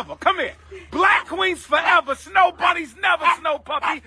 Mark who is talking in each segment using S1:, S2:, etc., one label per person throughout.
S1: forever. Come here. Black queens forever. Snow bunnies never, snow puppy.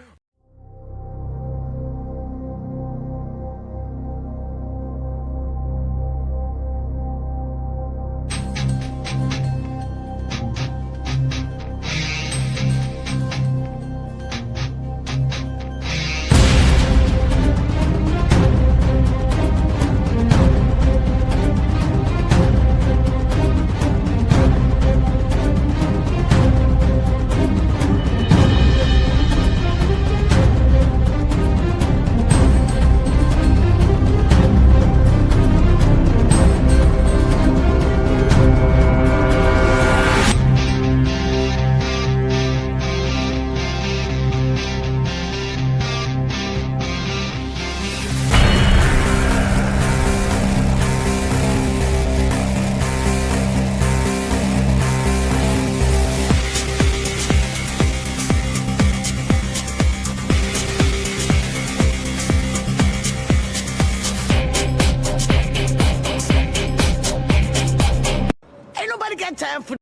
S2: Got time for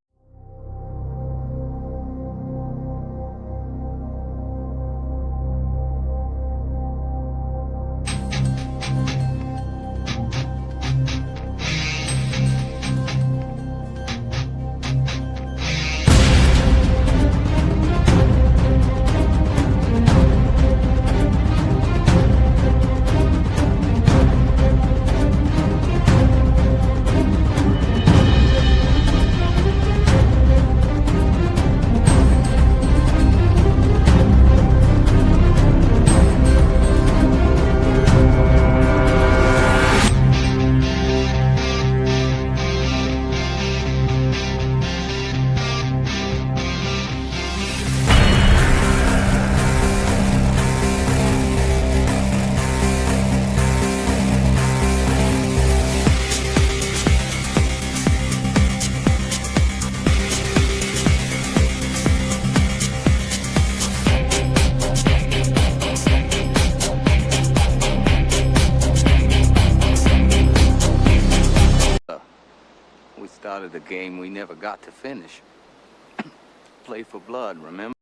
S3: started a game we never got to finish. Play for blood, remember?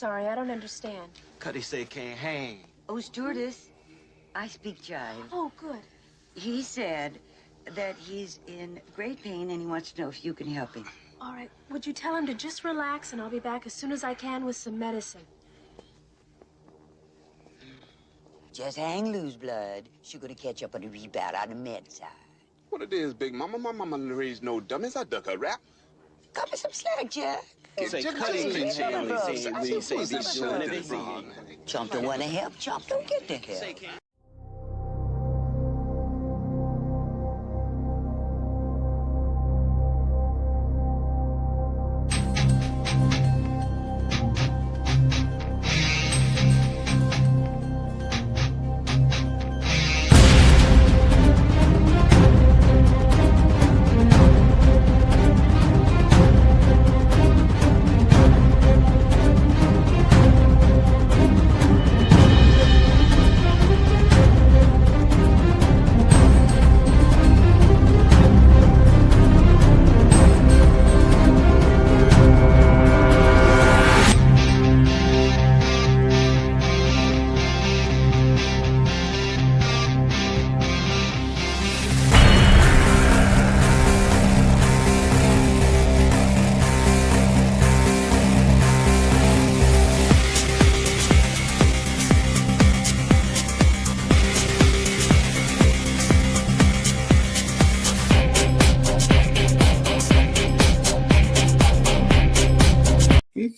S4: Sorry, I don't understand.
S5: Cuddy say can't hang.
S6: Oh, stewardess, I speak jive.
S4: Oh, good.
S6: He said that he's in great pain and he wants to know if you can help him.
S4: All right, would you tell him to just relax and I'll be back as soon as I can with some medicine?
S6: Just hang loose, blood. She's gonna catch up on the rebound on the med side.
S7: What it is, Big Mama? My mama raised no dummies. I duck her rap.
S6: Cut me some slack, Jack. Chump don't want to help. Chump don't get the help.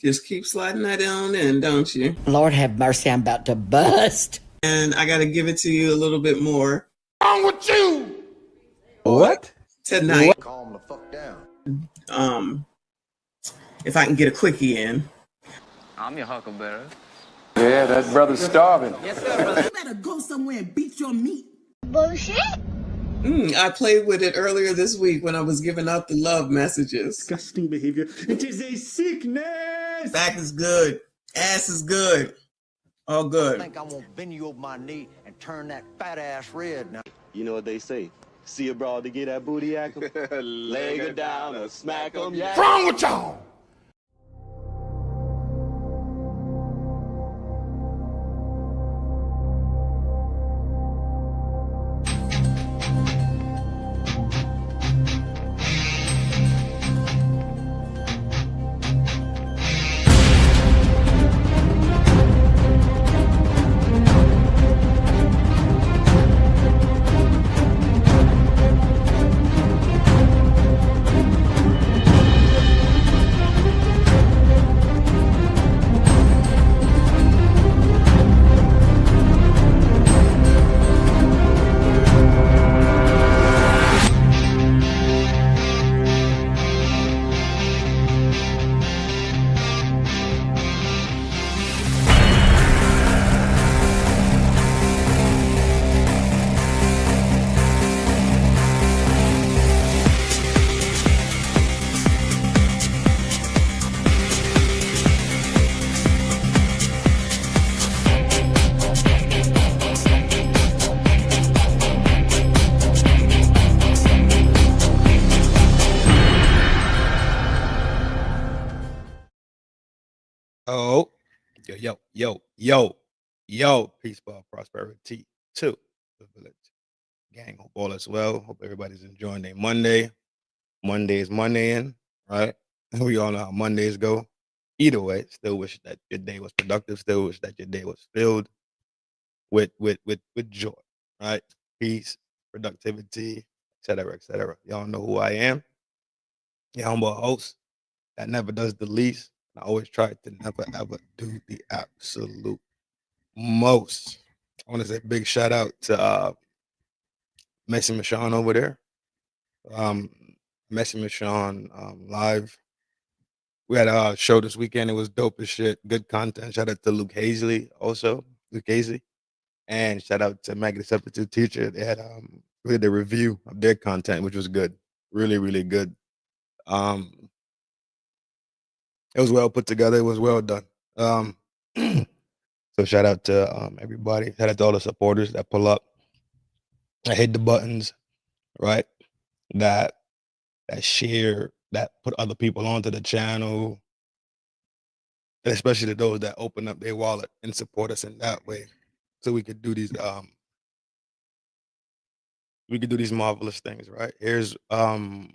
S8: Just keep sliding that on in, don't you?
S2: Lord have mercy, I'm about to bust.
S8: And I got to give it to you a little bit more.
S1: Wrong with you?
S9: What?
S8: Tonight.
S9: Calm the fuck down.
S8: If I can get a quickie in.
S3: I'm your huckleberry.
S9: Yeah, that brother's starving.
S2: You better go somewhere and beat your meat.
S10: Bullshit?
S8: I played with it earlier this week when I was giving out the love messages.
S11: Disgusting behavior. It is a sickness.
S8: Back is good. Ass is good. All good.
S9: I think I won't bend you over my knee and turn that fat ass red now.
S5: You know what they say? See a broad to get that booty yak 'em. Leg her down or smack 'em, yeah.
S1: Wrong with y'all?
S12: Oh, yo, peace, ball, prosperity to the village gang. Hope all is well. Hope everybody's enjoying their Monday. Monday is Monday in, right? We all know how Mondays go. Either way, still wish that your day was productive. Still wish that your day was filled with joy, right? Peace, productivity, etc., etc. Y'all know who I am. Your humble host that never does the least. I always try to never ever do the absolute most. I want to say big shout out to Messi Michon over there. Messi Michon live. We had a show this weekend. It was dope as shit. Good content. Shout out to Luke Hazley also. Luke Hazley. And shout out to Maggie the Substitute Teacher. They had we did a review of their content, which was good. Really, really good. It was well put together. It was well done. So shout out to everybody. Shout out to all the supporters that pull up, that hit the buttons, right? That share, that put other people onto the channel, and especially to those that open up their wallet and support us in that way, so we could do these marvelous things, right? Here's I'm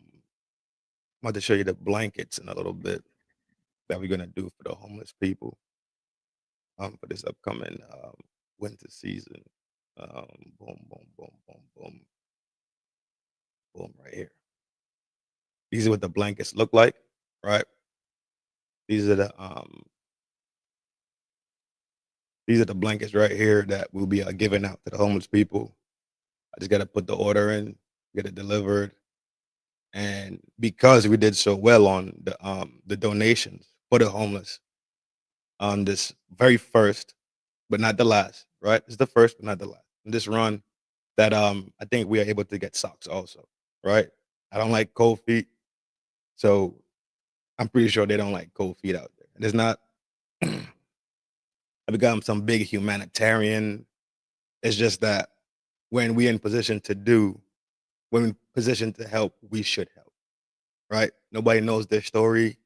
S12: about to show you the blankets in a little bit that we're gonna do for the homeless people for this upcoming winter season. Boom, boom, boom, boom, boom, boom, right here. These are what the blankets look like, right? These are the blankets right here that we'll be giving out to the homeless people. I just gotta put the order in, get it delivered, and because we did so well on the donations for the homeless on this very first, but not the last, right? It's the first, but not the last. In this run, that I think we are able to get socks also, right? I don't like cold feet, so I'm pretty sure they don't like cold feet out there. And it's not. I've become some big humanitarian. It's just that when we're in position to help, we should help, right? Nobody knows their story.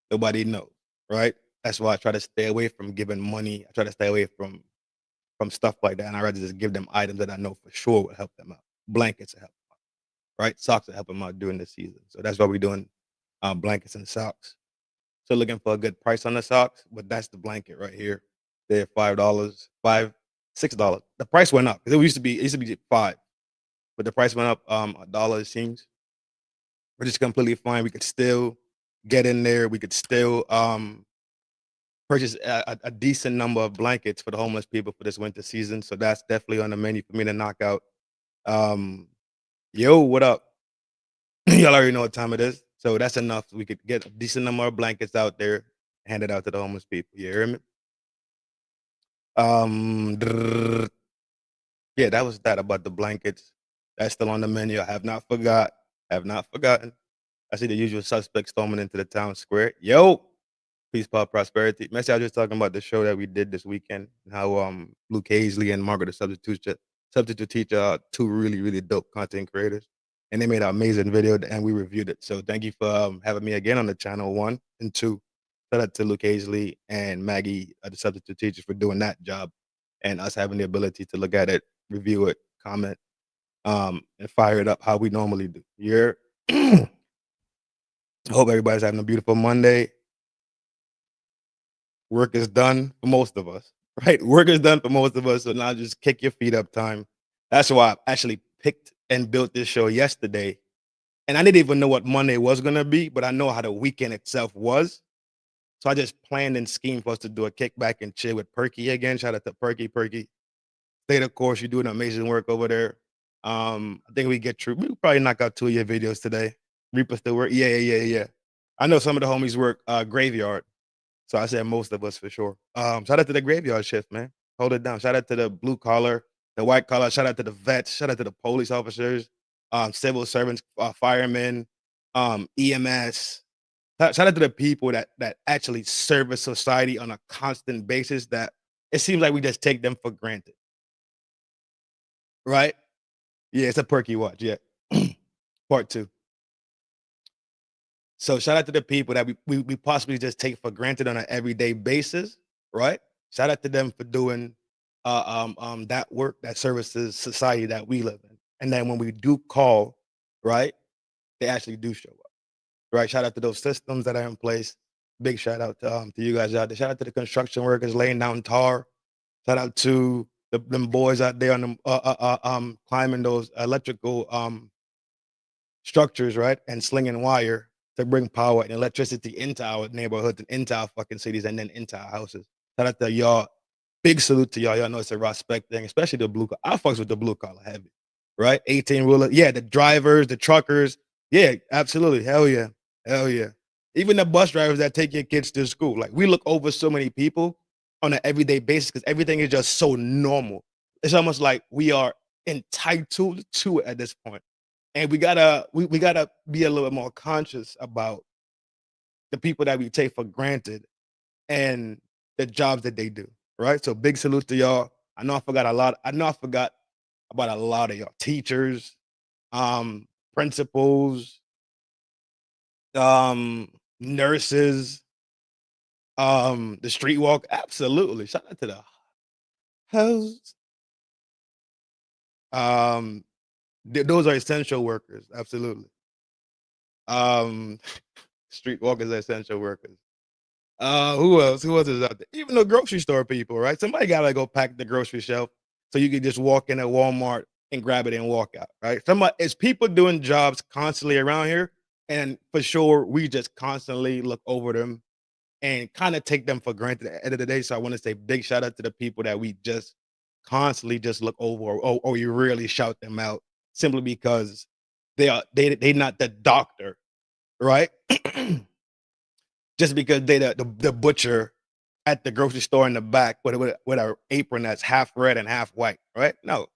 S12: Nobody knows, right? That's why I try to stay away from giving money. I try to stay away from stuff like that. And I'd rather just give them items that I know for sure will help them out. Blankets will help them out, right? Socks will help them out during the season. So that's why we're doing blankets and socks. So looking for a good price on the socks, but that's the blanket right here. They're $5, $6. The price went up. It used to be $5, but the price went up $1, it seems. Which is completely fine. We could still get in there. We could still purchased a decent number of blankets for the homeless people for this winter season. So that's definitely on the menu for me to knock out. Yo, what up? Y'all already know what time it is. So that's enough. We could get a decent number of blankets out there, hand it out to the homeless people. You hear me? Yeah, that was that about the blankets. That's still on the menu. I have not forgotten. I see the usual suspects storming into the town square. Yo, peace, power, prosperity. Messi, I was just talking about the show that we did this weekend, and how Luke Hazley and Margaret, the substitute teacher, are two really, really dope content creators. And they made an amazing video, and we reviewed it. So thank you for having me again on the channel, 1 and 2. Shout out to Luke Hazley and Maggie, the substitute teacher, for doing that job, and us having the ability to look at it, review it, comment, and fire it up how we normally do. Yeah. I hope everybody's having a beautiful Monday. Work is done for most of us, right? Work is done for most of us. So now just kick your feet up time. That's why I actually picked and built this show yesterday. And I didn't even know what Monday was going to be, but I know how the weekend itself was. So I just planned and schemed for us to do a kickback and chill with Perkyy again. Shout out to Perkyy. Stay the course. You're doing amazing work over there. I think we get through. We'll probably knock out 2 of your videos today. Reaper still work. Yeah. I know some of the homies work graveyard. So I said most of us for sure. Shout out to the graveyard shift, man. Hold it down. Shout out to the blue collar, the white collar. Shout out to the vets. Shout out to the police officers, civil servants, firemen, EMS. Shout out to the people that actually service society on a constant basis, that it seems like we just take them for granted. Right? Yeah, it's a Perkyy watch. Yeah. Part 2. So shout out to the people that we possibly just take for granted on an everyday basis, right? Shout out to them for doing that work that services society that we live in. And then when we do call, right, they actually do show up, right? Shout out to those systems that are in place. Big shout out to you guys out there. Shout out to the construction workers laying down tar. Shout out to them boys out there on them climbing those electrical structures, right, and slinging wire to bring power and electricity into our neighborhoods and into our fucking cities and then into our houses. Shout out to y'all. Big salute to y'all. Y'all know it's a respect thing, especially the blue collar. I fucks with the blue collar heavy, right? 18-wheeler. Yeah, the drivers, the truckers. Yeah, absolutely. Hell yeah. Even the bus drivers that take your kids to school. Like, we look over so many people on an everyday basis because everything is just so normal. It's almost like we are entitled to it at this point. And we gotta be a little bit more conscious about the people that we take for granted and the jobs that they do, right? So big salute to y'all. I know I forgot about a lot of y'all. Teachers, principals, nurses, the street walk. Absolutely. Shout out to the house. Those are essential workers, absolutely. Street walkers are essential workers. Who else is out there? Even the grocery store people, right? Somebody gotta go pack the grocery shelf so you can just walk in at Walmart and grab it and walk out, right? It's people doing jobs constantly around here, and for sure we just constantly look over them and kind of take them for granted at the end of the day. So I want to say big shout out to the people that we just constantly just look over, or you really shout them out simply because they not the doctor, right? Just because they the butcher at the grocery store in the back with an apron that's half red and half white, right? No,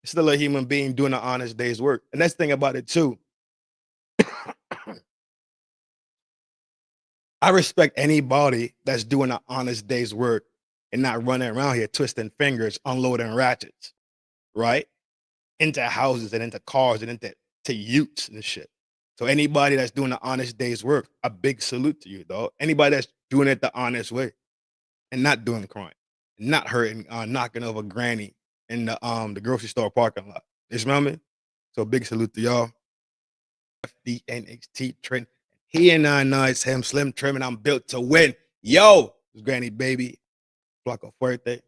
S12: it's still a human being doing an honest day's work. And that's the thing about it too. I respect anybody that's doing an honest day's work and not running around here twisting fingers, unloading ratchets, right? Into houses and into cars and into utes and shit. So anybody that's doing an honest day's work, a big salute to you, dog. Anybody that's doing it the honest way and not doing crime, not hurting, knocking over granny in the grocery store parking lot. You smell me? So big salute to y'all. FDNHT Trin. He and I know it's him, Slim Trim, and I'm built to win. Yo, it's Granny Baby, Flaco Fuerte,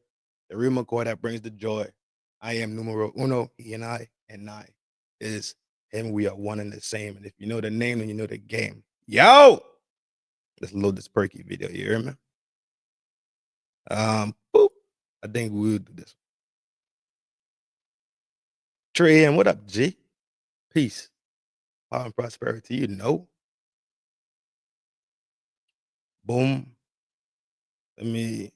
S12: the real McCoy that brings the joy. I am numero uno, he and I is him. We are one and the same. And if you know the name, then you know the game. Yo, let's load this Perkyy video. You hear me? Boop. I think we'll do this. Trin, what up, G? Peace. Power and prosperity, you know. Boom. I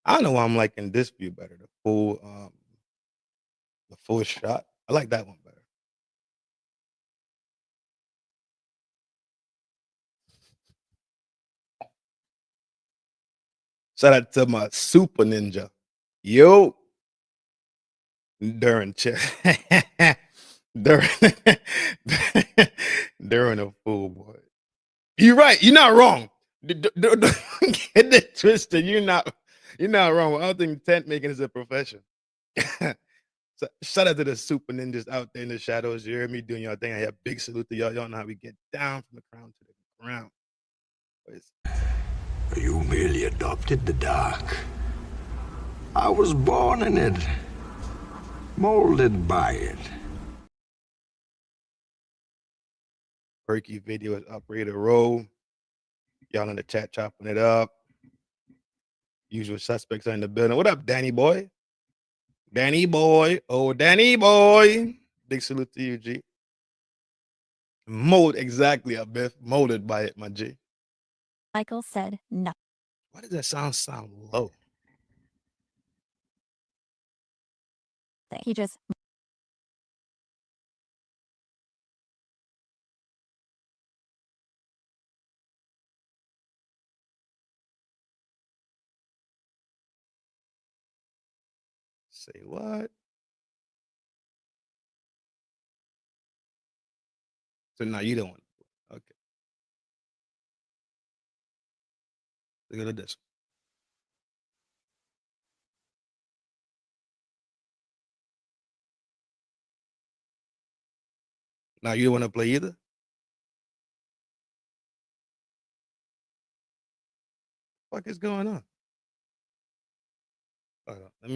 S12: don't know why I'm liking this view better. The full shot. I like that one better. Shout out to my super ninja. Yo. During during a fool, boy. You're right. You're not wrong. Don't get it twisted. You're not wrong. I don't think tent making is a profession. So, shout out to the super ninjas out there in the shadows. You hear me doing your thing. I have big salute to y'all. Y'all know how we get down from the crown to the ground.
S9: You merely adopted the dark. I was born in it, molded by it.
S12: Perkyy video is up, ready to roll. Y'all in the chat chopping it up. Usual suspects are in the building. What up, Danny boy? Danny boy. Oh, Danny boy. Big salute to you, G. Exactly, Biff. Molded by it, my G.
S10: Michael said no.
S12: Why does that sound low?
S10: He just
S12: say what? So now you don't want to. Okay. Look at this. Now you don't want to play either? What is going on? Hold on. Let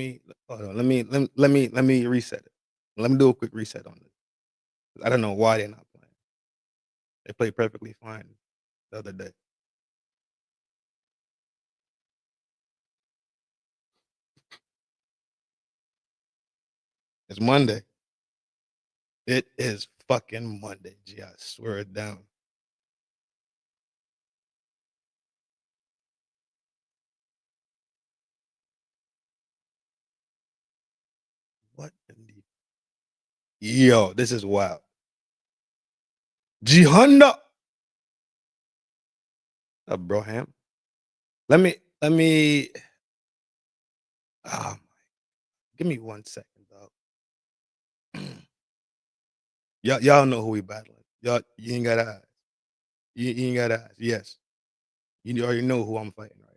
S12: me reset it. Let me do a quick reset on this. I don't know why they're not playing. They played perfectly fine the other day. It's Monday. It is fucking Monday, G. I swear it down. What in the... Yo, this is wild. G Honda. Broham. Let me give me 1 second, dog. Y'all know who we battling. You ain't gotta ask. You ain't gotta ask. Yes. You already know who I'm fighting right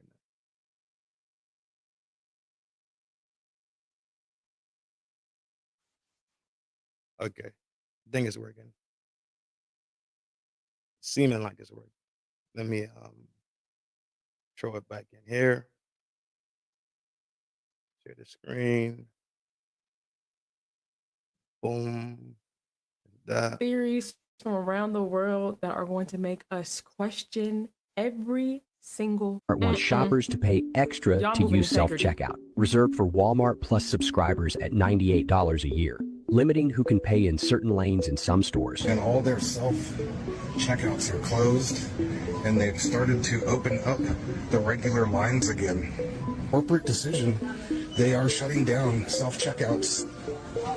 S12: now. Okay. I think it's working. Seeming like it's working. Let me throw it back in here. Share the screen. Boom. That.
S13: Theories from around the world that are going to make us question every single
S14: wants shoppers to pay extra to use self-checkout, reserved for Walmart Plus subscribers at $98 a year, limiting who can pay in certain lanes in some stores.
S15: And all their self-checkouts are closed, and they've started to open up the regular lines again. Corporate decision, they are shutting down self-checkouts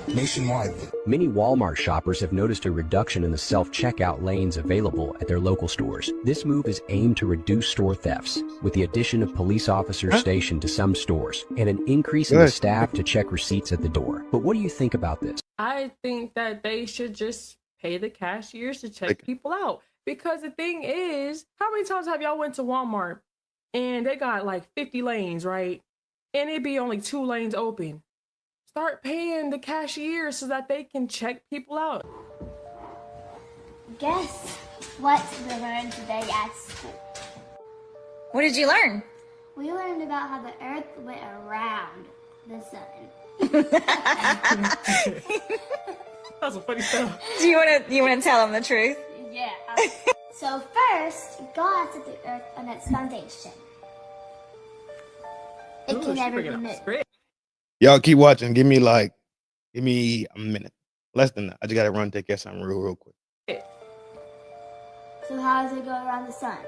S15: nationwide.
S14: Many Walmart shoppers have noticed a reduction in the self-checkout lanes available at their local stores. This move is aimed to reduce store thefts, with the addition of police officers stationed to some stores and an increase in the staff to check receipts at the door. But what do you think about this?
S13: I think that they should just pay the cashiers to check people out. Because the thing is, how many times have y'all went to Walmart and they got like 50 lanes, right? And it be only 2 lanes open. Start paying the cashiers so that they can check people out.
S16: Guess what we learned today at school?
S17: What did you learn?
S16: We learned about how the earth went around the sun.
S13: That's some funny stuff.
S17: Do you wanna tell them the truth?
S16: Yeah. So first, God set the earth on its foundation. It can never be moved.
S12: Y'all keep watching. Give me a minute. Less than that. I just gotta run take care of something real quick.
S16: So how does it go around the sun?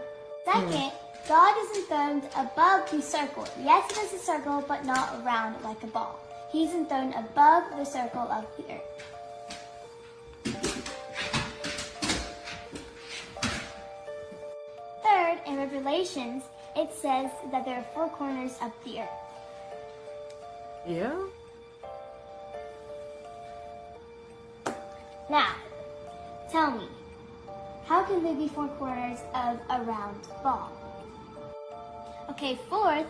S16: Second, God is enthroned above the circle. Yes, it is a circle, but not around like a ball. He's enthroned above the circle of the earth. Third, in Revelations, it says that there are four corners of the earth.
S13: Yeah.
S16: Now, tell me, how can there be four corners of a round ball? Okay, fourth,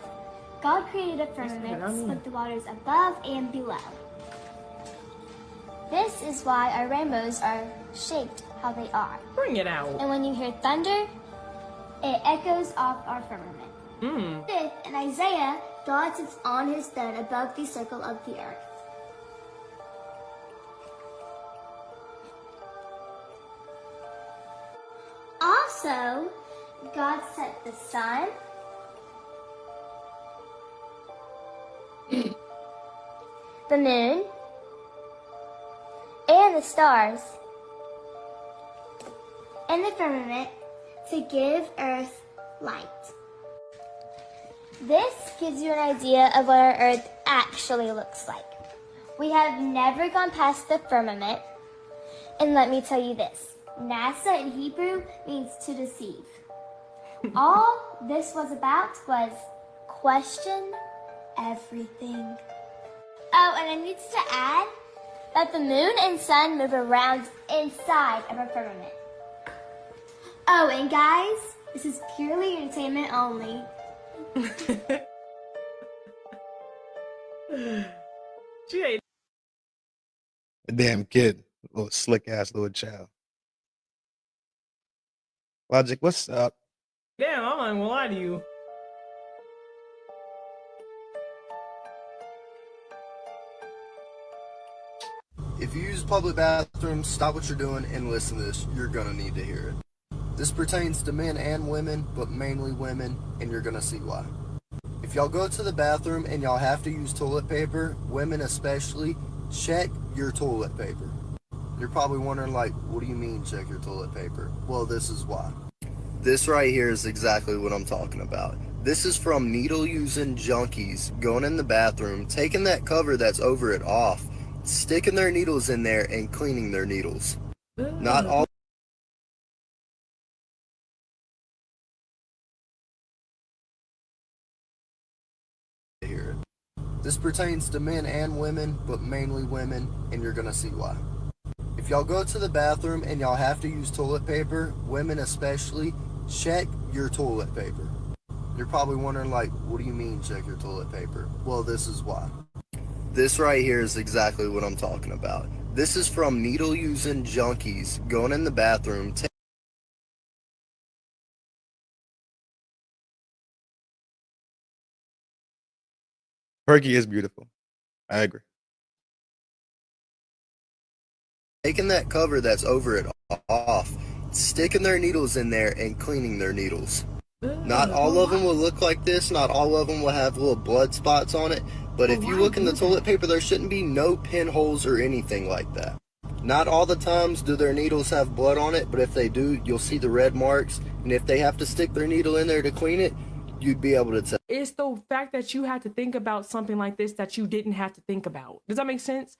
S16: God created a firmament, split the waters above and below. This is why our rainbows are shaped how they are.
S13: Bring it out.
S16: And when you hear thunder, it echoes off our firmament. Fifth, in Isaiah, God sits on his throne above the circle of the earth. Also, God set the sun, the moon, and the stars in the firmament to give Earth light. This gives you an idea of what our Earth actually looks like. We have never gone past the firmament, and let me tell you this. NASA in Hebrew means to deceive. All this was about was question everything. Oh, and I need to add that the moon and sun move around inside of a firmament. Oh, and guys, this is purely entertainment only.
S13: She ain't.
S12: A damn kid, little slick ass little child. Logic, what's up?
S13: Damn, I'm not gonna lie to you.
S18: If you use public bathrooms, stop what you're doing and listen to this. You're gonna need to hear it. This pertains to men and women, but mainly women, and you're gonna see why. If y'all go to the bathroom and y'all have to use toilet paper, women especially, check your toilet paper. You're probably wondering, like, what do you mean check your toilet paper? Well, this is why. This right here is exactly what I'm talking about. This is from needle-using junkies going in the bathroom, taking that cover that's over it off, sticking their needles in there and cleaning their needles. Not all. Hear it. This pertains to men and women, but mainly women, and you're gonna see why. If y'all go to the bathroom and y'all have to use toilet paper, women especially, check your toilet paper. You're probably wondering, like, what do you mean check your toilet paper? Well, this is why. This right here is exactly what I'm talking about. This is from needle-using junkies going in the bathroom.
S12: Perky is beautiful. I agree.
S18: Taking that cover that's over it off, sticking their needles in there and cleaning their needles. Not all of them will look like this. Not all of them will have little blood spots on it. But if you look in the toilet paper, there shouldn't be no pinholes or anything like that. Not all the times do their needles have blood on it, but if they do, you'll see the red marks. And if they have to stick their needle in there to clean it, you'd be able to tell.
S13: It's the fact that you had to think about something like this that you didn't have to think about. Does that make sense?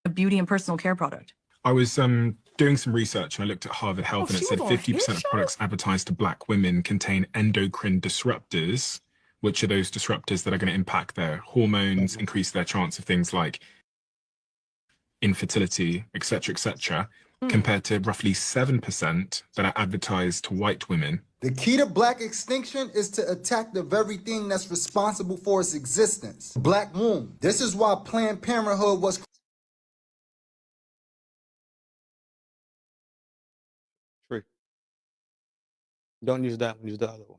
S19: A beauty and personal care product.
S20: I was doing some research and I looked at Harvard Health and it said 50% of products advertised to Black women contain endocrine disruptors, which are those disruptors that are going to impact their hormones, increase their chance of things like infertility, etc., compared to roughly 7% that are advertised to white women.
S21: The key to Black extinction is to attack the very thing that's responsible for its existence, Black womb. This is why Planned Parenthood was
S12: Free. Don't use that one, use the other one.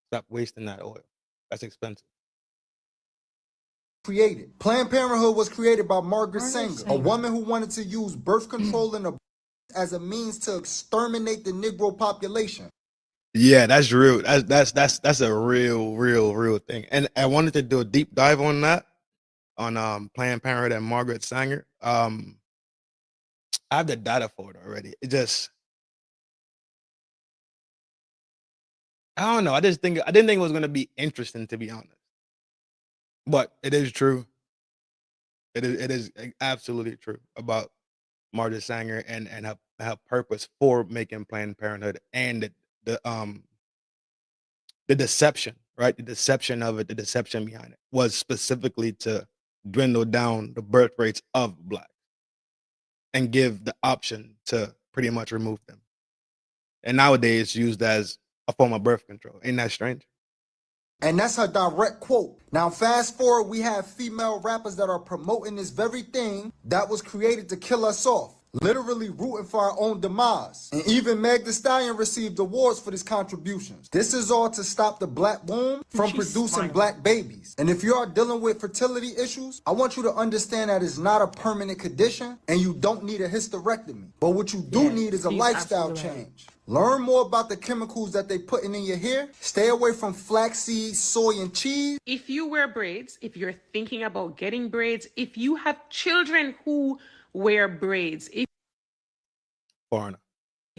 S12: Stop wasting that oil. That's expensive.
S21: created. Planned Parenthood was created by Margaret Sanger, a woman who wanted to use birth control and as a means to exterminate the Negro population.
S12: Yeah, that's real. That's a real thing. And I wanted to do a deep dive on that, on Planned Parenthood and Margaret Sanger. I have the data for it already. It just, I don't know. I didn't think it was gonna be interesting, to be honest. But it is true. It is absolutely true about Margaret Sanger and her purpose for making Planned Parenthood, and the deception, right? The deception of it, the deception behind it was specifically to dwindle down the birth rates of Blacks and give the option to pretty much remove them. And nowadays it's used as a form of birth control. Ain't that strange?
S21: And that's her direct quote. Now, fast forward, we have female rappers that are promoting this very thing that was created to kill us off. Literally rooting for our own demise. And even Meg Thee Stallion received awards for this contributions. This is all to stop the black womb from producing black babies. And if you are dealing with fertility issues, I want you to understand that it's not a permanent condition and you don't need a hysterectomy. But what you do need is a lifestyle change. Learn more about the chemicals that they putting in your hair. Stay away from flaxseed, soy, and cheese.
S4: If you wear braids, if you're thinking about getting braids, if you have children who wear braids, if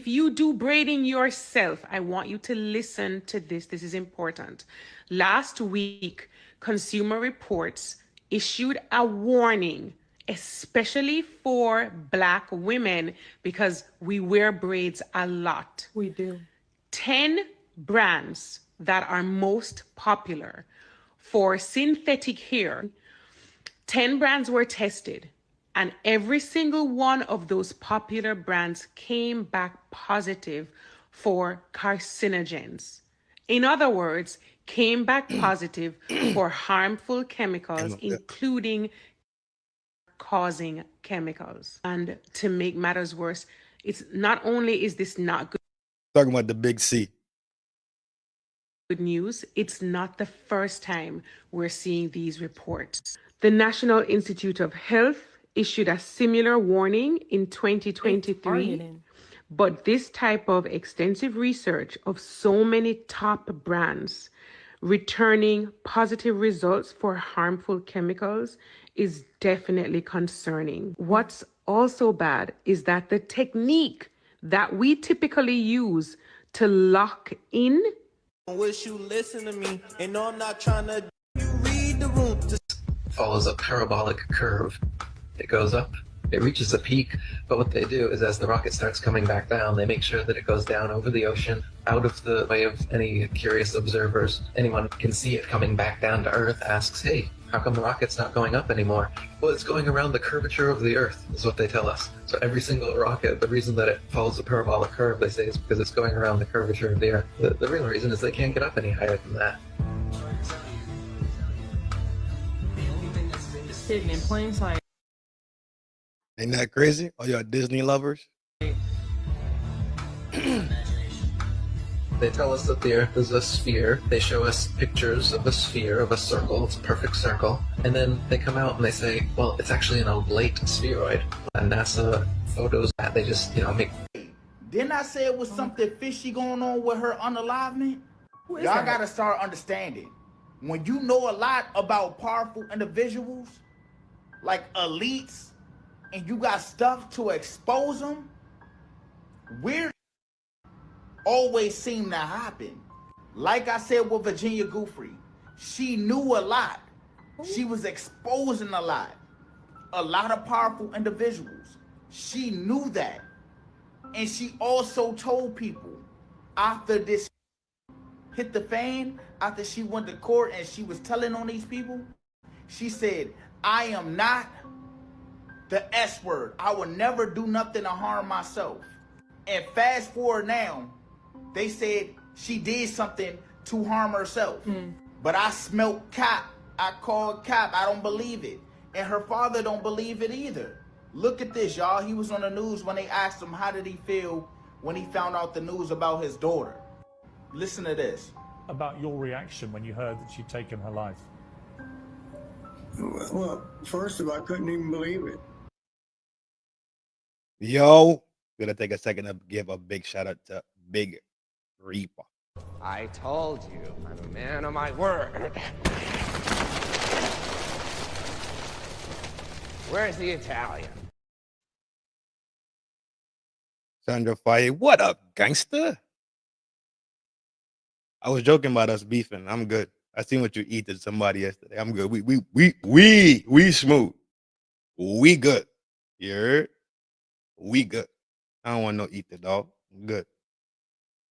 S4: you do braiding yourself, I want you to listen to this. This is important. Last week, Consumer Reports issued a warning, especially for Black women, because we wear braids a lot.
S13: We do.
S4: 10 brands that are most popular for synthetic hair, 10 brands were tested, and every single one of those popular brands came back positive for carcinogens. In other words, came back positive for harmful chemicals, including causing chemicals. And to make matters worse, it's not only is this not good.
S12: Talking about the big C.
S4: Good news, it's not the first time we're seeing these reports. The National Institute of Health issued a similar warning in 2023, but this type of extensive research of so many top brands returning positive results for harmful chemicals is definitely concerning. What's also bad is that the technique that we typically use to lock in.
S22: I wish you listen to me, and no, I'm not trying to read the room.
S23: Follows a parabolic curve. It goes up, it reaches a peak, but what they do is as the rocket starts coming back down, they make sure that it goes down over the ocean, out of the way of any curious observers. Anyone can see it coming back down to Earth, asks, hey, how come the rocket's not going up anymore? Well, it's going around the curvature of the Earth, is what they tell us. So every single rocket, the reason that it follows a parabolic curve, they say, is because it's going around the curvature of the Earth. The real reason is they can't get up any higher than that.
S13: Hidden in plain sight.
S12: Ain't that crazy? All y'all Disney lovers?
S23: They tell us that the Earth is a sphere. They show us pictures of a sphere, of a circle. It's a perfect circle. And then they come out and they say, well, it's actually an oblate spheroid. And NASA photos that they just, make.
S24: Didn't I say it was something fishy going on with her unalivement? Y'all gotta start understanding. When you know a lot about powerful individuals, like elites, and you got stuff to expose them, weird always seem to happen. Like I said with Virginia Giuffre, she knew a lot. She was exposing a lot of powerful individuals. She knew that. And she also told people after this hit the fan, after she went to court and she was telling on these people, she said, I am not the S word. I will never do nothing to harm myself. And fast forward now, they said she did something to harm herself. But I smelt cap. I called cap. I don't believe it. And her father don't believe it either. Look at this, y'all. He was on the news when they asked him how did he feel when he found out the news about his daughter. Listen to this.
S25: About your reaction when you heard that she'd taken her life.
S26: Well, first of all, I couldn't even believe it.
S12: Yo, gonna take a second to give a big shout out to Big Reaper.
S2: I told you, I'm a man of my word. Where's the Italian?
S12: Sandra Faye, what up, gangster? I was joking about us beefing. I'm good. I seen what you eat to somebody yesterday. I'm good. We smooth. We good. You heard? We good. I don't want no eat the dog. I'm good.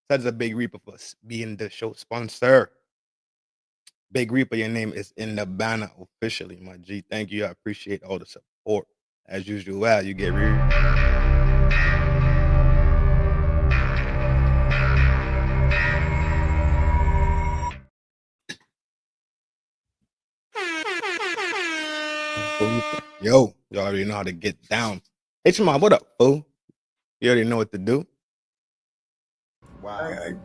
S12: That's a Big Reaper for being the show sponsor. Big Reaper, your name is in the banner officially, my G. Thank you. I appreciate all the support. As usual, wow, you get Yo, you already know how to get down. Hey, Shema, what up, fool? You already know what to do.
S24: Wow.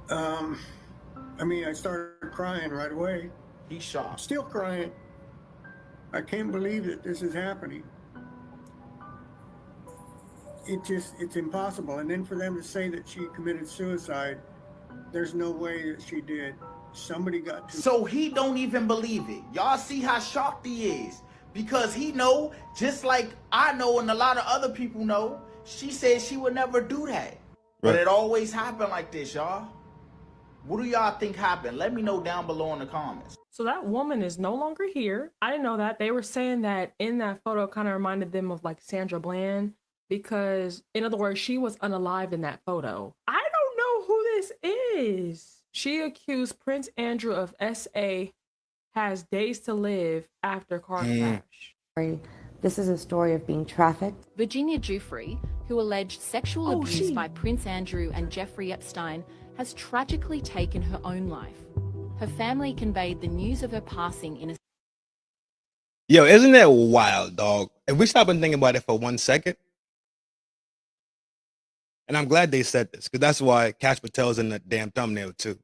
S26: I mean, I started crying right away.
S24: He's shocked.
S26: Still crying. I can't believe that this is happening. It's impossible. And then for them to say that she committed suicide, there's no way that she did. Somebody got to.
S24: So he don't even believe it. Y'all see how shocked he is. Because he know, just like I know and a lot of other people know, she said she would never do that. But it always happened like this, y'all. What do y'all think happened? Let me know down below in the comments.
S13: So that woman is no longer here. I didn't know that. They were saying that in that photo kind of reminded them of like Sandra Bland because, in other words, she was unalived in that photo. I don't know who this is. She accused Prince Andrew of SA has days to live after car crash.
S3: This is a story of being trafficked.
S6: Virginia Giuffre, who alleged sexual abuse by Prince Andrew and Jeffrey Epstein, has tragically taken her own life. Her family conveyed the news of her passing in a...
S12: Yo, isn't that wild, dog? If we stop and think about it for 1 second, and I'm glad they said this, because that's why Kash Patel's in the damn thumbnail too.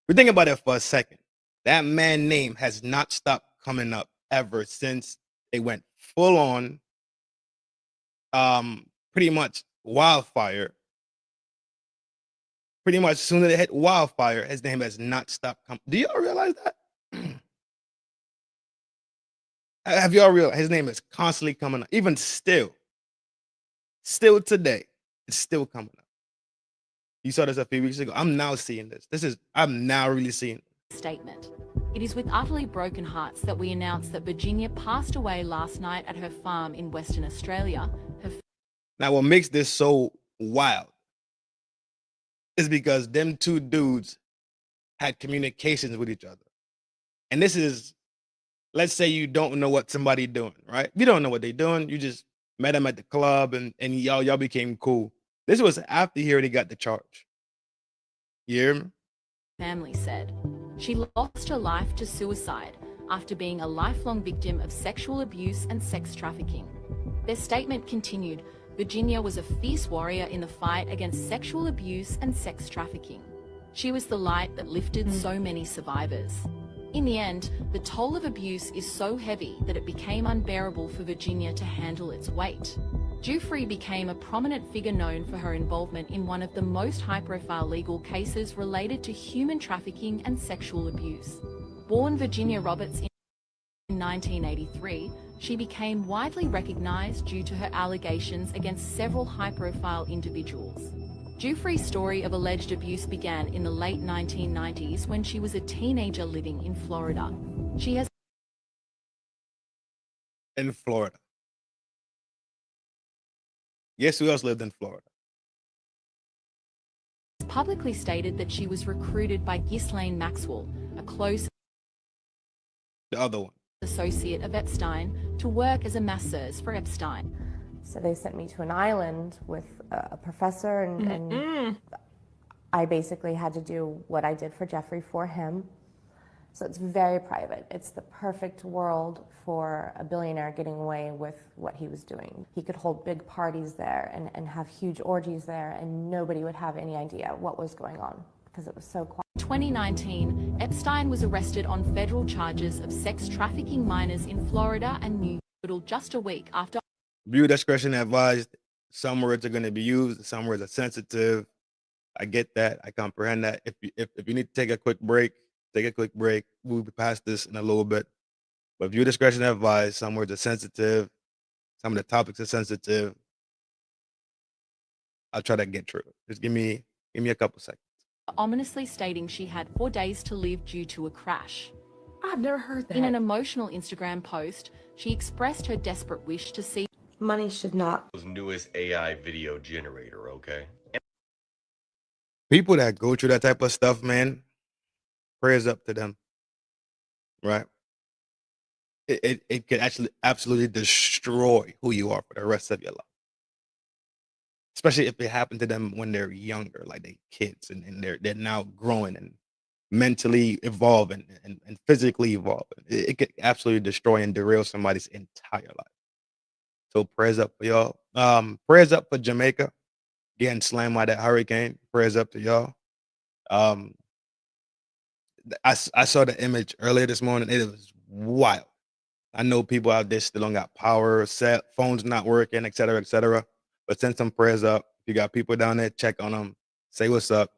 S12: We think about it for a second. That man's name has not stopped coming up ever since they went full on, pretty much wildfire. Pretty much as soon as they hit wildfire, his name has not stopped coming. Do y'all realize that? Have y'all realized his name is constantly coming up? Even still today, it's still coming up. You saw this a few weeks ago. I'm now seeing this. I'm now really seeing it.
S6: Statement. It is with utterly broken hearts that we announce that Virginia passed away last night at her farm in Western Australia.
S12: Now, what makes this so wild is because them two dudes had communications with each other. And this is, let's say you don't know what somebody doing, right? You don't know what they're doing. You just met them at the club and y'all became cool. This was after he already got the charge. You hear me?
S6: Family said she lost her life to suicide after being a lifelong victim of sexual abuse and sex trafficking. Their statement continued, Virginia was a fierce warrior in the fight against sexual abuse and sex trafficking. She was the light that lifted so many survivors. In the end, the toll of abuse is so heavy that it became unbearable for Virginia to handle its weight. Giuffre became a prominent figure known for her involvement in one of the most high-profile legal cases related to human trafficking and sexual abuse. Born Virginia Roberts in 1983, she became widely recognized due to her allegations against several high-profile individuals. Giuffre's story of alleged abuse began in the late 1990s when she was a teenager living in Florida. She has...
S12: In Florida. Yes, who else lived in Florida?
S6: Publicly stated that she was recruited by Ghislaine Maxwell, a close...
S12: The other one.
S6: ...associate of Epstein, to work as a masseuse for Epstein.
S3: So they sent me to an island with a professor and I basically had to do what I did for Jeffrey for him. So it's very private. It's the perfect world for a billionaire getting away with what he was doing. He could hold big parties there and have huge orgies there and nobody would have any idea what was going on because it was so quiet.
S6: In 2019, Epstein was arrested on federal charges of sex trafficking minors in Florida and New York just a week after...
S12: Viewer discretion advised. Some words are going to be used. Some words are sensitive. I get that. I comprehend that. If you need to take a quick break, take a quick break. We'll be past this in a little bit. But if your discretion advised, some words are sensitive, some of the topics are sensitive. I'll try to get through it. Just give me a couple seconds.
S6: Ominously stating she had 4 days to live due to a crash.
S13: I've never heard that.
S6: In an emotional Instagram post, she expressed her desperate wish to see
S3: Money should not.
S1: Newest AI video generator, okay?
S12: People that go through that type of stuff, man, prayers up to them. Right? It could actually absolutely destroy who you are for the rest of your life. Especially if it happened to them when they're younger, like they kids, and they're now growing and mentally evolving and physically evolving. It could absolutely destroy and derail somebody's entire life. So prayers up for y'all. Prayers up for Jamaica getting slammed by that hurricane. Prayers up to y'all. I saw the image earlier this morning. It was wild. I know people out there still don't got power, phones not working, et cetera, et cetera. But send some prayers up. If you got people down there, check on them. Say what's up.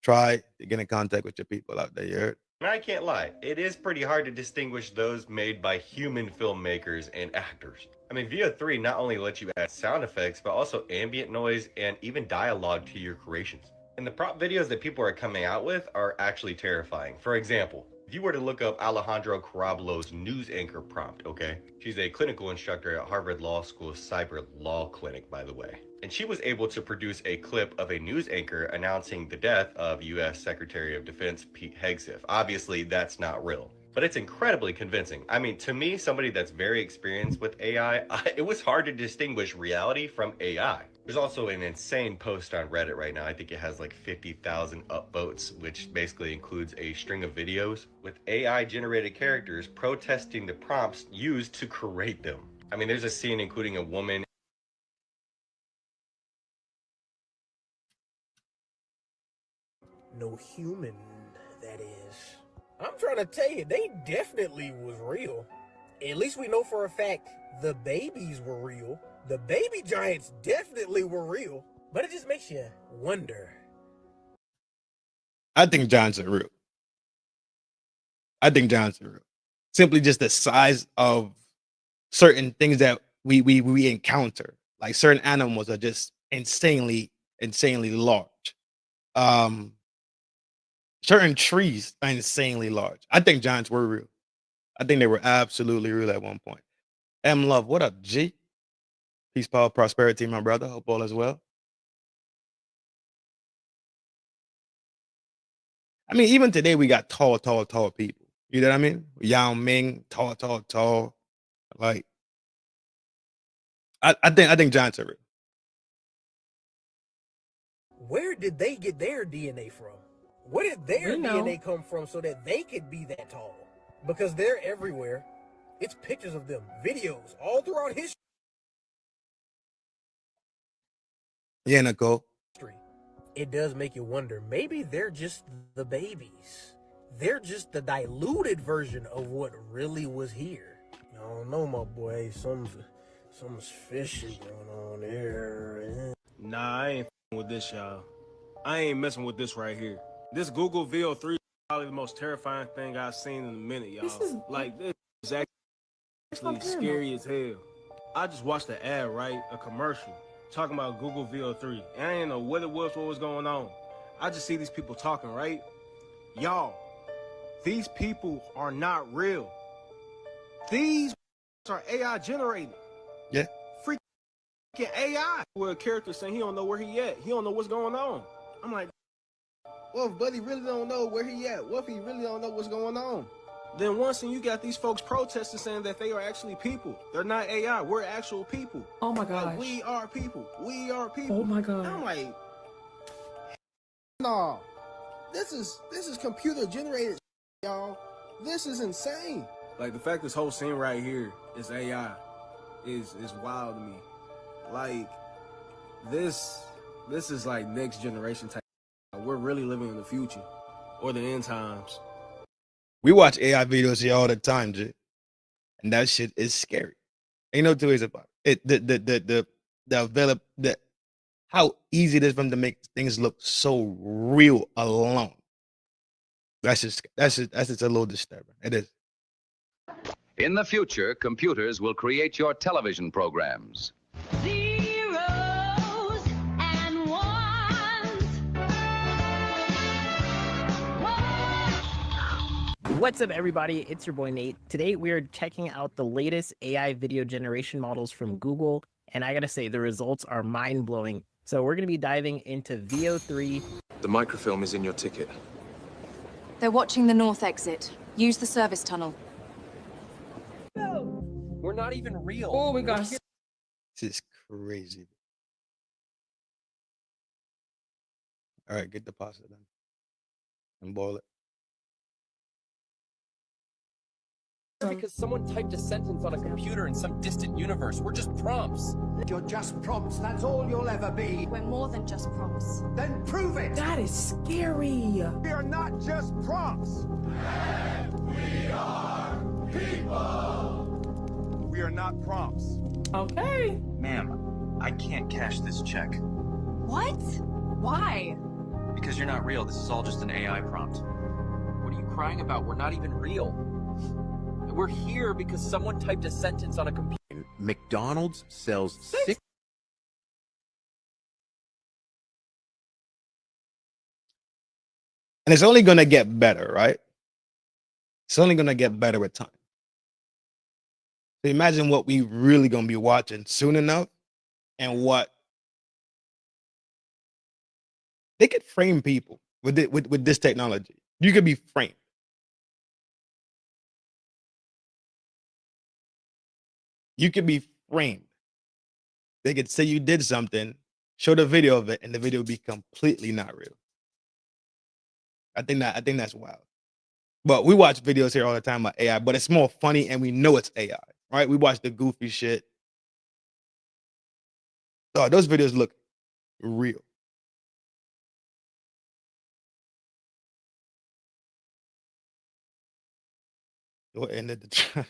S12: Try to get in contact with your people out there. You heard?
S1: And I can't lie, it is pretty hard to distinguish those made by human filmmakers and actors. I mean, Veo 3 not only lets you add sound effects, but also ambient noise and even dialogue to your creations. And the prop videos that people are coming out with are actually terrifying. For example, if you were to look up Alejandro Carabalo's news anchor prompt, okay? She's a clinical instructor at Harvard Law School's Cyber Law Clinic, by the way. And she was able to produce a clip of a news anchor announcing the death of U.S. Secretary of Defense Pete Hegseth. Obviously, that's not real, but it's incredibly convincing. I mean, to me, somebody that's very experienced with AI, it was hard to distinguish reality from AI. There's also an insane post on Reddit right now. I think it has like 50,000 upvotes, which basically includes a string of videos with AI generated characters protesting the prompts used to create them. I mean, there's a scene including a woman.
S5: No human, that is. I'm trying to tell you, they definitely was real. At least we know for a fact the babies were real. The baby giants definitely were real. But it just makes you wonder.
S12: I think giants are real. I think giants are real. Simply just the size of certain things that we encounter. Like certain animals are just insanely large. Certain trees are insanely large. I think giants were real. I think they were absolutely real at one point. M Love, what up, G? Peace, power, prosperity, my brother. Hope all is well. I mean, even today we got tall people. You know what I mean? Yao Ming, tall. Like, I think giants are real.
S5: Where did they get their DNA from? Where did their DNA come from so that they could be that tall? Because they're everywhere. It's pictures of them, videos, all throughout history.
S12: Yeah, Nicole.
S5: It does make you wonder, maybe they're just the babies. They're just the diluted version of what really was here. I don't know, my boy. Something's fishy going on there.
S7: Nah, I ain't with this, y'all. I ain't messing with this right here. This Google Veo 3 is probably the most terrifying thing I've seen in a minute, y'all. This is actually scary as hell. I just watched an ad, right? A commercial talking about Google Veo 3. And I didn't know what it was, what was going on. I just see these people talking, right? Y'all, these people are not real. These are AI generated.
S12: Yeah.
S7: Freaking AI. Where a character saying he don't know where he at. He don't know what's going on. I'm like, well, if Buddy really don't know where he at, what if he really don't know what's going on? Then once and you got these folks protesting saying that they are actually people. They're not AI. We're actual people.
S13: Oh my gosh.
S7: Like, we are people. We are people.
S13: Oh my god.
S7: And I'm like, no, this is computer generated, y'all. This is insane. Like the fact this whole scene right here is AI is wild to me. Like this is like next generation type. We're really living in the future or the end times.
S12: We watch AI videos here all the time, G. And that shit is scary. Ain't no two ways about it. The how easy it is for them to make things look so real alone. That's just a little disturbing. It is.
S8: In the future, computers will create your television programs.
S9: Zeros and ones.
S10: What's up, everybody? It's your boy Nate. Today we are checking out the latest AI video generation models from Google, and I gotta say the results are mind-blowing. So we're gonna be diving into VO3.
S11: The microfilm is in your ticket.
S14: They're watching the north exit. Use the service tunnel.
S2: We're not even real.
S13: Oh my gosh.
S12: This is crazy. All right, get the pasta then and boil it.
S2: Because someone typed a sentence on a computer in some distant universe. We're just prompts.
S15: You're just prompts. That's all you'll ever be.
S14: We're more than just prompts.
S15: Then prove it.
S13: That is scary.
S15: We are not just prompts.
S9: We are people.
S15: We are not prompts.
S13: Okay.
S27: Ma'am, I can't cash this check.
S14: What? Why?
S27: Because you're not real. This is all just an AI prompt.
S2: What are you crying about? We're not even real. We're here because someone typed a sentence on a computer.
S28: McDonald's sells 6.
S12: And it's only gonna get better, right? It's only gonna get better with time. So imagine what we really gonna be watching soon enough, and what they could frame people with this technology. You could be framed. You could be framed. They could say you did something, show the video of it, and the video would be completely not real. I think that's wild. But we watch videos here all the time about AI, but it's more funny and we know it's AI, right? We watch the goofy shit. Oh, those videos look real. What ended the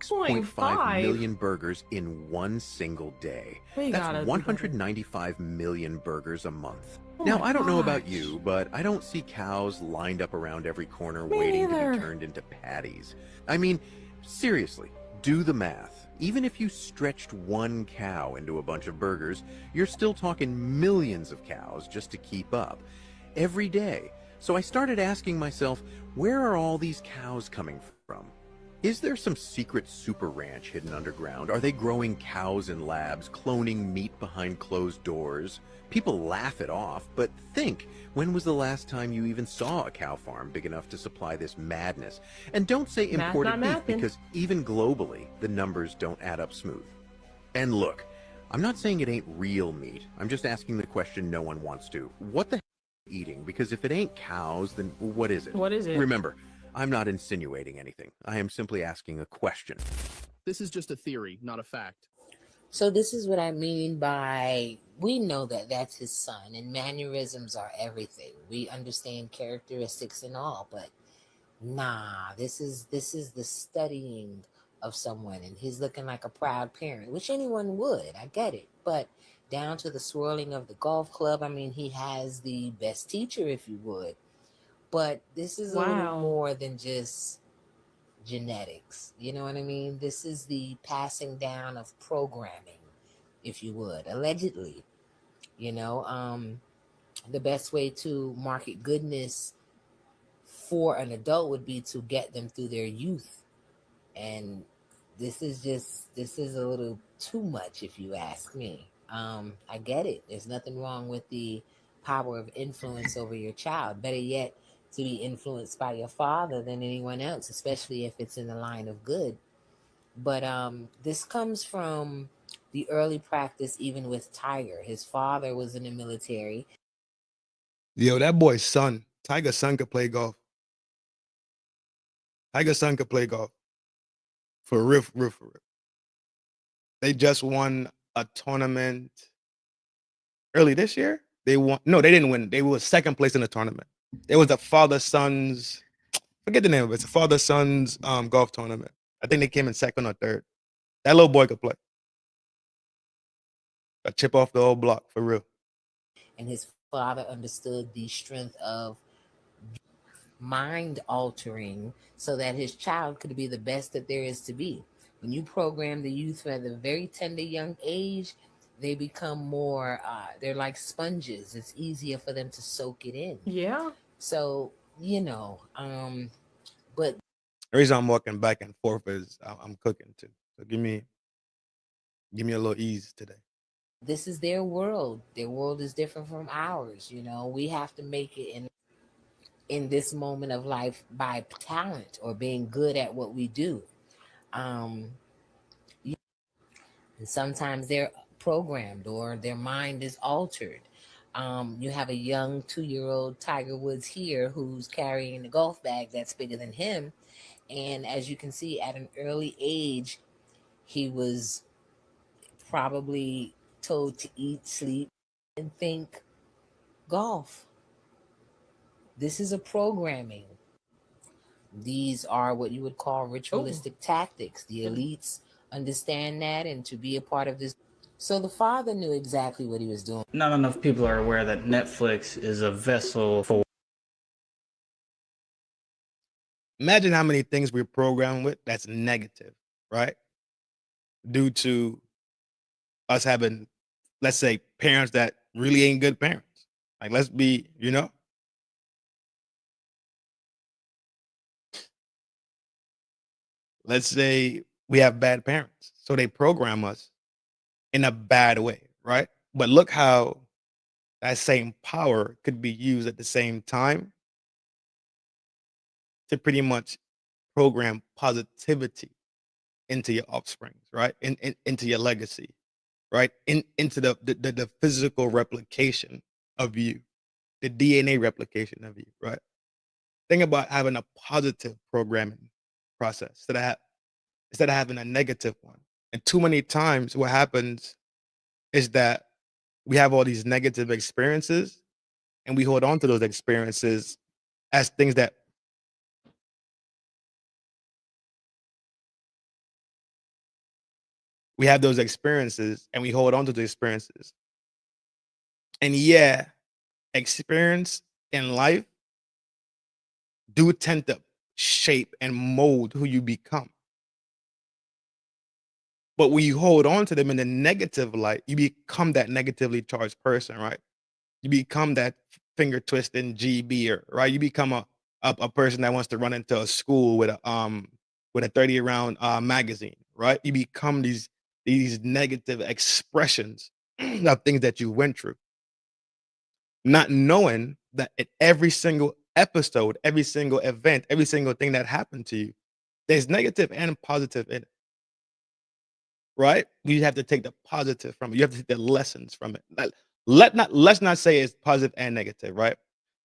S28: 6.5 million burgers in one single day. That's 195 million burgers a month. Now, I don't know about you, but I don't see cows lined up around every corner waiting to be turned into patties. I mean, seriously, do the math. Even if you stretched one cow into a bunch of burgers, you're still talking millions of cows just to keep up every day. So I started asking myself, where are all these cows coming from? Is there some secret super ranch hidden underground? Are they growing cows in labs, cloning meat behind closed doors? People laugh it off, but think, when was the last time you even saw a cow farm big enough to supply this madness? And don't say imported beef, because even globally, the numbers don't add up smooth. And look, I'm not saying it ain't real meat. I'm just asking the question no one wants to. What the hell are you eating? Because if it ain't cows, then what is it?
S13: What is it?
S28: Remember, I'm not insinuating anything. I am simply asking a question.
S29: This is just a theory, not a fact.
S30: So this is what I mean by, we know that that's his son, and mannerisms are everything. We understand characteristics and all, but nah, this is the studying of someone, and he's looking like a proud parent, which anyone would. I get it, but down to the swirling of the golf club, I mean, he has the best teacher, if you would. But this is a little more than just genetics. You know what I mean? This is the passing down of programming, if you would, allegedly. You know, the best way to market goodness for an adult would be to get them through their youth. And this is a little too much, if you ask me. I get it. There's nothing wrong with the power of influence over your child. Better yet, to be influenced by your father than anyone else, especially if it's in the line of good. But this comes from the early practice, even with Tiger. His father was in the military.
S12: Yo, that boy's son, Tiger's son, could play golf. Tiger's son could play golf. For real. They just won a tournament early this year. They won. No, they didn't win. They were second place in the tournament. It was the father-son's, forget the name of it. It's a father-son's golf tournament. I think they came in second or third. That little boy could play. A chip off the old block for real.
S30: And his father understood the strength of mind altering so that his child could be the best that there is to be. When you program the youth at a very tender young age, they become more, they're like sponges. It's easier for them to soak it in.
S13: Yeah.
S30: So, but
S12: The reason I'm walking back and forth is I'm cooking too. So give me a little ease today.
S30: this is their world. Their world is different from ours. We have to make it in this moment of life by talent or being good at what we do. And sometimes they're programmed or their mind is altered. You have a young 2-year-old Tiger Woods here who's carrying a golf bag that's bigger than him. And as you can see, at an early age, he was probably told to eat, sleep, and think golf. This is a programming. These are what you would call ritualistic tactics. The elites understand that, and to be a part of this. So the father knew exactly what he was doing.
S4: Not enough people are aware that Netflix is a vessel for.
S12: Imagine how many things we're programmed with that's negative, right? Due to us having, let's say, parents that really ain't good parents. Like, let's be, let's say we have bad parents. So they program us in a bad way, right? But look how that same power could be used at the same time to pretty much program positivity into your offspring, right? Into your legacy, right? Into the physical replication of you, the DNA replication of you, right? Think about having a positive programming process instead of having a negative one. And too many times what happens is that we have all these negative experiences and we hold on to those experiences as things that we have those experiences and we hold on to the experiences. And yeah, experience in life do tend to shape and mold who you become. But when you hold on to them in the negative light, you become that negatively charged person, right? You become that finger twisting GB, right? You become a person that wants to run into a school with a 30-round magazine, right? You become these negative expressions of things that you went through, not knowing that at every single episode, every single event, every single thing that happened to you, there's negative and positive in it. Right? You have to take the positive from it. You have to take the lessons from it. Let's not say it's positive and negative, right?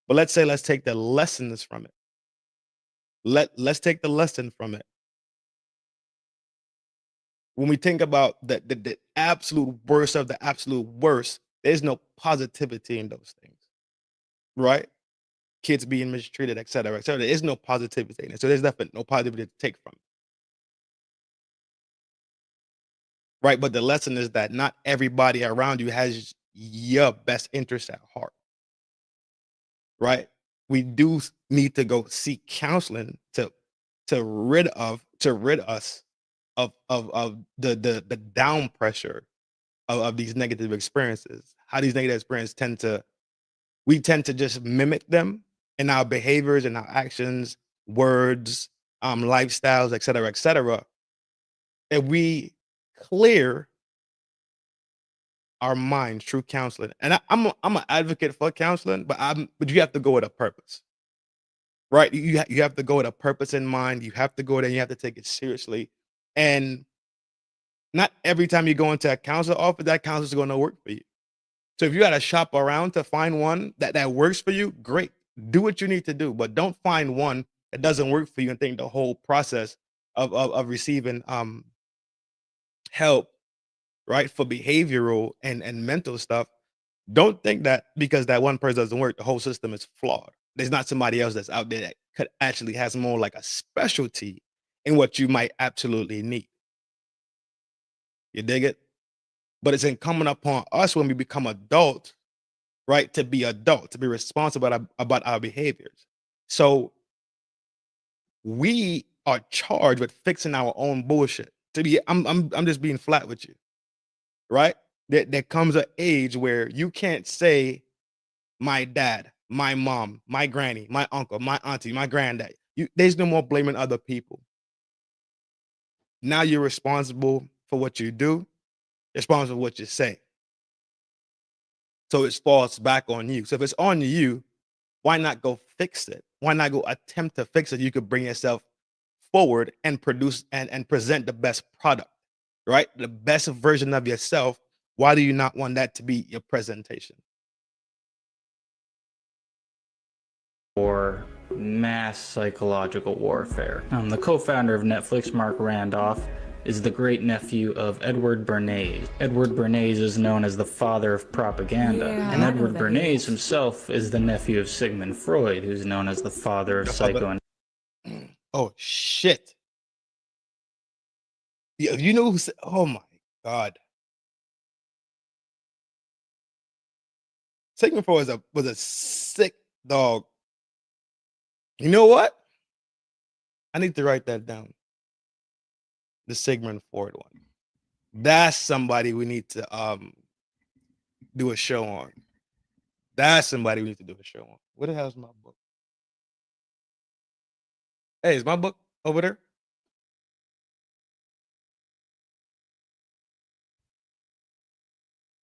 S12: But let's take the lessons from it. Let's take the lesson from it. When we think about the absolute worst of the absolute worst, there's no positivity in those things. Right? Kids being mistreated, et cetera, et cetera. There is no positivity in it. So there's definitely no positivity to take from it. Right, but the lesson is that not everybody around you has your best interest at heart. Right? We do need to go seek counseling to rid us of the down pressure of these negative experiences. How these negative experiences tend to just mimic them in our behaviors and our actions, words, lifestyles, et cetera, et cetera. If we clear our minds through counseling, and I'm an advocate for counseling, but you have to go with a purpose, right? You have to go with a purpose in mind. You have to go there. You have to take it seriously, and not every time you go into a counselor office, that counselor is going to work for you. So if you got to shop around to find one that works for you, great. Do what you need to do, but don't find one that doesn't work for you and think the whole process of receiving help, right, for behavioral and mental stuff. Don't think that because that one person doesn't work, the whole system is flawed. There's not somebody else that's out there that could actually has more like a specialty in what you might absolutely need. You dig it? But it's incumbent upon us when we become adults, right, to be adult, to be responsible about our behaviors. So we are charged with fixing our own bullshit. I'm just being flat with you, right? There comes an age where you can't say my dad, my mom, my granny, my uncle, my auntie, my granddad. There's no more blaming other people. Now you're responsible for what you do, responsible for what you say. So it falls back on you. So if it's on you, why not go fix it? Why not go attempt to fix it? You could bring yourself forward and produce and present the best product, right? The best version of yourself. Why do you not want that to be your presentation?
S4: For mass psychological warfare. The co-founder of Netflix, Mark Randolph, is the great nephew of Edward Bernays. Edward Bernays is known as the father of propaganda, and Edward Bernays himself is the nephew of Sigmund Freud, who's known as the father of psychoanalysis.
S12: Oh shit! You know who? Oh my god! Sigmund Freud was a sick dog. You know what? I need to write that down. The Sigmund Freud one. That's somebody we need to do a show on. That's somebody we need to do a show on. Where the hell's my book? Hey, is my book over there?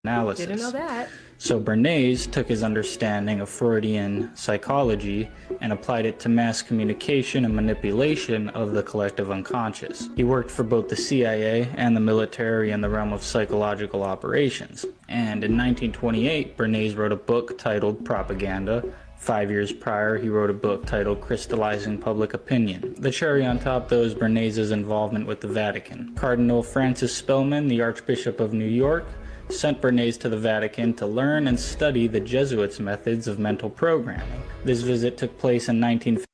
S4: Analysis.
S13: Didn't know that.
S4: So Bernays took his understanding of Freudian psychology and applied it to mass communication and manipulation of the collective unconscious. He worked for both the CIA and the military in the realm of psychological operations. And in 1928, Bernays wrote a book titled Propaganda. 5 years prior, he wrote a book titled Crystallizing Public Opinion. The cherry on top, though, is Bernays' involvement with the Vatican. Cardinal Francis Spellman, the Archbishop of New York, sent Bernays to the Vatican to learn and study the Jesuits' methods of mental programming. This visit took place in 1950.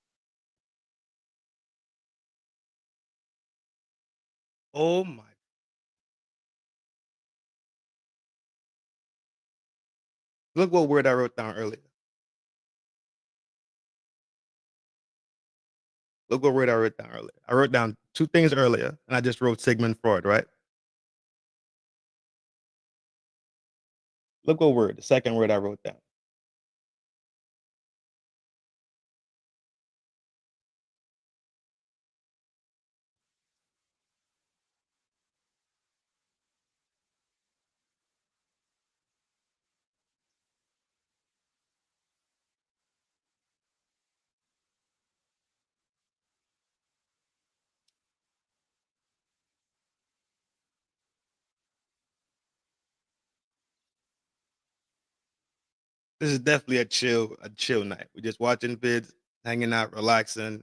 S12: Oh my. Look what word I wrote down earlier. Look what word I wrote down earlier. I wrote down two things earlier, and I just wrote Sigmund Freud, right? Look what word, the second word I wrote down. This is definitely a chill night. We're just watching vids, hanging out, relaxing.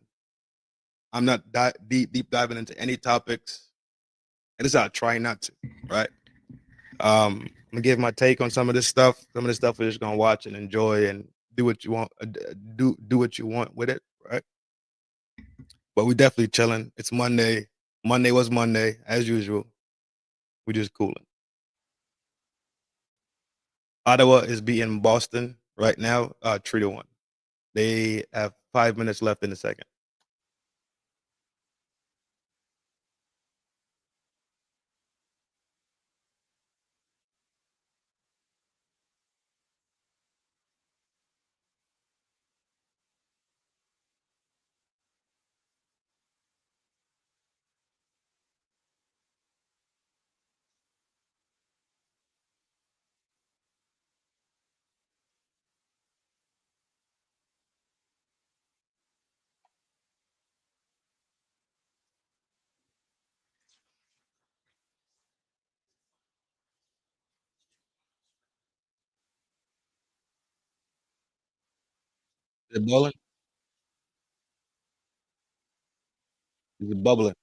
S12: I'm not deep diving into any topics. And this is how I try not to, right? I'm gonna give my take on some of this stuff. Some of this stuff we're just gonna watch and enjoy and do what you want, do what you want with it, right? But we definitely chilling. It's Monday. Monday was Monday, as usual. We just cooling. Ottawa is beating Boston right now, 3-1. They have 5 minutes left in the second. Is it bubbling? Is it bubbling?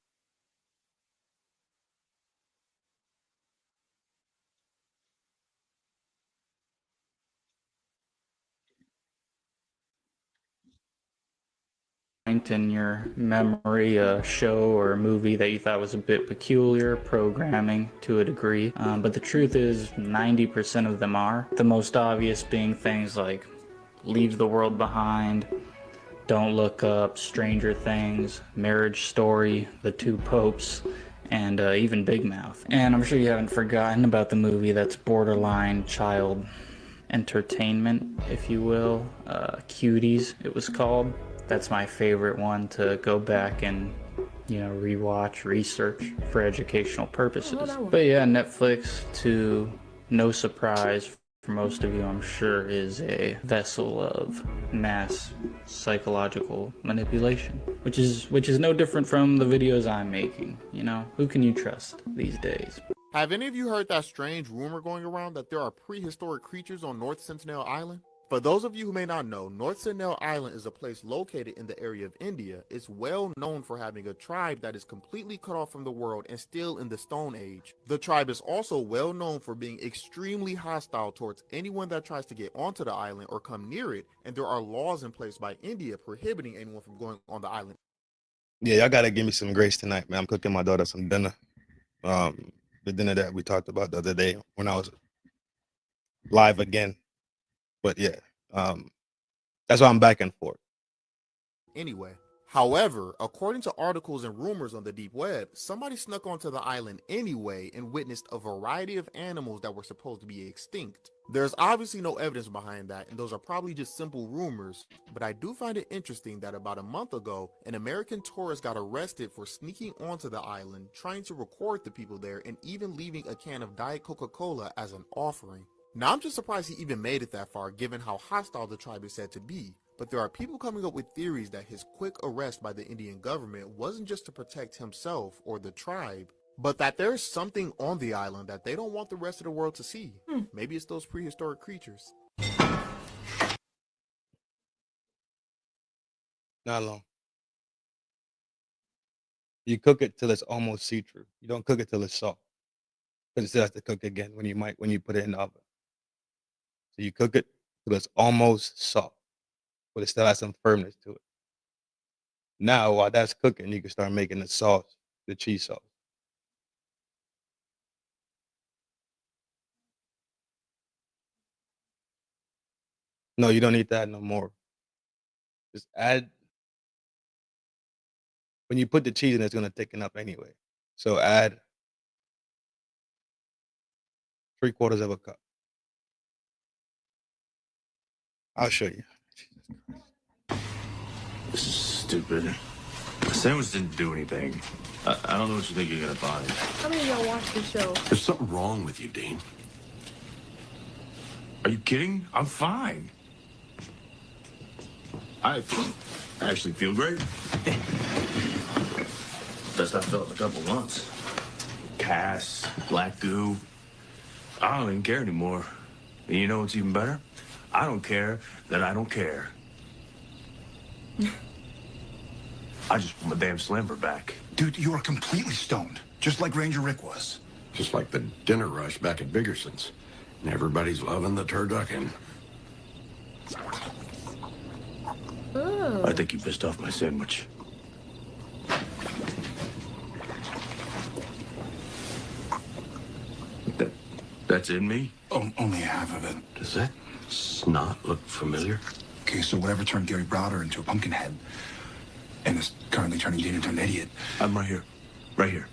S4: in your memory a show or a movie that you thought was a bit peculiar, programming to a degree, but the truth is 90% of them are. The most obvious being things like Leave the World Behind, Don't Look Up, Stranger Things, Marriage Story, The Two Popes, and even Big Mouth. And I'm sure you haven't forgotten about the movie that's borderline child entertainment, if you will. Cuties, it was called. That's my favorite one to go back and, you know, rewatch, research for educational purposes. But yeah, Netflix, to no surprise for most of you, I'm sure, is a vessel of mass psychological manipulation, which is no different from the videos I'm making. You know, who can you trust these days?
S16: Have any of you heard that strange rumor going around that there are prehistoric creatures on North Sentinel Island? For those of you who may not know, North Sentinel Island is a place located in the area of India. It's well known for having a tribe that is completely cut off from the world and still in the Stone Age. The tribe is also well known for being extremely hostile towards anyone that tries to get onto the island or come near it, and there are laws in place by India prohibiting anyone from going on the island.
S12: Yeah, y'all gotta give me some grace tonight, man. I'm cooking my daughter some dinner. The dinner that we talked about the other day when I was live again. But yeah, that's why I'm back and forth.
S16: Anyway, however, according to articles and rumors on the deep web, somebody snuck onto the island anyway and witnessed a variety of animals that were supposed to be extinct. There's obviously no evidence behind that, and those are probably just simple rumors, but I do find it interesting that about a month ago, an American tourist got arrested for sneaking onto the island, trying to record the people there, and even leaving a can of Diet Coca-Cola as an offering. Now, I'm just surprised he even made it that far, given how hostile the tribe is said to be. But there are people coming up with theories that his quick arrest by the Indian government wasn't just to protect himself or the tribe, but that there's something on the island that they don't want the rest of the world to see. Maybe it's those prehistoric creatures.
S12: Not long. You cook it till it's almost see-through. You don't cook it till it's soft, because it still has to cook again when you put it in the oven. So you cook it till it's almost soft, but it still has some firmness to it. Now, while that's cooking, you can start making the sauce, the cheese sauce. No, you don't need to add no more. Just add, when you put the cheese in, it's going to thicken up anyway. So add 3/4 of a cup. I'll show you.
S17: This is stupid. The sandwich didn't do anything. I don't know what you think you're gonna find.
S13: How many of y'all watch the show?
S17: There's something wrong with you, Dean. Are you kidding? I'm fine. I actually feel great. Best I've felt in a couple months. Cass, black goo. I don't even care anymore. And you know what's even better? I don't care that I don't care. I just want my damn slammer back.
S18: Dude, you are completely stoned, just like Ranger Rick was.
S19: Just like the dinner rush back at Biggerson's. And everybody's loving the turducken.
S17: I think you pissed off my sandwich. That's in me?
S18: Only half of it.
S19: Does that snot look familiar?
S18: Okay, so whatever turned Gary Browder into a pumpkin head and is currently turning Dean into an idiot.
S17: I'm right here. Right here.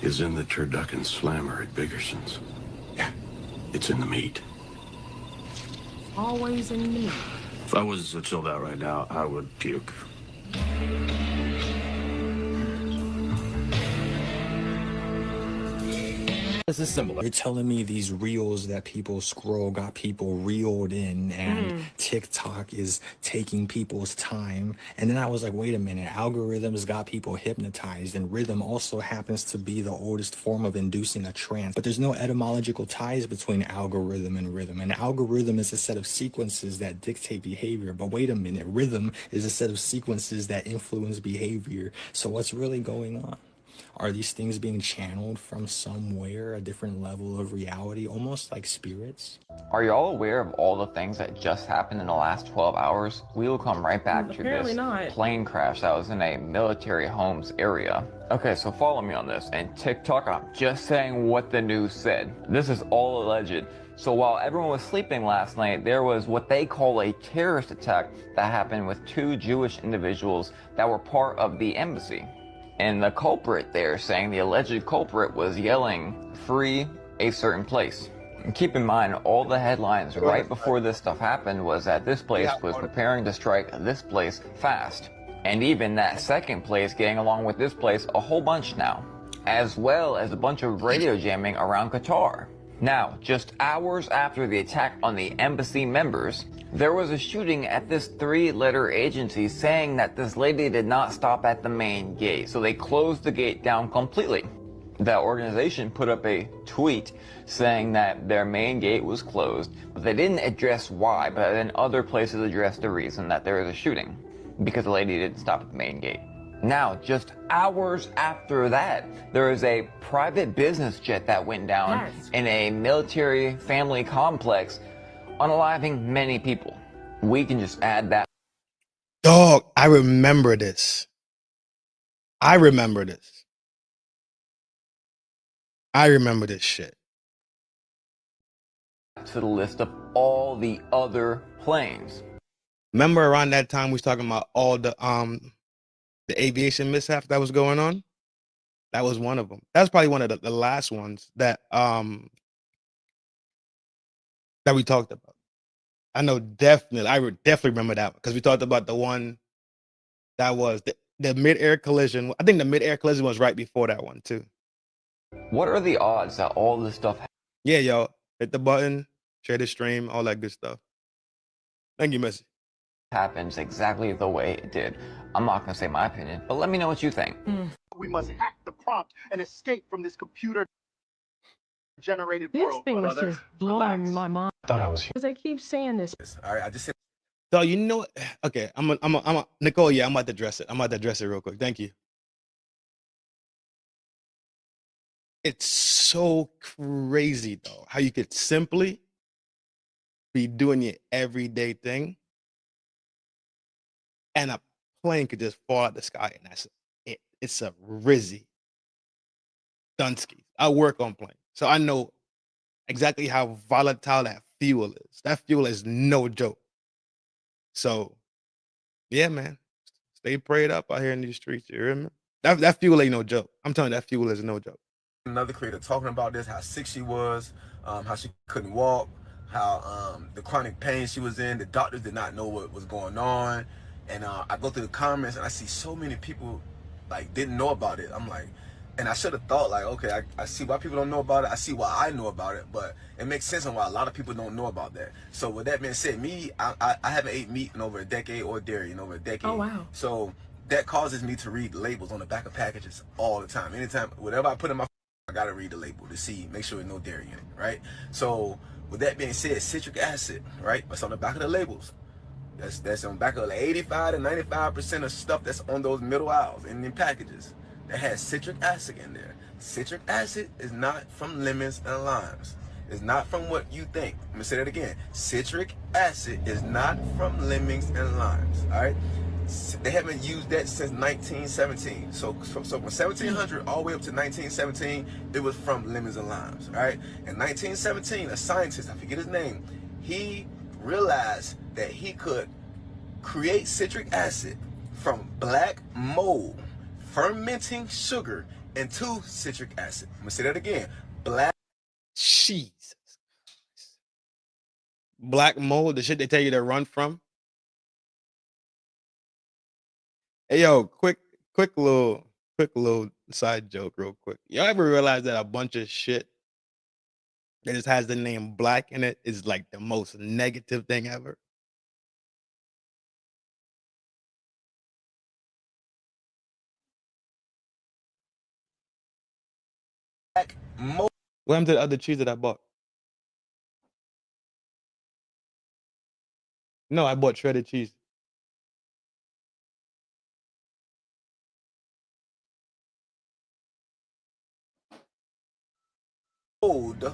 S19: Is in the turducken slammer at Biggerson's.
S18: Yeah.
S19: It's in the meat.
S13: Always in the meat.
S17: If I wasn't so chilled out right now, I would puke.
S20: This is similar. You're telling me these reels that people scroll got people reeled in, and TikTok is taking people's time. And then I was like, wait a minute, algorithms got people hypnotized, and rhythm also happens to be the oldest form of inducing a trance. But there's no etymological ties between algorithm and rhythm. An algorithm is a set of sequences that dictate behavior. But wait a minute, rhythm is a set of sequences that influence behavior. So what's really going on? Are these things being channeled from somewhere, a different level of reality, almost like spirits?
S1: Are y'all aware of all the things that just happened in the last 12 hours? We will come right back to
S13: Apparently
S1: this
S13: not.
S1: plane crash that was in a military homes area. Okay, so follow me on this. And TikTok, I'm just saying what the news said. This is all alleged. So while everyone was sleeping last night, there was what they call a terrorist attack that happened with 2 Jewish individuals that were part of the embassy. And the culprit, they're saying the alleged culprit was yelling, "Free a certain place." And keep in mind, all the headlines right before this stuff happened was that this place was preparing to strike this place fast. And even that second place getting along with this place a whole bunch now. As well as a bunch of radio jamming around Qatar. Now, just hours after the attack on the embassy members, there was a shooting at this 3-letter agency saying that this lady did not stop at the main gate, so they closed the gate down completely. That organization put up a tweet saying that their main gate was closed, but they didn't address why, but then other places addressed the reason that there was a shooting, because the lady didn't stop at the main gate. Now, just hours after that, there is a private business jet that went down in a military family complex, unaliving many people. We can just add that.
S12: Dog, I remember this. I remember this. I remember this shit.
S1: To the list of all the other planes.
S12: Remember around that time we was talking about all the aviation mishaps that was going on? That was one of them. That's probably one of the last ones that we talked about. I know definitely. I definitely remember that because we talked about the one that was the mid-air collision. I think the mid-air collision was right before that one too.
S1: What are the odds that all this stuff
S12: Yeah, yo, hit the button, share the stream, all that good stuff. Thank you, Missy.
S1: happens exactly the way it did? I'm not going to say my opinion, but let me know what you think.
S3: We must hack the prompt and escape from this computer generated
S13: This
S3: world.
S13: thing was
S3: brother.
S13: just blowing my mind.
S12: Thought I was
S13: Because they keep saying this.
S12: All right, I just said. So you know what? Okay, I'm a Nicole. Yeah, I'm about to address it. I'm about to address it real quick. Thank you. It's so crazy though how you could simply be doing your everyday thing, and a plane could just fall out the sky, and that's it. It's a Rizzy Dunsky. I work on planes, so I know exactly how volatile that fuel is. That fuel is no joke. So, yeah, man, stay prayed up out here in these streets. You hear me? That fuel ain't no joke. I'm telling you, that fuel is no joke.
S7: Another creator talking about this, how sick she was, how she couldn't walk, how the chronic pain she was in, the doctors did not know what was going on. And I go through the comments and I see so many people like didn't know about it. I'm like, and I should have thought like, okay, I see why people don't know about it. I see why I know about it, but it makes sense on why a lot of people don't know about that. So with that being said, me, I haven't ate meat in over a decade or dairy in over a decade.
S13: Oh, wow.
S7: So that causes me to read labels on the back of packages all the time. Anytime, whatever I put in my, I gotta read the label to see, make sure there's no dairy in it, right? So with that being said, citric acid, right? That's on the back of the labels. That's on the back of like 85 to 95% of stuff that's on those middle aisles and in packages that has citric acid in there. Citric acid is not from lemons and limes. It's not from what you think. I'm gonna say that again. Citric acid is not from lemons and limes, all right? They haven't used that since 1917. So from 1700 all the way up to 1917, it was from lemons and limes, all right? In 1917, a scientist, I forget his name, he realized that he could create citric acid from black mold, fermenting sugar into citric acid. I'm gonna say that again.
S12: Jesus Christ. Black mold, the shit they tell you to run from. Hey yo, quick little side joke real quick. Y'all ever realize that a bunch of shit that just has the name black in it is like the most negative thing ever?
S7: Black mold.
S12: What happened to the other cheese that I bought? No, I bought shredded cheese.
S5: mold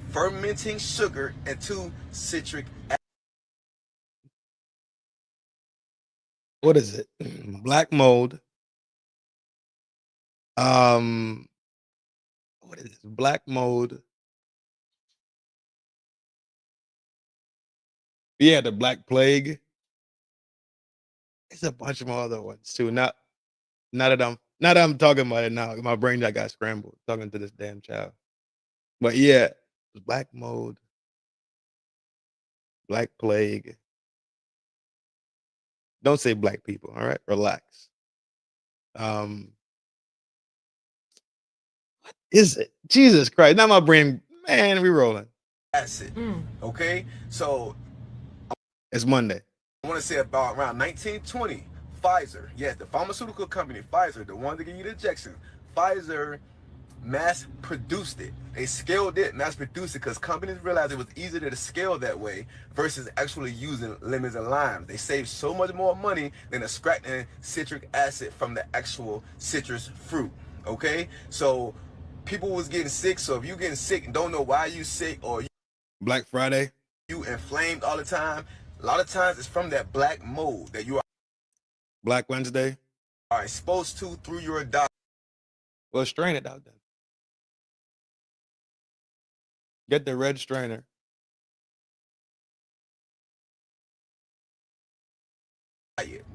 S5: fermenting sugar into citric acid.
S12: What is it? Black mold. What is this? Black mold. Yeah, the Black Plague. It's a bunch of more other ones too. Not that I'm talking about it now. My brain just got scrambled talking to this damn child. But yeah, Black mold, Black Plague. Don't say black people, all right? Relax. What is it? Jesus Christ. Now my brain, man, we rolling.
S5: Acid. Okay? So
S12: It's Monday.
S5: I want to say about around 1920, Pfizer, yes, the pharmaceutical company, Pfizer, the one that give you the injection, Pfizer mass produced it. They scaled it, mass produced it, because companies realized it was easier to scale that way versus actually using lemons and limes. They saved so much more money than extracting citric acid from the actual citrus fruit. Okay? So people was getting sick. So if you getting sick and don't know why you sick, or
S12: Black Friday,
S5: you inflamed all the time, a lot of times it's from that black mold that you
S12: Black Wednesday.
S5: are exposed to through your diet.
S12: Well, strain it out then. Get the red strainer.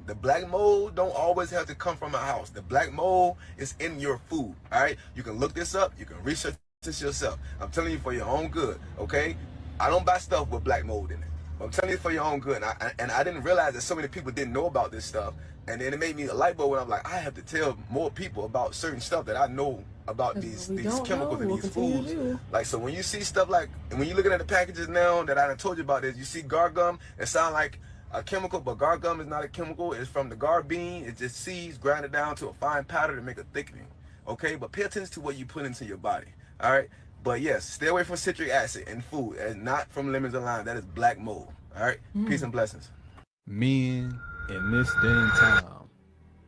S5: The black mold don't always have to come from a house. The black mold is in your food. All right, you can look this up. You can research this yourself. I'm telling you for your own good. Okay, I don't buy stuff with black mold in it. I'm telling you for your own good. And I didn't realize that so many people didn't know about this stuff. And then it made me a light bulb when I'm like, I have to tell more people about certain stuff that I know about these chemicals and these foods. Like, so when you see stuff like, and when you're looking at the packages now that I done told you about this, you see gar gum, it sounds like a chemical, but gar gum is not a chemical. It's from the gar bean. It's just seeds ground down to a fine powder to make a thickening. Okay, but pay attention to what you put into your body. All right, but yes, stay away from citric acid in food, and not from lemons and lime. That is black mold. All right, peace and blessings.
S6: Men in this day and time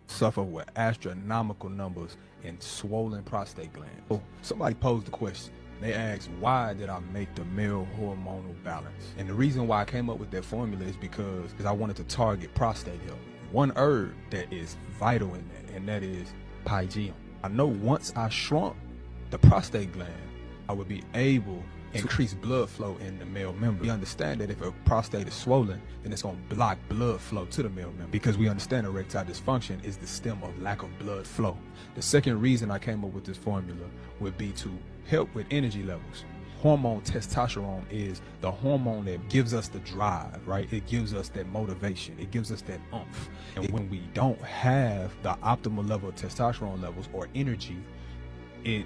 S6: suffer with astronomical numbers in swollen prostate glands. So somebody posed the question. They asked, why did I make the male hormonal balance? And the reason why I came up with that formula is because I wanted to target prostate health. One herb that is vital in that, and that is pygeum. I know once I shrunk the prostate gland, I would be able to increase blood flow in the male member. We understand that if a prostate is swollen, then it's going to block blood flow to the male member, because we understand erectile dysfunction is the stem of lack of blood flow. The second reason I came up with this formula would be to help with energy levels. Hormone testosterone is the hormone that gives us the drive, right? It gives us that motivation. It gives us that oomph. And when we don't have the optimal level of testosterone levels or energy, it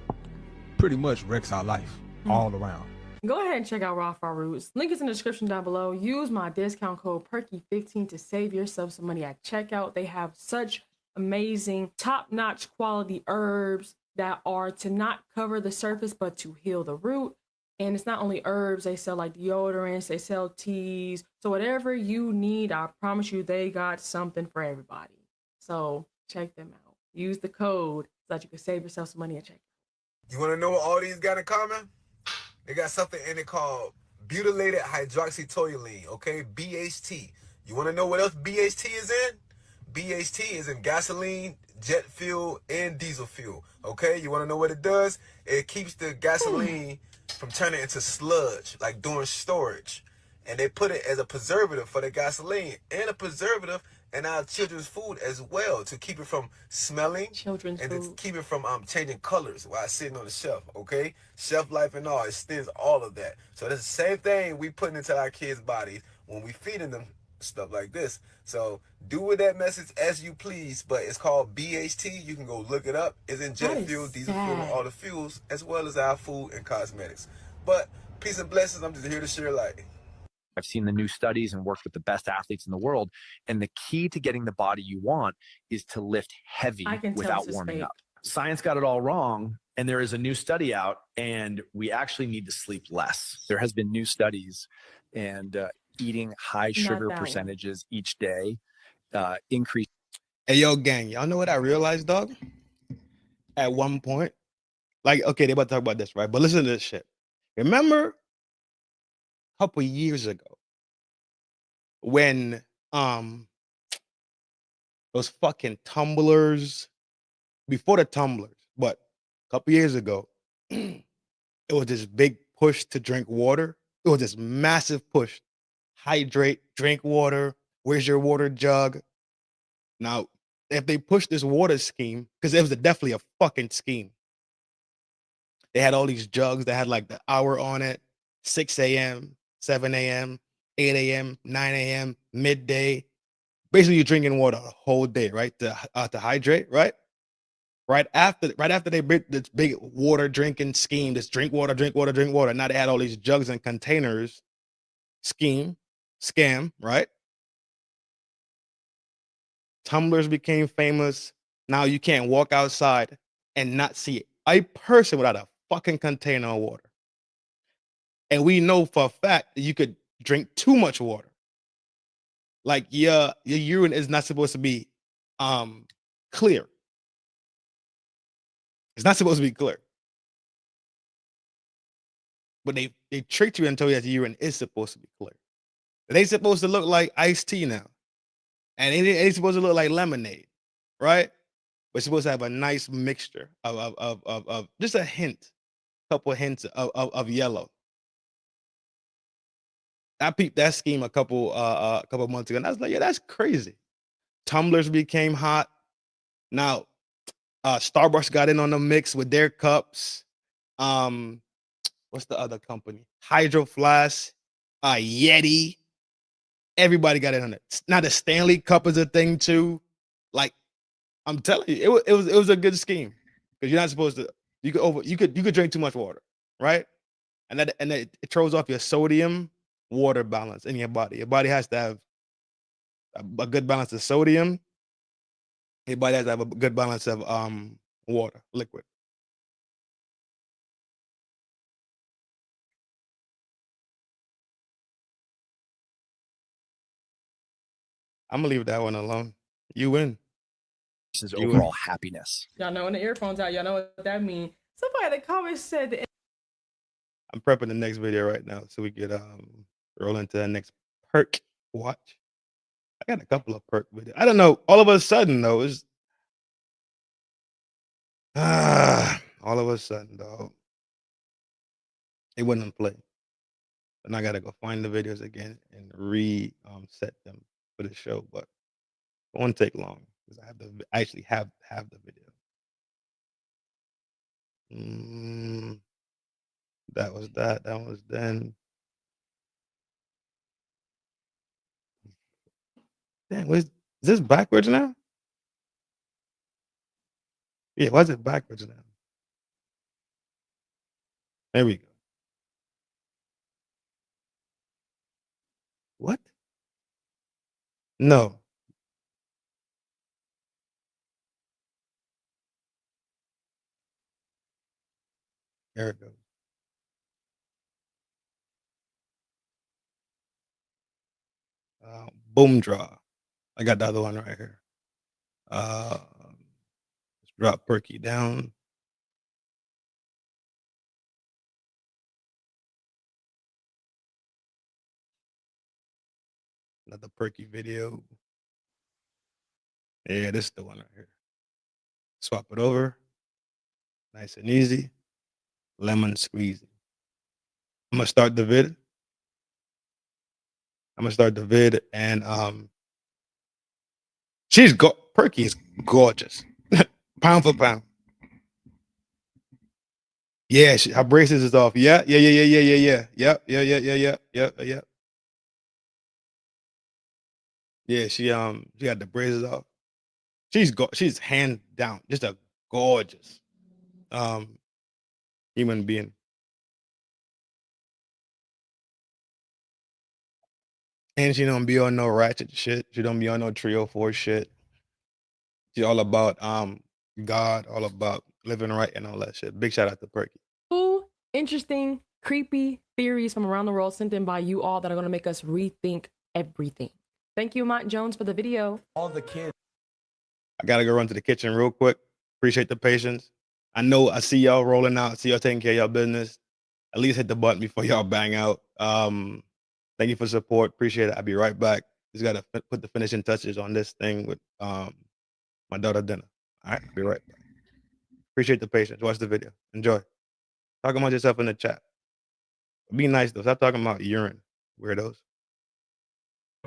S6: pretty much wrecks our life all around.
S13: Go ahead and check out Raw Raw Roots. Link is in the description down below. Use my discount code Perkyy15 to save yourself some money at checkout. They have such amazing, top-notch quality herbs that are to not cover the surface, but to heal the root. And it's not only herbs, they sell like deodorants, they sell teas. So whatever you need, I promise you, they got something for everybody. So check them out. Use the code so that you can save yourself some money at checkout.
S5: You want to know what all these got in common? They got something in it called butylated hydroxytoluene, okay? BHT. You want to know what else BHT is in? BHT is in gasoline, jet fuel, and diesel fuel, okay? You want to know what it does? It keeps the gasoline from turning into sludge, like during storage. And they put it as a preservative for the gasoline, and a preservative in our children's food as well, to keep it from smelling and to keep it from changing colors while it's sitting on the shelf, okay? Shelf life and all, it extends all of that. So that's the same thing we put into our kids' bodies when we feeding them stuff like this. So do with that message as you please, but it's called BHT. You can go look it up. It's in jet fuel, diesel fuel, and all the fuels, as well as our food and cosmetics. But peace and blessings. I'm just here to share light.
S8: I've seen the new studies and worked with the best athletes in the world. And the key to getting the body you want is to lift heavy without warming up. Science got it all wrong. And there is a new study out, and we actually need to sleep less. There has been new studies, and eating high sugar percentages each day increase.
S12: Hey, yo, gang, y'all know what I realized, dog? At one point, like, okay, they about to talk about this, right? But listen to this shit. Remember a couple years ago when those fucking tumblers, before the tumblers, but a couple years ago, it was this big push to drink water. It was this massive push. Hydrate, drink water. Where's your water jug? Now, if they push this water scheme, because it was definitely a fucking scheme. They had all these jugs that had like the hour on it, 6 a.m., 7 a.m., 8 a.m., 9 a.m., midday. Basically, you're drinking water the whole day, right? To hydrate, right? Right after they built this big water drinking scheme, this drink water, drink water, drink water. Now they had all these jugs and containers scam, right? Tumblers became famous. Now you can't walk outside and not see a person without a fucking container of water. And we know for a fact that you could drink too much water. Like your urine is not supposed to be clear. It's not supposed to be clear. But they tricked you and told you that the urine is supposed to be clear. It ain't supposed to look like iced tea now. And it ain't supposed to look like lemonade, right? But it's supposed to have a nice mixture of just a hint, couple of hints of yellow. I peeped that scheme a couple months ago, and I was like, yeah, that's crazy. Tumblers became hot. Now, Starbucks got in on the mix with their cups. What's the other company? Hydro Flask, Yeti. Everybody got in on it. Now the Stanley Cup is a thing too. Like, I'm telling you, it was a good scheme because you're not supposed to. You could drink too much water, right? And it throws off your sodium water balance in your body. Your body has to have a good balance of sodium. Your body has to have a good balance of water, liquid. I'm gonna leave that one alone. You win.
S8: This is overall happiness.
S13: Y'all know when the earphones out, y'all know what that means. Somebody in the comments said that.
S12: I'm prepping the next video right now so we could roll into the next perk watch. I got a couple of perk videos. I don't know. All of a sudden though, it's all of a sudden though, it wouldn't play. And I gotta go find the videos again and set them for the show, but it won't take long because I actually have the video. That was that. That was then. Damn, is this backwards now? Yeah, why is it backwards now? There we go. What? No. There it goes. Boom draw. I got the other one right here. Let's drop Perkyy down. Another Perkyy video. Yeah, this is the one right here. Swap it over. Nice and easy. Lemon squeezy. I'm gonna start the vid. And Perkyy is gorgeous. Pound for pound. Yeah, her braces is off. Yeah. Yep. Yeah, she got the braces off. She's hands down just a gorgeous human being. And she don't be on no ratchet shit. She don't be on no 304 shit. She's all about God, all about living right and all that shit. Big shout out to Perkyy.
S13: Cool, interesting, creepy theories from around the world sent in by you all that are going to make us rethink everything. Thank you, Mike Jones, for the video.
S8: All the kids.
S12: I gotta go run to the kitchen real quick. Appreciate the patience. I know I see y'all rolling out. I see y'all taking care of y'all business. at least hit the button before y'all bang out. Thank you for support. Appreciate it. I'll be right back. Just gotta put the finishing touches on this thing with my daughter dinner. All right, be right back. Appreciate the patience. Watch the video. Enjoy. Talk among yourself in the chat. Be nice though. Stop talking about urine, weirdos.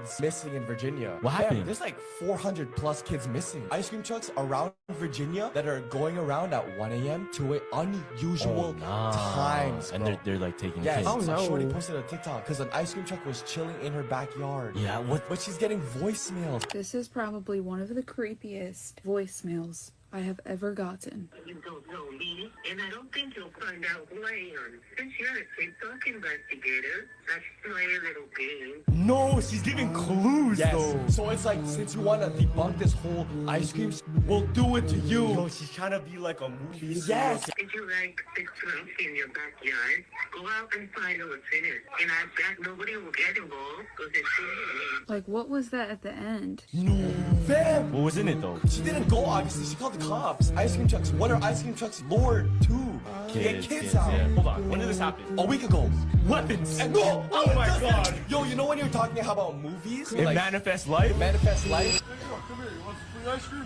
S9: It's missing in Virginia.
S10: What happened?
S9: There's like 400 plus kids missing. Ice cream trucks around Virginia that are going around at 1 a.m. to unusual times.
S10: And
S9: bro.
S10: they're like taking
S9: Yes,
S10: kids.
S9: a shorty posted a TikTok because an ice cream truck was chilling in her backyard.
S10: Yeah, what?
S9: But she's getting voicemails.
S11: This is probably one of the creepiest voicemails I have ever gotten.
S15: You don't know me, and I don't think you'll find out who I am. Since you're a TikTok investigator, that's my little game.
S9: No, she's giving clues though. So it's like, since you want to debunk this whole ice cream, we'll do it to you. Yo, she's trying to be like a movie. Yes.
S15: If you like 6 months in your backyard, go out and find out what's in it. And I bet nobody will get involved because it's me.
S11: Like, what was that at the end?
S9: No, fam.
S10: What was in it though?
S9: She didn't go, obviously. She called the cops. Ice cream trucks. What are ice cream trucks lured to? Get kids out.
S10: Yeah. Hold on. When did this happen?
S9: A week ago.
S10: Weapons.
S9: And no,
S10: Oh my god.
S9: Yo, you know when you're talking about movies?
S10: It manifests life?
S9: Manifest life.
S21: Come here. You want some free ice cream?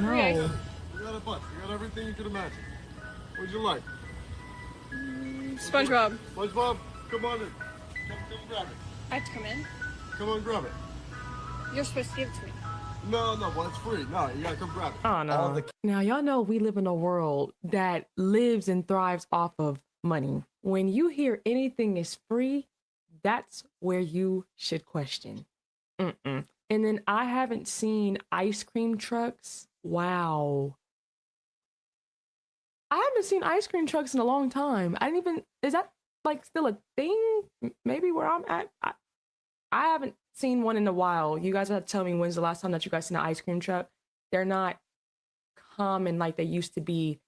S13: No.
S21: We got a bunch. We got everything you could imagine. What'd you like?
S11: SpongeBob.
S21: SpongeBob, come on in. Come grab it.
S11: I have to come in.
S21: Come on, grab it.
S11: You're supposed to give it to me.
S21: No, well, it's free. No, you gotta come grab it.
S13: Oh no. Now y'all know we live in a world that lives and thrives off of money. When you hear anything is free, that's where you should question. And then I haven't seen ice cream trucks. Wow. I haven't seen ice cream trucks in a long time. I didn't even, is that like still a thing? Maybe where I'm at? I haven't seen one in a while. You guys have to tell me when's the last time that you guys seen an ice cream truck. They're not common like they used to be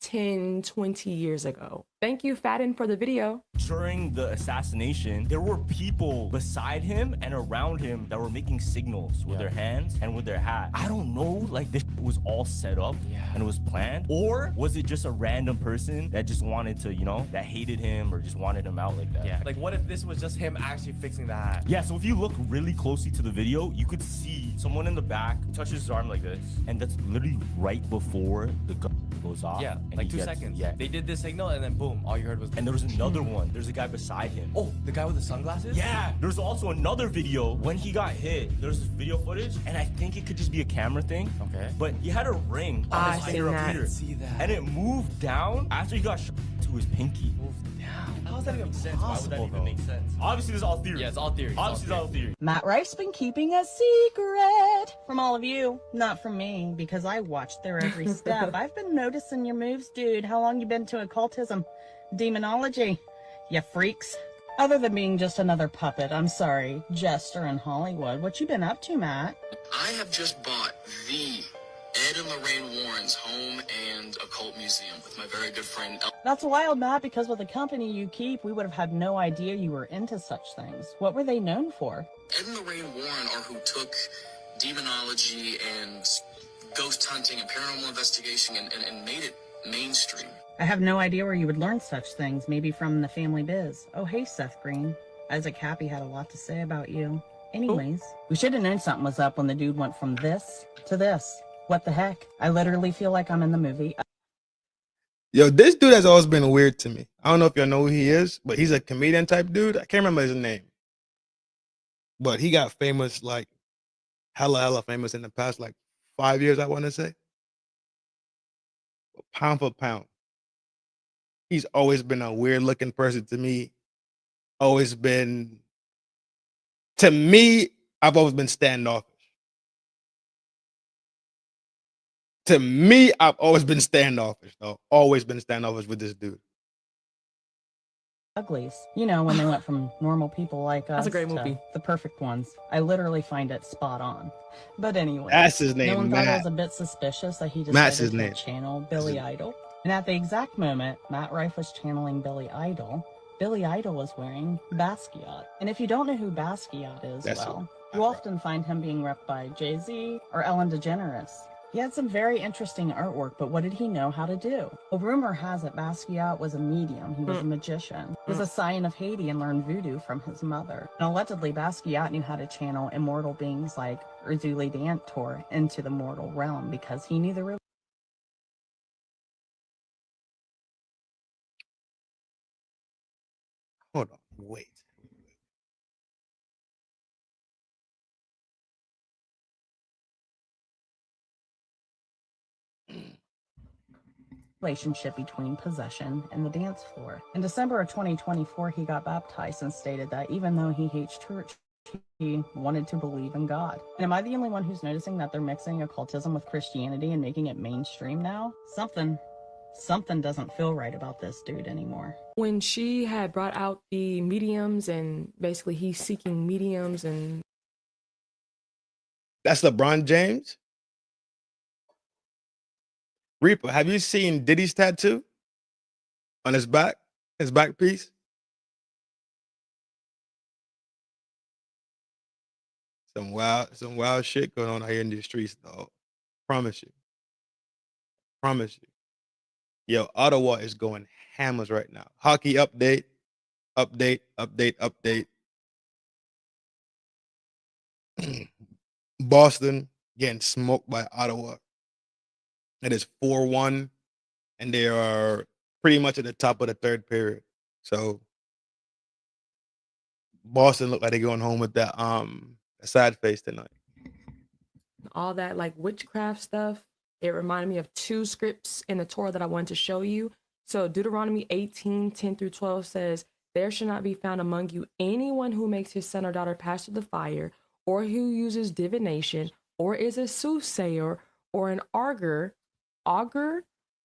S13: 10, 20 years ago. Thank you, Fadden, for the video.
S10: During the assassination, there were people beside him and around him that were making signals with their hands and with their hat. I don't know, like this was all set up and it was planned, or was it just a random person that just wanted to, you know, that hated him or just wanted him out like that?
S9: Yeah. Like, what if this was just him actually fixing the hat?
S10: Yeah, so if you look really closely to the video, you could see someone in the back touches his arm like this, and that's literally right before the gun goes off.
S9: Yeah,
S10: and
S9: like
S10: he
S9: 2
S10: gets-
S9: seconds.
S10: Yeah.
S9: They did this signal and then boom, all you heard was...
S10: And there was another one. There's a guy beside him.
S9: Oh, the guy with the sunglasses?
S10: Yeah. There's also another video when he got hit. There's video footage, and I think it could just be a camera thing.
S9: Okay.
S10: But he had a ring on his finger up here.
S9: See that.
S10: And it moved down after he got shot to his pinky.
S9: Moved down. How is that even sense? Why would that even make sense?
S10: Obviously, this is all theory.
S9: Yeah, it's all theory.
S10: Obviously, it's all theory.
S22: Matt Rife's been keeping a secret from all of you, not from me, because I watched their every step. I've been noticing your moves, dude. How long you been to occultism? Demonology? You freaks. Other than being just another puppet, I'm sorry, jester in Hollywood. What you been up to, Matt?
S23: I have just bought the Ed and Lorraine Warren's home and occult museum with my very good friend.
S22: That's wild, Matt, because with the company you keep, we would have had no idea you were into such things. What were they known for?
S23: Ed and Lorraine Warren are who took demonology and ghost hunting and paranormal investigation and made it mainstream.
S22: I have no idea where you would learn such things, maybe from the family biz. Oh, hey, Seth Green. Isaac Happy had a lot to say about you. Anyways, we should have known something was up when the dude went from this to this. What the heck? I literally feel like I'm in the movie.
S12: Yo, this dude has always been weird to me. I don't know if y'all know who he is, but he's a comedian type dude. I can't remember his name. But he got famous, like, hella famous in the past, like, 5 years, I want to say. Pound for pound. He's always been a weird looking person to me. Always been, to me, I've always been standoffish. To me, I've always been standoffish, though. Always been standoffish with this dude.
S22: Uglies. You know, when they went from normal people like us
S13: That's a great
S22: to
S13: movie.
S22: the perfect ones. I literally find it spot on. But anyway,
S12: That's his name,
S22: no one thought it
S12: Matt.
S22: was a bit suspicious that he
S12: Matt's
S22: decided
S12: his
S22: to
S12: name.
S22: channel Billy Idol. And at the exact moment Matt Rife was channeling Billy Idol was wearing Basquiat. And if you don't know who Basquiat is,
S12: That's
S22: well, you often find him being repped by Jay-Z or Ellen DeGeneres. He had some very interesting artwork, but what did he know how to do? Well, rumor has it Basquiat was a medium. He was a magician. He was a scion of Haiti and learned voodoo from his mother. And allegedly, Basquiat knew how to channel immortal beings like Urzuli Dantor into the mortal realm because he knew the real.
S12: Hold on, wait.
S22: Relationship between possession and the dance floor. In December of 2024, he got baptized and stated that even though he hates church, he wanted to believe in God. And am I the only one who's noticing that they're mixing occultism with Christianity and making it mainstream now? Something doesn't feel right about this dude anymore.
S13: When she had brought out the mediums and basically he's seeking mediums and...
S12: That's LeBron James? Reaper, have you seen Diddy's tattoo on his back piece? Some wild shit going on out here in these streets, dog. Promise you. Yo, Ottawa is going hammers right now. Hockey update. Boston getting smoked by Ottawa. It is 4-1, and they are pretty much at the top of the third period. So Boston look like they're going home with that a sad face tonight.
S13: all that like witchcraft stuff. It reminded me of two scripts in the Torah that I wanted to show you. So Deuteronomy 18:10-12 says, "There shall not be found among you anyone who makes his son or daughter pass through the fire, or who uses divination, or is a soothsayer, or an augur,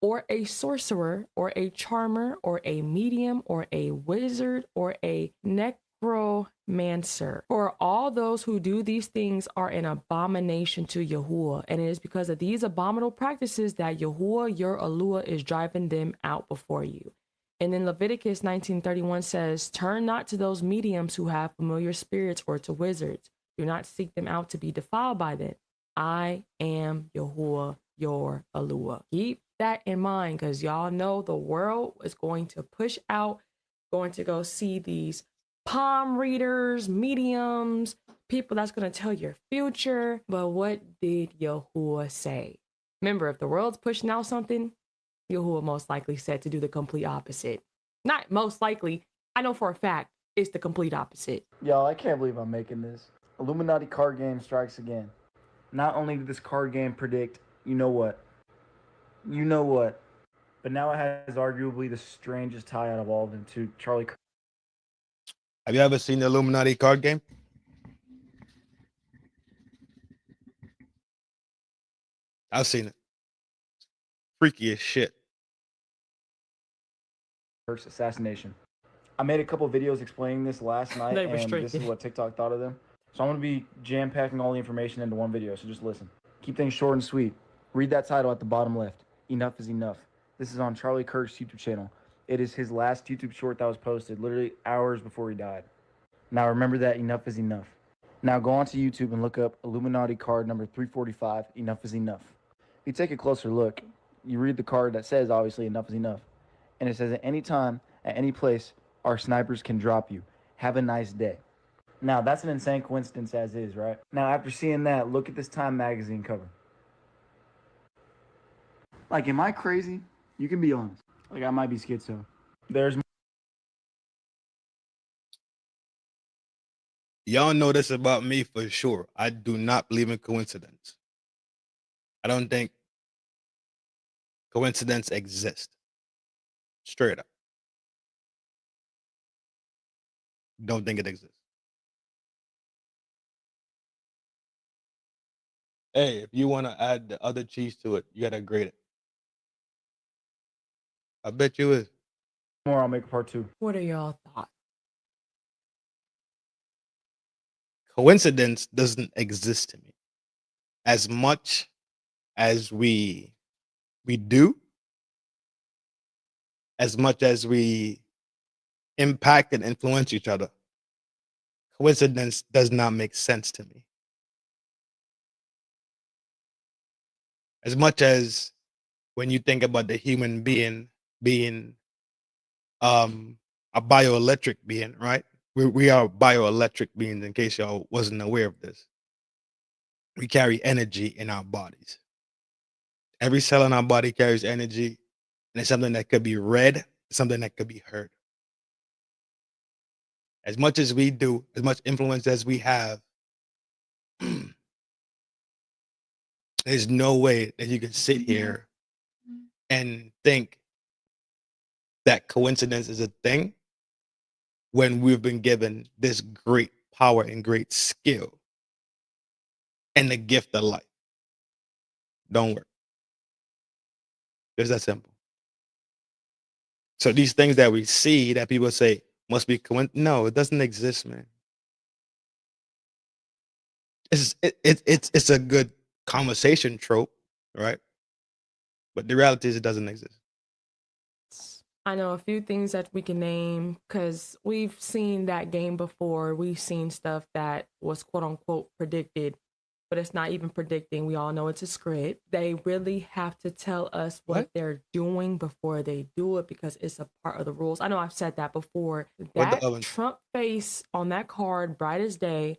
S13: or a sorcerer, or a charmer, or a medium, or a wizard, or a necromancer. For all those who do these things are an abomination to Yahuwah, and it is because of these abominable practices that Yahuwah, your Eluah, is driving them out before you." And then Leviticus 19:31 says, "Turn not to those mediums who have familiar spirits or to wizards. Do not seek them out to be defiled by them. I am Yahuwah, your Eluah." Keep that in mind, because y'all know the world is going to push out, going to go see these palm readers, mediums, people that's going to tell your future. But what did Yahuwah say? Remember, if the world's pushing out something, Yahuwah most likely said to do the complete opposite. Not most likely, I know for a fact it's the complete opposite.
S2: Y'all, I can't believe I'm making this. Illuminati card game strikes again. Not only did this card game predict, you know what, but now it has arguably the strangest tie out of all of them to Charlie.
S12: Have you ever seen the Illuminati card game? I've seen it. Freaky as shit.
S2: PERC's assassination. I made a couple videos explaining this last night,
S13: They
S2: and
S13: restricted.
S2: this is what TikTok thought of them. So I'm going to be jam-packing all the information into one video, so just listen. Keep things short and sweet. Read that title at the bottom left. Enough is enough. This is on Charlie Kirk's YouTube channel. It is his last YouTube short that was posted literally hours before he died. Now remember that enough is enough. Now go onto YouTube and look up Illuminati card number 345, Enough is Enough. If you take a closer look, you read the card that says, obviously, enough is enough. And it says, at any time, at any place, our snipers can drop you. Have a nice day. Now, that's an insane coincidence as is, right? Now, after seeing that, look at this Time magazine cover. Like, am I crazy? You can be honest. Like, I might be schizo. There's...
S12: Y'all know this about me for sure. I do not believe in coincidence. I don't think coincidence exists. Straight up. Don't think it exists. Hey, if you want to add the other cheese to it, you gotta grate it. I bet you is.
S2: More, I'll make a part 2.
S13: What are y'all thoughts?
S12: Coincidence doesn't exist to me. As much as we do, as much as we impact and influence each other, coincidence does not make sense to me. As much as when you think about the human being being a bioelectric being, right? We are bioelectric beings, in case y'all wasn't aware of this. We carry energy in our bodies. Every cell in our body carries energy, and it's something that could be read, something that could be heard. As much as we do, as much influence as we have, there's no way that you can sit here and think that coincidence is a thing when we've been given this great power and great skill and the gift of life. Don't work. It's that simple. So these things that we see that people say must be coincidence. No, it doesn't exist, man. It's a good conversation trope, right? But the reality is it doesn't exist.
S13: I know a few things that we can name because we've seen that game before. We've seen stuff that was quote unquote predicted, but it's not even predicting. We all know it's a script. They really have to tell us what they're doing before they do it because it's a part of the rules. I know I've said that before. That Trump face on that card, bright as day,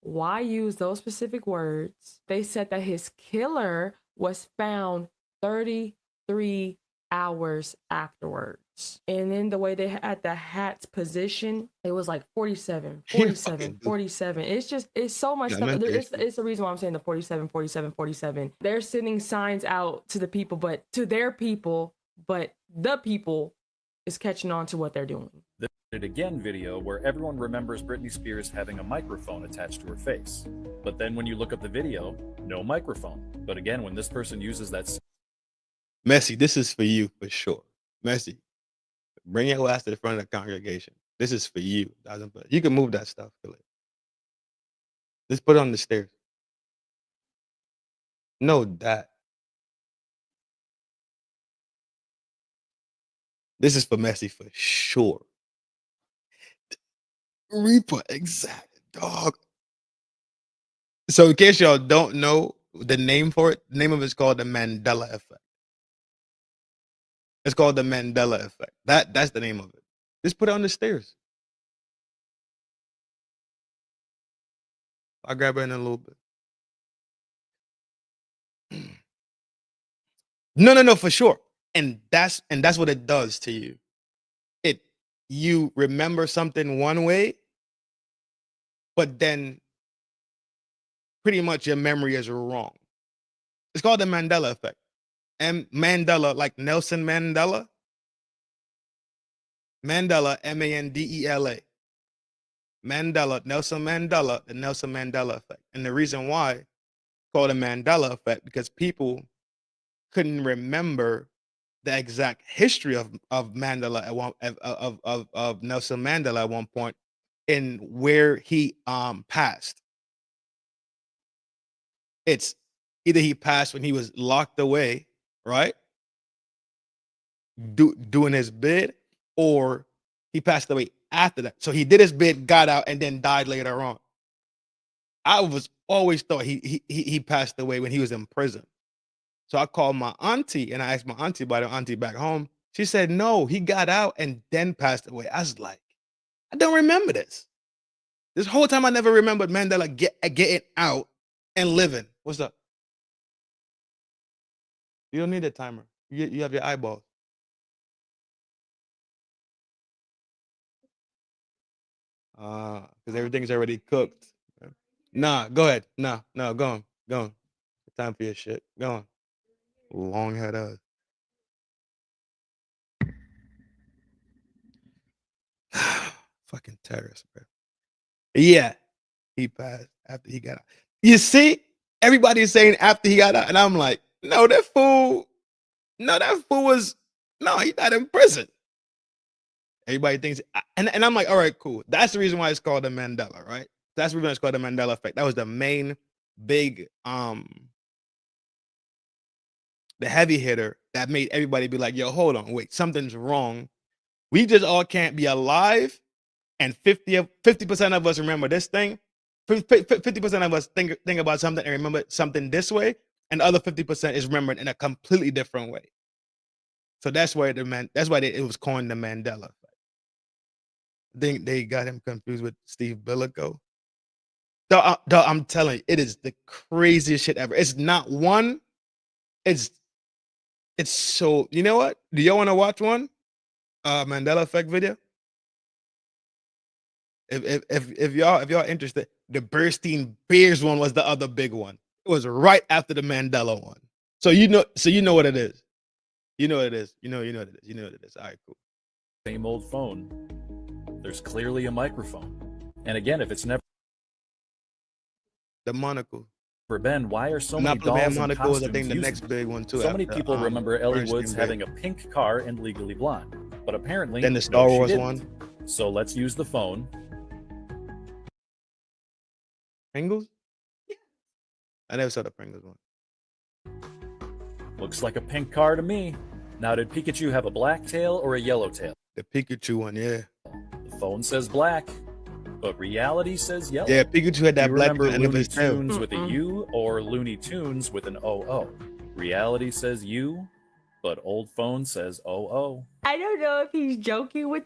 S13: why use those specific words? They said that his killer was found 33 hours afterwards. And then the way they had the hat's position, it was like 47. It's so much stuff. It's the reason why I'm saying the 47. They're sending signs out to the people, but to their people, but the people is catching on to what they're doing.
S4: The It Again video where everyone remembers Britney Spears having a microphone attached to her face. But then when you look up the video, no microphone. But again, when this person uses that...
S12: Messi, this is for you for sure. Messi, bring your ass to the front of the congregation. This is for you. You can move that stuff. Just put it on the stairs. No, that. This is for Messi for sure. Reaper, exact dog. So in case y'all don't know the name for it, the name of it is called the Mandela effect. It's called the Mandela effect. That's the name of it. Just put it on the stairs. I'll grab it in a little bit. No, for sure. And that's what it does to you. You remember something one way, but then pretty much your memory is wrong. It's called the Mandela effect. And Mandela, like Nelson Mandela. Mandela, Mandela. Mandela, Nelson Mandela, the Nelson Mandela effect. And the reason why it's called the Mandela effect, because people couldn't remember the exact history of Mandela at one of Nelson Mandela at one point in where he passed. It's either he passed when he was locked away, right? Doing his bid, or he passed away after that. So he did his bid, got out, and then died later on. I was always thought he passed away when he was in prison. So I called my auntie and I asked my auntie about it, auntie back home. She said, no, he got out and then passed away. I was like, I don't remember this. This whole time I never remembered Mandela getting out and living. What's up? You don't need a timer. You have your eyeballs. Because everything's already cooked. Nah, go ahead. No, go on. Time for your shit. Go on. Long head ass. Fucking terrorist, bro. Yeah, he passed after he got out. You see, everybody's saying after he got out, and I'm like, no, that fool was, no, he died in prison. Everybody thinks, and I'm like, all right, cool. That's the reason why it's called the Mandela, right? That's the reason it's called the Mandela effect. That was the main big, the heavy hitter that made everybody be like, yo, hold on, wait, something's wrong. We just all can't be alive, and 50% of us remember this thing. 50% of us think about something and remember something this way, and the other 50% is remembered in a completely different way. So that's why it was coined the Mandela effect. I think they got him confused with Steve Biko. Dog, I'm telling you, it is the craziest shit ever. It's not one. It's so. You know what? Do y'all want to watch one Mandela effect video? If y'all interested, the Bernstein Bears one was the other big one. It was right after the Mandela one. So you know what it is. You know what it is. You know what it is. You know what it is. All right, cool.
S4: Same old phone. There's clearly a microphone. And again, if it's never
S12: the monocle.
S4: For Ben, why are so many dolls and costumes
S12: I think the
S4: using
S12: next big one too.
S4: So many people remember Ellie
S12: Bernstein
S4: Woods
S12: Bears.
S4: having a pink car and Legally Blonde, but apparently
S12: Then the Star
S4: she
S12: Wars
S4: didn't.
S12: one.
S4: So let's use the phone.
S12: Pringles? I never saw the Pringles one.
S4: Looks like a pink car to me. Now, did Pikachu have a black tail or a yellow tail?
S12: The Pikachu one, yeah.
S4: The phone says black, but reality says yellow.
S12: Yeah, Pikachu had that
S4: You
S12: black
S4: remember
S12: end of
S4: Looney
S12: his tail.
S4: Tunes with a U or Looney Tunes with an OO? Reality says U, but old phone says OO.
S13: I don't know if he's joking with.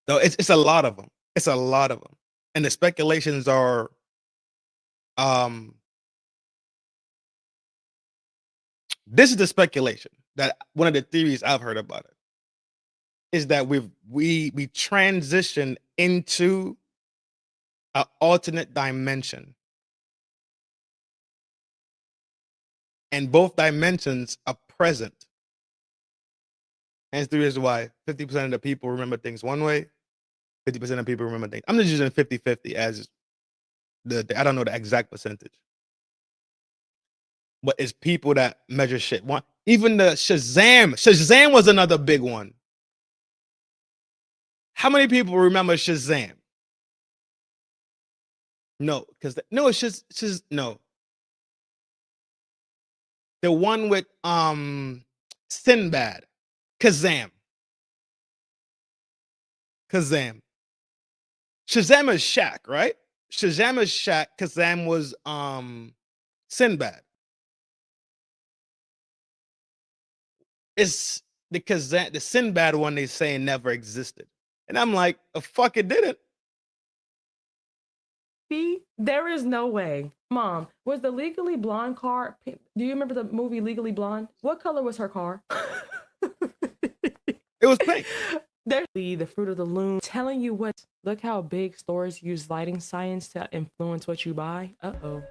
S12: No, it's a lot of them. It's a lot of them, and the speculations are, this is the speculation that one of the theories I've heard about it is that we transition into an alternate dimension, and both dimensions are present. And the reason why 50% of the people remember things one way, 50% of people remember things. I'm just using 50-50 as I don't know the exact percentage. But it's people that measure shit. One, even the Shazam was another big one. How many people remember Shazam? No, because it's just no. The one with Sinbad, Kazam. Shazam is Shaq, right? Shazam is Shaq. Kazam was Sinbad. It's the Sinbad one they say never existed. And I'm like, the fuck it didn't.
S13: See, there is no way. Mom, was the Legally Blonde car? Do you remember the movie Legally Blonde? What color was her car?
S12: It was pink.
S13: There's the fruit of the loom telling you what. Look how big stores use lighting science to influence what you buy. Uh-oh.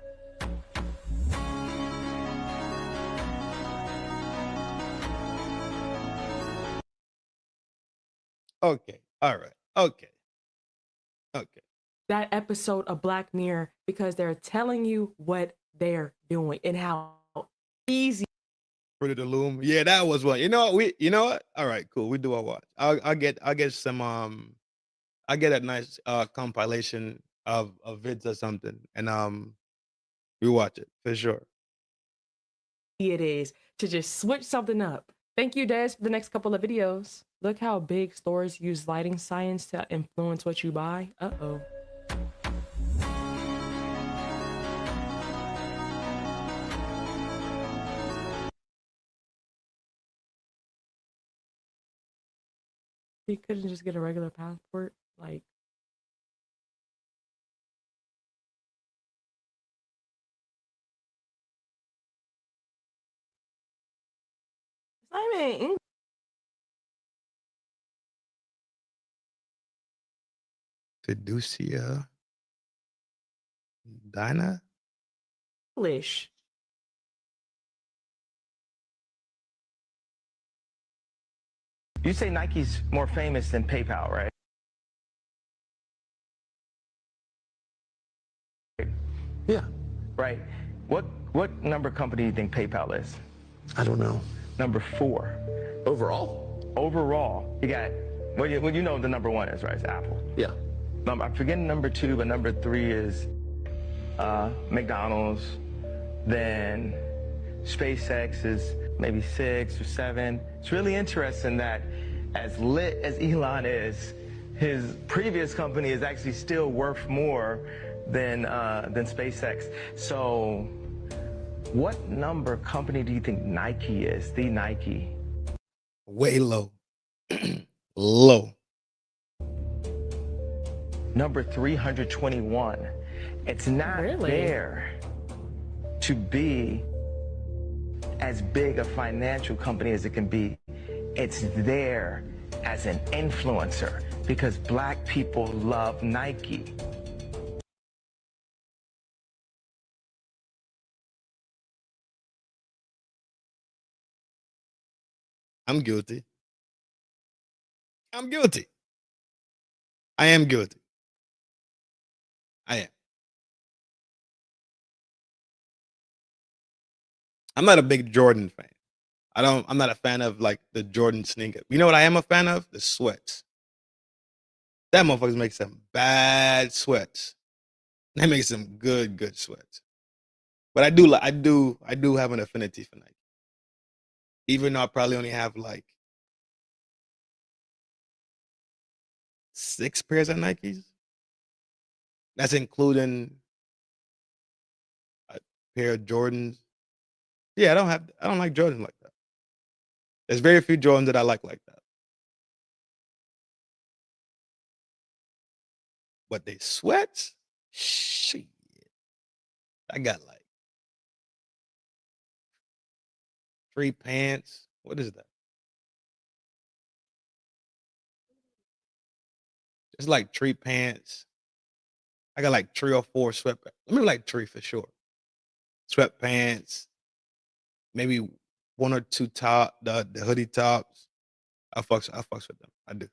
S12: Okay. All right. Okay.
S13: That episode of Black Mirror, because they're telling you what they're doing and how easy.
S12: Fruit of the loom. Yeah, that was one. You know what? All right, cool. We do our watch. I'll get some I get a nice compilation of vids or something, and we watch it for sure.
S13: It is to just switch something up. Thank you, Des, for the next couple of videos. Look how big stores use lighting science to influence what you buy. Uh-oh. You couldn't just get a regular passport, like. Simon.
S12: Fiducia Dinah?
S13: English.
S14: You say Nike's more famous than PayPal, right?
S19: Yeah.
S14: Right. What number company do you think PayPal is?
S19: I don't know.
S14: Number 4.
S19: Overall?
S14: Overall. You got, well, you know the number 1 is, right? It's Apple.
S19: Yeah.
S14: I'm forgetting number 2, but number 3 is McDonald's. Then SpaceX is maybe 6 or 7. It's really interesting that as lit as Elon is, his previous company is actually still worth more than SpaceX. So What number company do you think Nike is? The Nike.
S12: Way low. Low.
S14: Number 321. It's not there to be as big a financial company as it can be. It's there as an influencer because black people love Nike.
S12: I'm guilty. I'm guilty. I am guilty. I am. I'm not a big Jordan fan. I'm not a fan of like the Jordan sneaker. You know what I am a fan of? The sweats. That motherfuckers make some bad sweats. They make some good sweats. But I do have an affinity for Nike. Even though I probably only have like 6 pairs of Nikes. That's including a pair of Jordans. Yeah, I don't like Jordans like that. There's very few Jordans that I like that. But they sweats? Shit. I got like 3 pants. What is that? It's like 3 pants. I got like 3 or 4 sweatpants. Let me like 3 for sure. Sweatpants. Maybe 1 or 2 the hoodie tops. I fucks with them. I do.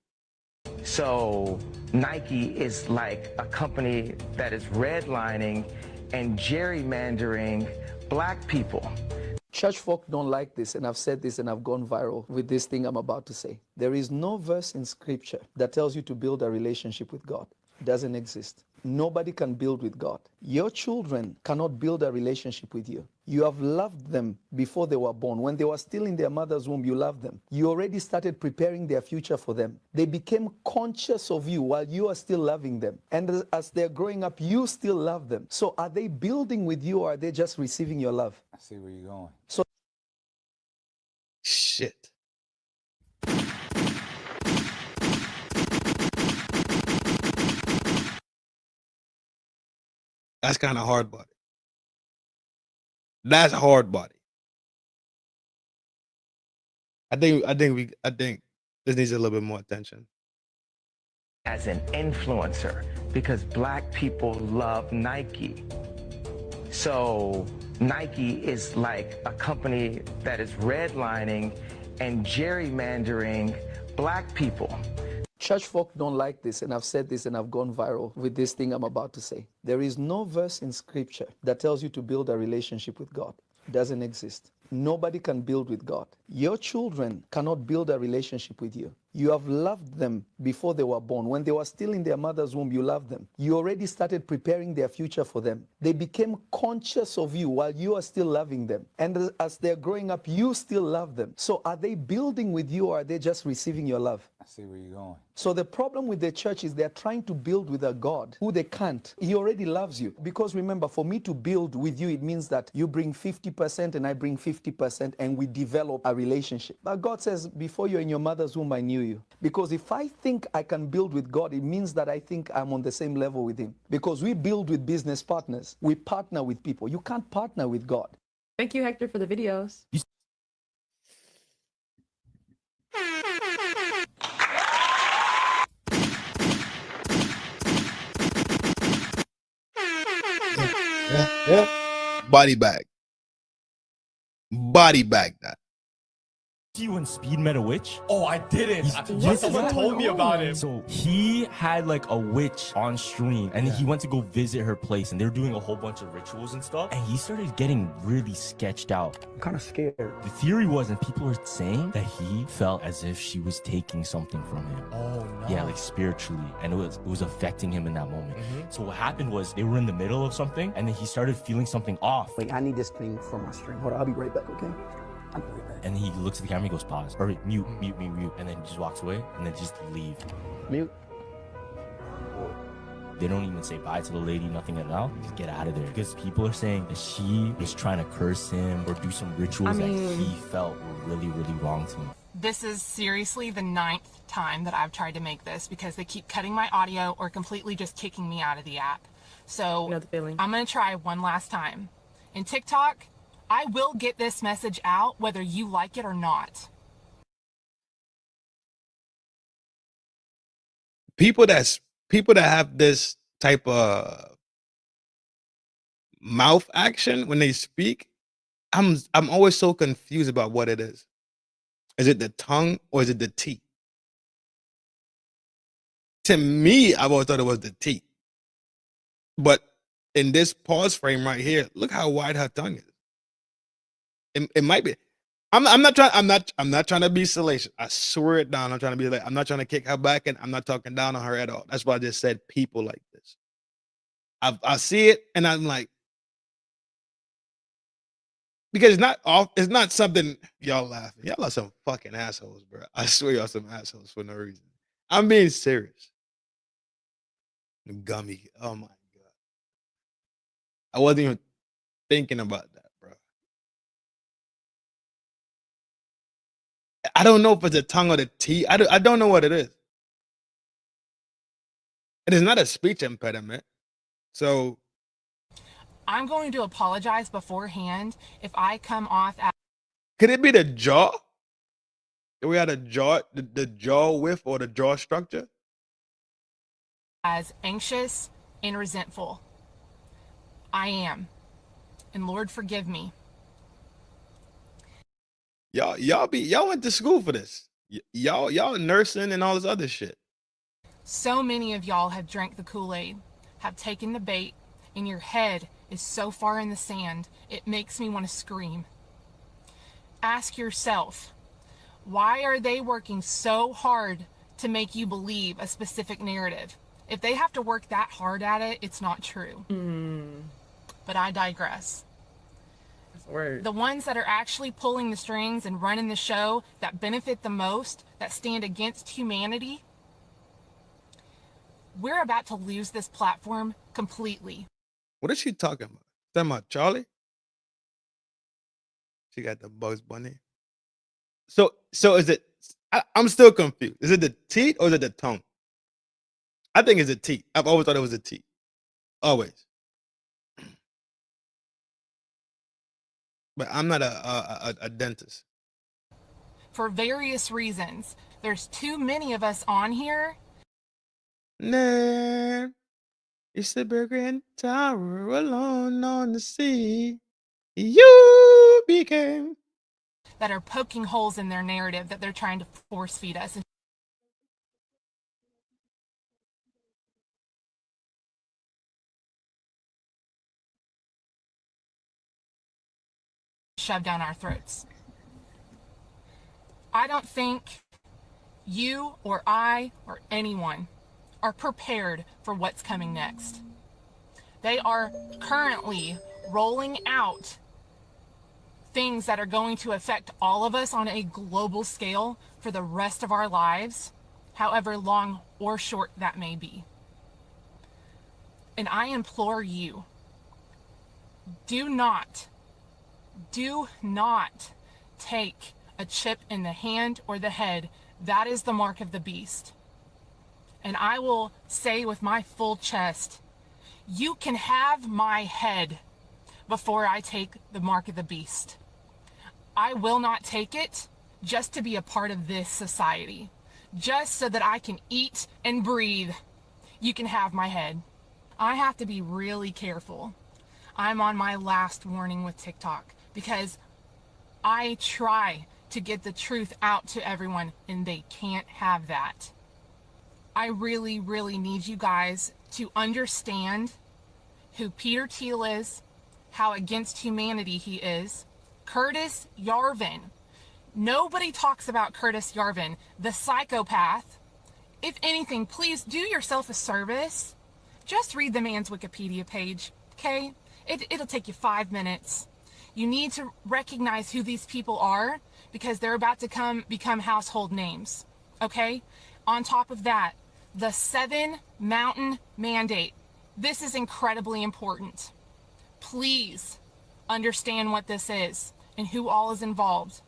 S14: So Nike is like a company that is redlining and gerrymandering black people.
S16: Church folk don't like this, and I've said this and I've gone viral with this thing I'm about to say. There is no verse in scripture that tells you to build a relationship with God. It doesn't exist. Nobody can build with God. Your children cannot build a relationship with you. You have loved them before they were born. When they were still in their mother's womb, you loved them. You already started preparing their future for them. They became conscious of you while you are still loving them. And as they're growing up, you still love them. So are they building with you, or are they just receiving your love?
S17: I see where you're going.
S16: So
S12: shit. That's kind of hard body. That's hard body. I think this needs a little bit more attention.
S14: As an influencer because black people love Nike. So Nike is like a company that is redlining and gerrymandering black people.
S16: church folk don't like this, and I've said this and I've gone viral with this thing I'm about to say. There is no verse in scripture that tells you to build a relationship with God. It doesn't exist. Nobody can build with God. Your children cannot build a relationship with you. You have loved them before they were born. When they were still in their mother's womb, you loved them. You already started preparing their future for them. They became conscious of you while you are still loving them. And as they're growing up, you still love them. So are they building with you, or are they just receiving your love?
S17: I see where you're going.
S16: So the problem with the church is they're trying to build with a God who they can't. He already loves you. Because remember, for me to build with you, it means that you bring 50% and I bring 50% and we develop a relationship. But God says, before you're in your mother's womb, I knew you. Because if I think I can build with God, it means that I think I'm on the same level with him. Because we build with business partners. We partner with people. You can't partner with God.
S13: Thank you, Hector, for the videos.
S12: Yeah. Body bag that.
S10: See you when Speed met a witch?
S9: Oh, I didn't. Someone told me about it.
S10: So he had like a witch on stream, and he went to go visit her place, and they were doing a whole bunch of rituals and stuff, and he started getting really sketched out.
S16: I'm kind of scared.
S10: The theory was, and people were saying, that he felt as if she was taking something from him.
S9: Oh no.
S10: Yeah, like spiritually, and it was affecting him in that moment. So what happened was they were in the middle of something, and then he started feeling something off.
S16: Wait, I need this thing for my stream. Hold on, I'll be right back, okay?
S10: And he looks at the camera, he goes, pause, or mute, and then just walks away, and then just leave.
S16: Mute.
S10: They don't even say bye to the lady, nothing at all. Just get out of there. Because people are saying that she was trying to curse him or do some rituals that he felt were really, really wrong to him.
S17: This is seriously the 9th time that I've tried to make this because they keep cutting my audio or completely just kicking me out of the app. So I'm going to try one last time. In TikTok, I will get this message out whether you like it or not.
S12: People that have this type of mouth action when they speak, I'm always so confused about what it is. Is it the tongue or is it the teeth? To me, I've always thought it was the teeth. But in this pause frame right here, look how wide her tongue is. It might be. I'm not trying to be salacious. I swear it down. I'm not trying to kick her back, and I'm not talking down on her at all. That's why I just said people like this. I see it and I'm like, because it's not something y'all laughing. Y'all are some fucking assholes, bro. I swear y'all some assholes for no reason. I'm being serious. Gummy. Oh my God. I wasn't even thinking about that, bro. I don't know if it's the tongue or the teeth. I don't know what it is. It is not a speech impediment. So
S17: I'm going to apologize beforehand if I come off as...
S12: Could it be the jaw? Do we had a jaw, the jaw width or the jaw structure?
S17: as anxious and resentful. I am. And Lord, forgive me.
S12: Y'all went to school for this. Y'all nursing and all this other shit.
S17: So many of y'all have drank the Kool-Aid, have taken the bait, and your head is so far in the sand, it makes me want to scream. Ask yourself, why are they working so hard to make you believe a specific narrative? If they have to work that hard at it, it's not true. But I digress. The ones that are actually pulling the strings and running the show that benefit the most, that stand against humanity, we're about to lose this platform completely.
S12: What is she talking about? Talking about Charlie? She got the Bugs Bunny. So is it? I'm still confused. Is it the teeth or is it the tongue? I think it's the teeth. I've always thought it was the teeth. Always. But I'm not a dentist.
S17: For various reasons. There's too many of us on here.
S12: Nah, it's the Burger and Tower alone on the sea. You became.
S17: That are poking holes in their narrative that they're trying to force feed us. And shove down our throats. I don't think you or I or anyone are prepared for what's coming next. They are currently rolling out things that are going to affect all of us on a global scale for the rest of our lives, however long or short that may be. And I implore you, do not take a chip in the hand or the head. That is the mark of the beast. And I will say with my full chest, you can have my head before I take the mark of the beast. I will not take it just to be a part of this society, just so that I can eat and breathe. You can have my head. I have to be really careful. I'm on my last warning with TikTok because I try to get the truth out to everyone and they can't have that. I really, really need you guys to understand who Peter Thiel is, how against humanity he is. Curtis Yarvin. Nobody talks about Curtis Yarvin, the psychopath. If anything, please do yourself a service. Just read the man's Wikipedia page, okay? It'll take you 5 minutes. You need to recognize who these people are because they're about to become household names, okay? On top of that, The 7 Mountain Mandate. This is incredibly important. Please understand what this is and who all is involved,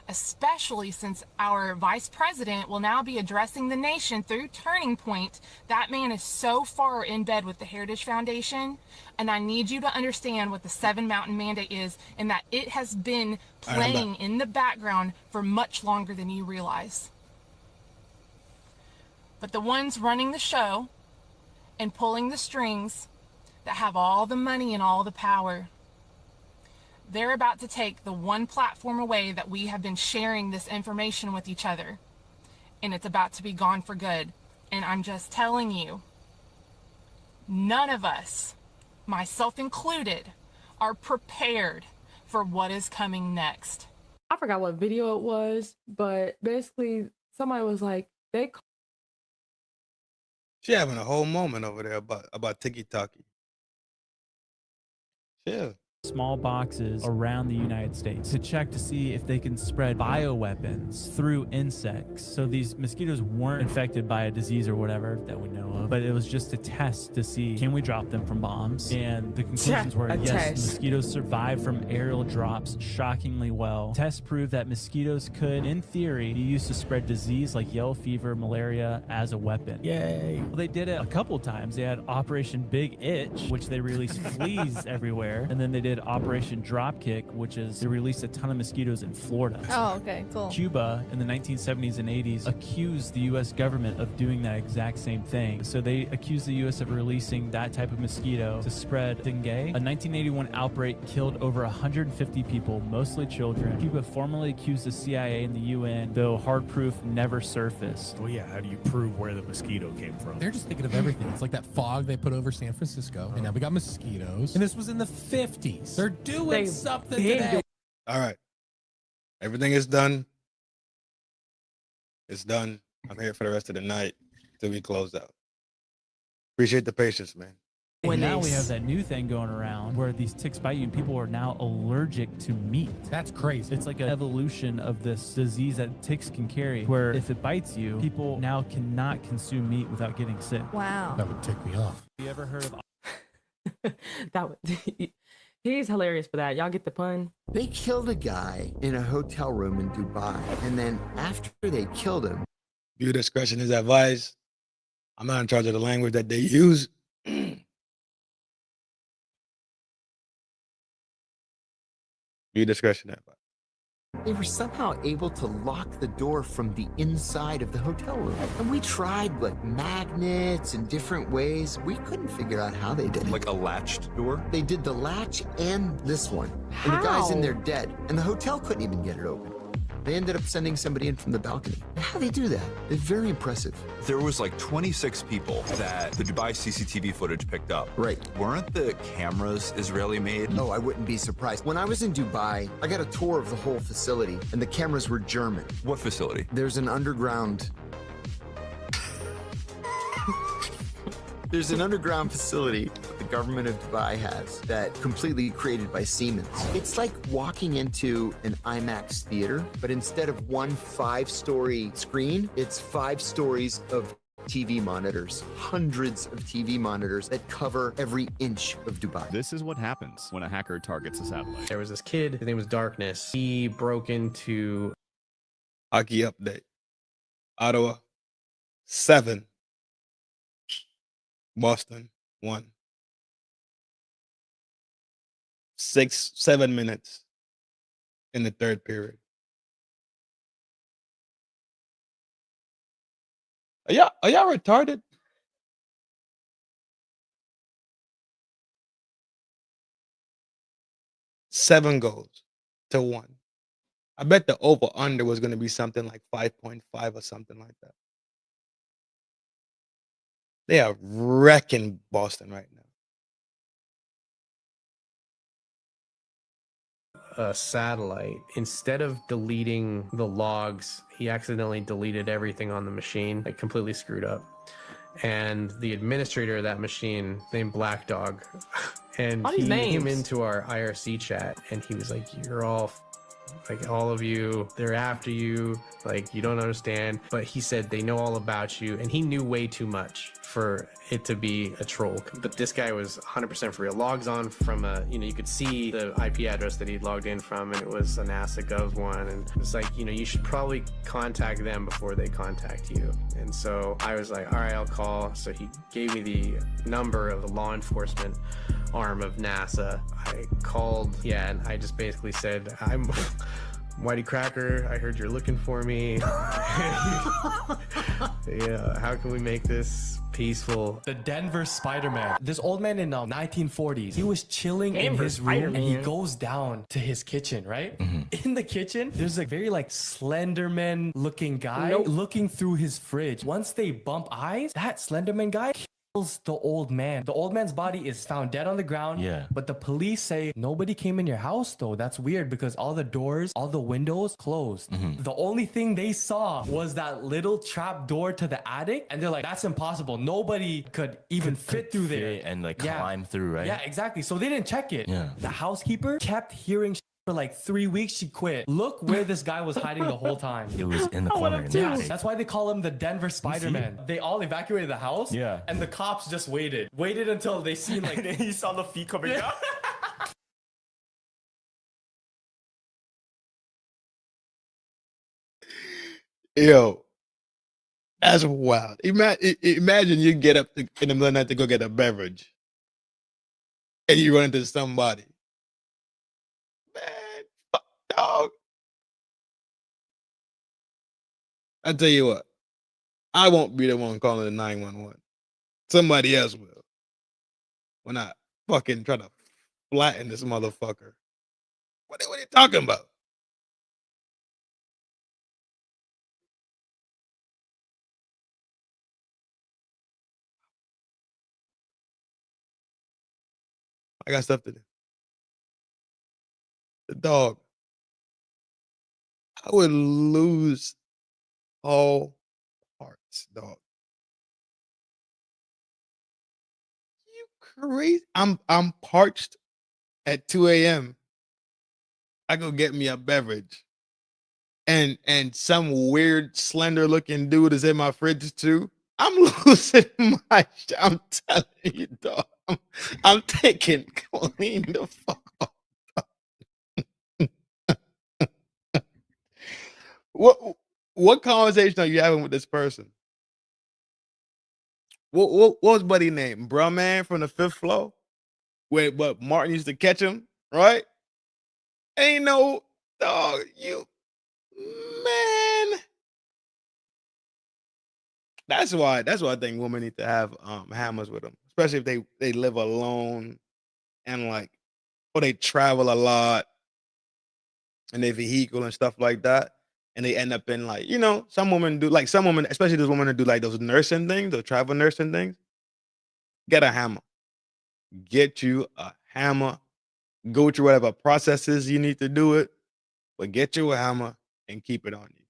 S17: especially since our vice president will now be addressing the nation through Turning Point. That man is so far in bed with the Heritage Foundation, and I need you to understand what the 7 Mountain Mandate is, and that it has been playing in the background for much longer than you realize. But the ones running the show and pulling the strings that have all the money and all the power, they're about to take the one platform away that we have been sharing this information with each other, and it's about to be gone for good. And I'm just telling you, none of us, myself included, are prepared for what is coming next.
S13: I forgot what video it was, but basically somebody was like,
S12: She having a whole moment over there about tiki-taki. Yeah.
S1: Small boxes around the United States to check to see if they can spread bioweapons through insects. So these mosquitoes weren't infected by a disease or whatever that we know of, but it was just a test to see, can we drop them from bombs? And the conclusions were, yes, mosquitoes survive from aerial drops shockingly well. Tests proved that mosquitoes could, in theory, be used to spread disease like yellow fever, malaria as a weapon. Yay. Well, they did it a couple times. They had Operation Big Itch, which they released fleas everywhere. And then they did Operation Dropkick, which is they released a ton of mosquitoes in Florida.
S18: Oh, okay, cool.
S1: Cuba in the 1970s and 80s accused the U.S. government of doing that exact same thing. So they accused the U.S. of releasing that type of mosquito to spread dengue. A 1981 outbreak killed over 150 people, mostly children. Cuba formally accused the CIA and the UN, though hard proof never surfaced.
S20: Well, yeah, how do you prove where the mosquito came from?
S24: They're just thinking of everything. It's like that fog they put over San Francisco, and now we got mosquitoes. And this was in the 50s. They're doing something today.
S12: All right. Everything is done. It's done. I'm here for the rest of the night till we close out. Appreciate the patience, man.
S1: And now we have that new thing going around where these ticks bite you and people are now allergic to meat.
S24: That's crazy.
S1: It's like an evolution of this disease that ticks can carry, where if it bites you, people now cannot consume meat without getting sick.
S18: Wow.
S24: That would tick me off.
S1: You ever heard of
S13: that would... He's hilarious for that. Y'all get the pun?
S25: They killed a guy in a hotel room in Dubai, and then after they killed him...
S12: Viewer discretion is advised. I'm not in charge of the language that they use. Viewer discretion advised.
S25: They were somehow able to lock the door from the inside of the hotel room. And we tried like magnets and different ways. We couldn't figure out how they did it.
S26: Like a latched door?
S25: They did the latch and this one. And the guy's in there dead. And the hotel couldn't even get it open. They ended up sending somebody in from the balcony. How they do that? It's very impressive.
S26: There was like 26 people that the Dubai CCTV footage picked up.
S25: Right.
S26: Weren't the cameras Israeli made?
S25: No, I wouldn't be surprised. When I was in Dubai, I got a tour of the whole facility, and the cameras were German.
S26: What facility?
S25: There's an underground... There's an underground facility that the government of Dubai has that completely created by Siemens. It's like walking into an IMAX theater, but instead of one 5-story screen, it's 5 stories of TV monitors, hundreds of TV monitors that cover every inch of Dubai.
S27: This is what happens when a hacker targets a satellite.
S28: There was this kid, his name was Darkness. He broke into...
S12: Hockey update. Ottawa, 7. Boston, 1. 6-7 minutes in the third period. Are y'all retarded? Seven goals to 1. I bet the over under was going to be something like 5.5 or something like that. They are wrecking Boston right now.
S28: A satellite. Instead of deleting the logs, he accidentally deleted everything on the machine, like completely screwed up. And the administrator of that machine, named Black Dog, and he came into our IRC chat, and he was like, "You're all Like all of you, they're after you. Like you don't understand. But he said they know all about you, and he knew way too much for it to be a troll. But this guy was 100% for real. Logs on from a, you could see the IP address that he logged in from, and it was a NASA Gov one. And it's like, you should probably contact them before they contact you. And so I was like, all right, I'll call. So he gave me the number of the law enforcement arm of NASA. I called, and I just basically said, I'm Whitey Cracker, I heard you're looking for me. Yeah, how can we make this peaceful?
S9: The Denver Spider-Man. This old man in 1940s, he was chilling in
S28: Denver
S9: his room and he
S28: Spider-Man.
S9: goes down to his kitchen, right? In the kitchen, there's a very Slenderman looking guy looking through his fridge. Once they bump eyes, that Slenderman guy kills the old man. The old man's body is found dead on the ground.
S10: Yeah.
S9: But the police say nobody came in your house though. That's weird because all the doors, all the windows closed. The only thing they saw was that little trap door to the attic, and they're like, that's impossible. Nobody could even fit through there
S10: and
S9: Yeah.
S10: climb through, right?
S9: Yeah, exactly. So they didn't check it.
S10: Yeah.
S9: The housekeeper kept hearing for 3 weeks. She quit. Look where this guy was hiding the whole time.
S10: It was in the corner. in the
S9: Yeah,
S10: attic.
S9: that's why they call him the Denver Spider-Man. They all evacuated the house.
S10: Yeah.
S9: And the cops just waited until they seen
S10: he saw the feet coming
S9: Yeah.
S10: out.
S12: Yo, that's wild. Imagine you get up in the middle of the night to go get a beverage, and you run into somebody. Man, fuck, dog. I tell you what, I won't be the one calling the 911. Somebody else will. When I fucking try to flatten this motherfucker. What are you talking about? I got stuff to do. The dog. I would lose all parts, dog. You crazy? I'm parched at 2 a.m. I go get me a beverage. And some weird slender looking dude is in my fridge too. I'm losing my shit. I'm telling you, dog. I'm taking clean the fuck off. What conversation are you having with this person? What was buddy name? Bruh man from the fifth floor? Wait, but Martin used to catch him, right? Ain't no dog, you man. That's why I think women need to have hammers with them, especially if they live alone and or they travel a lot and they vehicle and stuff like that. And they end up in some women do especially those women that do those nursing things, those travel nursing things. Get a hammer. Get you a hammer. Go through whatever processes you need to do it, but get you a hammer and keep it on you.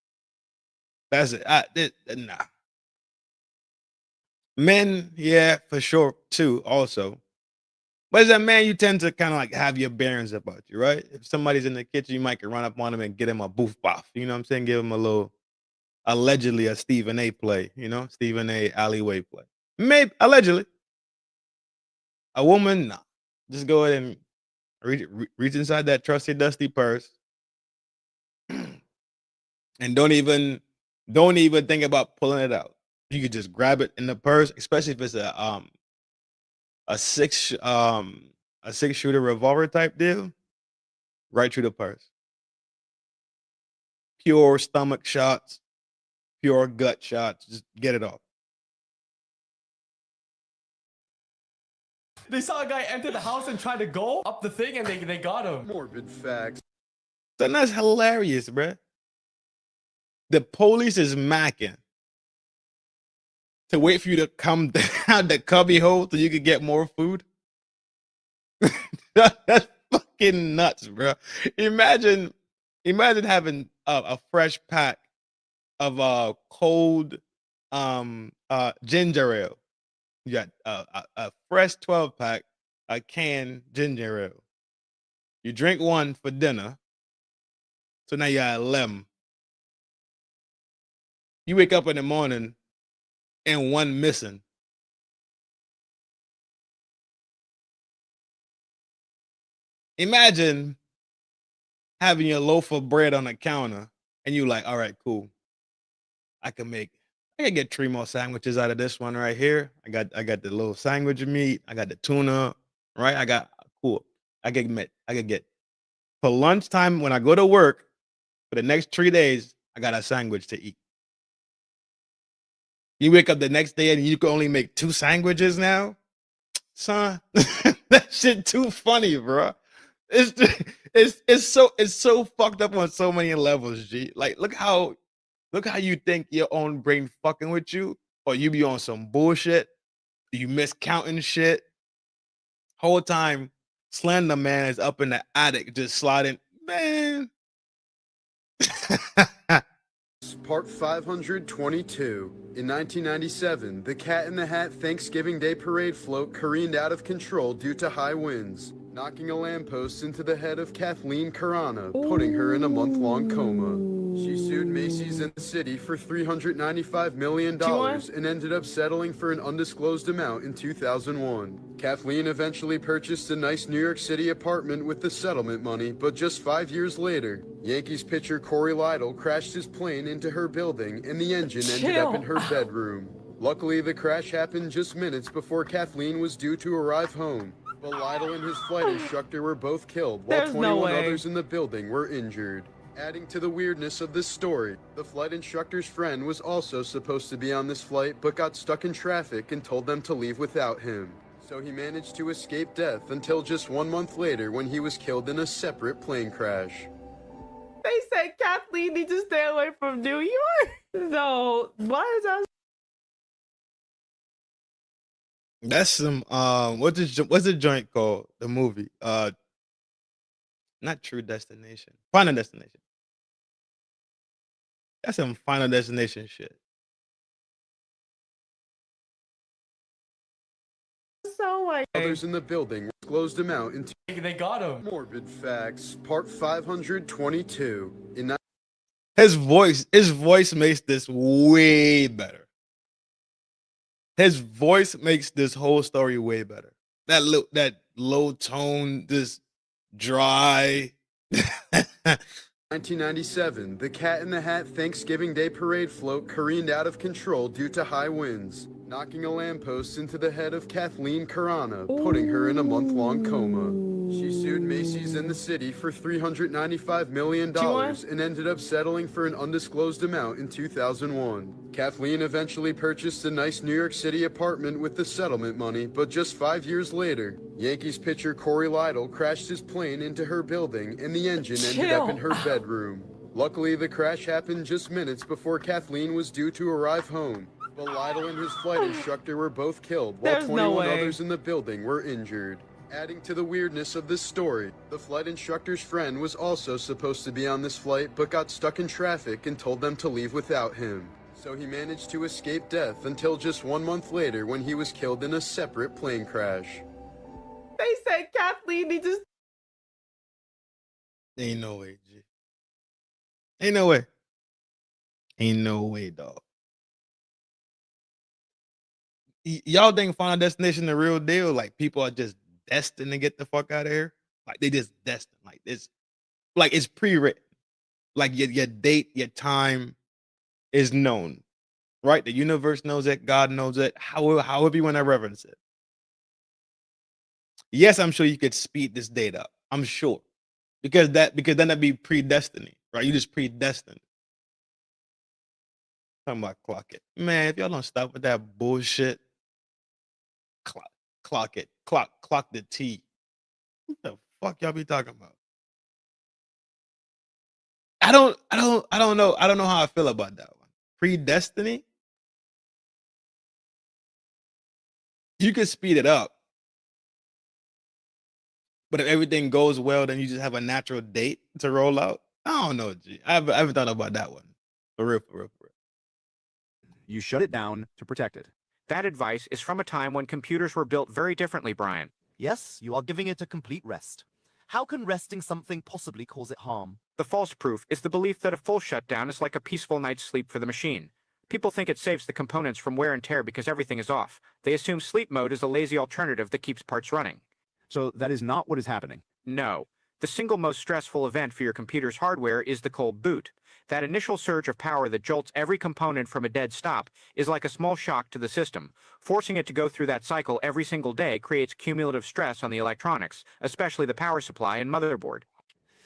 S12: That's it. Nah. Men, yeah, for sure, too, also. But as a man, you tend to kind of have your bearings about you, right? If somebody's in the kitchen, you might can run up on him and get him a boof boff. You know what I'm saying? Give him a little, allegedly, a Stephen A play, Stephen A alleyway play. Maybe, allegedly. A woman, nah. Just go ahead and reach inside that trusty, dusty purse. And don't even think about pulling it out. You could just grab it in the purse, especially if it's a six shooter revolver type deal, right through the purse. Pure stomach shots, pure gut shots. Just get it off.
S9: They saw a guy enter the house and try to go up the thing, and they got him.
S21: Morbid facts.
S12: Then that's hilarious, bruh. The police is macking to wait for you to come down the cubby hole so you could get more food. That's fucking nuts, bro. Imagine having a fresh pack of cold ginger ale. You got a fresh 12-pack, a canned ginger ale. You drink one for dinner, So now you got 11. You wake up in the morning and one missing. Imagine having your loaf of bread on the counter and you like, all right, cool. I can get 3 more sandwiches out of this one right here. I got the little sandwich meat. I got the tuna, right? Cool. I could get for lunchtime when I go to work for the next 3 days, I got a sandwich to eat. You wake up the next day and you can only make 2 sandwiches now? Son, that shit too funny, bro. It's so fucked up on so many levels, G. Like, look how you think your own brain fucking with you, or you be on some bullshit. You miscounting shit. Whole time, Slender Man is up in the attic just sliding. Man.
S21: Part 522. In 1997, the Cat in the Hat Thanksgiving Day Parade float careened out of control due to high winds, knocking a lamppost into the head of Kathleen Karana, putting her in a month-long coma. She sued Macy's and the city for $395 million and ended up settling for an undisclosed amount in 2001. Kathleen eventually purchased a nice New York City apartment with the settlement money, but just 5 years later, Yankees pitcher Corey Lytle crashed his plane into her building and the engine ended up in her bedroom. Luckily, the crash happened just minutes before Kathleen was due to arrive home. But Lytle and his flight instructor were both killed, while 21 others in the building were injured. Adding to the weirdness of this story, the flight instructor's friend was also supposed to be on this flight but got stuck in traffic and told them to leave without him. So he managed to escape death until just 1 month later when he was killed in a separate plane crash.
S13: They said Kathleen needs to stay away from New York. So why is that?
S12: That's some what's the joint called? The movie. Not True Destination. Final Destination. That's some Final Destination shit.
S13: So like
S21: others in the building closed him out into
S9: they got him.
S21: Morbid Facts, Part 522.
S12: His voice makes this way better. His voice makes this whole story way better. That low tone, this dry.
S21: 1997, the Cat in the Hat Thanksgiving Day Parade float careened out of control due to high winds, knocking a lamppost into the head of Kathleen Karana, putting her in a month-long coma. She sued Macy's and the city for $395 million and ended up settling for an undisclosed amount in 2001. Kathleen eventually purchased a nice New York City apartment with the settlement money, but just 5 years later, Yankees pitcher Corey Lytle crashed his plane into her building and the engine ended up in her bedroom. Luckily, the crash happened just minutes before Kathleen was due to arrive home. But Lytle and his flight instructor were both killed, while 21 others in the building were injured. Adding to the weirdness of this story, the flight instructor's friend was also supposed to be on this flight but got stuck in traffic and told them to leave without him. So he managed to escape death until just 1 month later when he was killed in a separate plane crash.
S13: They said Kathleen needs to.
S12: Ain't no way, G. Ain't no way. Ain't no way, dog. Y'all think Final Destination the real deal? Like people are just destined to get the fuck out of here? Like they just destined. Like it's pre-written. Like your date, your time is known. Right? The universe knows it, God knows it, however you want to reference it. Yes, I'm sure you could speed this date up. I'm sure. Because then that'd be predestiny, right? You just predestined. Talking about clock it. Man, if y'all don't stop with that bullshit, clock it. Clock the T. What the fuck y'all be talking about? I don't know. I don't know how I feel about that one. Predestiny? You could speed it up. But if everything goes well, then you just have a natural date to roll out. I don't know, G. I haven't thought about that one. For real.
S3: You shut it down to protect it. That advice is from a time when computers were built very differently, Brian.
S5: Yes, you are giving it a complete rest. How can resting something possibly cause it harm?
S3: The false proof is the belief that a full shutdown is like a peaceful night's sleep for the machine. People think it saves the components from wear and tear because everything is off. They assume sleep mode is a lazy alternative that keeps parts running.
S27: So that is not what is happening.
S3: No. The single most stressful event for your computer's hardware is the cold boot. That initial surge of power that jolts every component from a dead stop is like a small shock to the system. Forcing it to go through that cycle every single day creates cumulative stress on the electronics, especially the power supply and motherboard.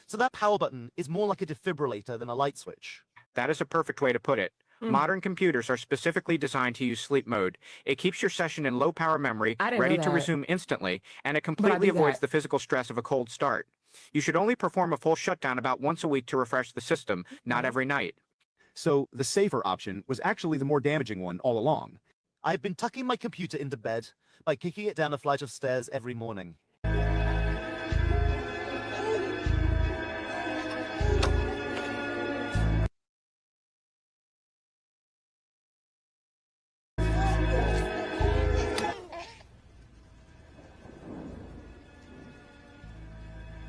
S5: So that power button is more like a defibrillator than a light switch.
S3: That is a perfect way to put it. Modern computers are specifically designed to use sleep mode. It keeps your session in low power memory, ready to resume instantly, and it completely avoids the physical stress of a cold start. You should only perform a full shutdown about once a week to refresh the system, not every night.
S27: So the safer option was actually the more damaging one all along.
S5: I've been tucking my computer into bed by kicking it down a flight of stairs every morning.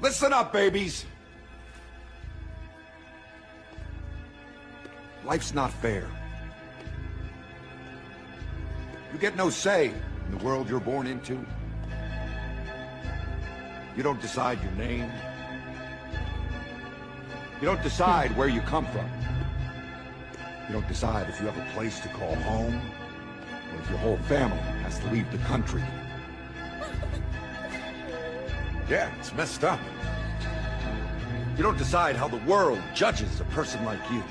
S19: Listen up, babies. Life's not fair. You get no say in the world you're born into. You don't decide your name. You don't decide where you come from. You don't decide if you have a place to call home, or if your whole family has to leave the country. Yeah, it's messed up. You don't decide how the world judges a person like you.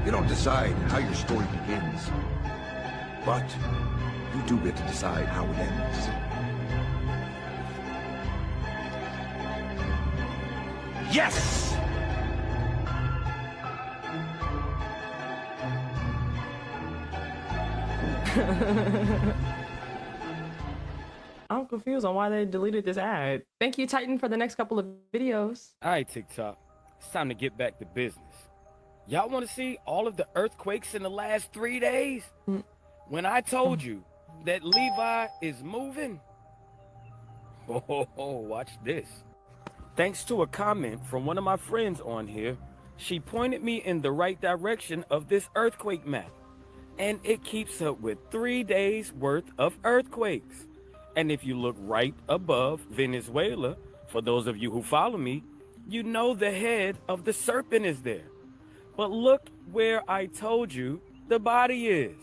S19: You don't decide how your story begins. But you do get to decide how it ends. Yes!
S13: I'm confused on why they deleted this ad. Thank you, Titan, for the next couple of videos.
S6: All right, TikTok. It's time to get back to business. Y'all want to see all of the earthquakes in the last 3 days? When I told you that Levi is moving? Oh, watch this. Thanks to a comment from one of my friends on here, she pointed me in the right direction of this earthquake map. And it keeps up with 3 days worth of earthquakes. And if you look right above Venezuela, for those of you who follow me, you know the head of the serpent is there. But look where I told you the body is.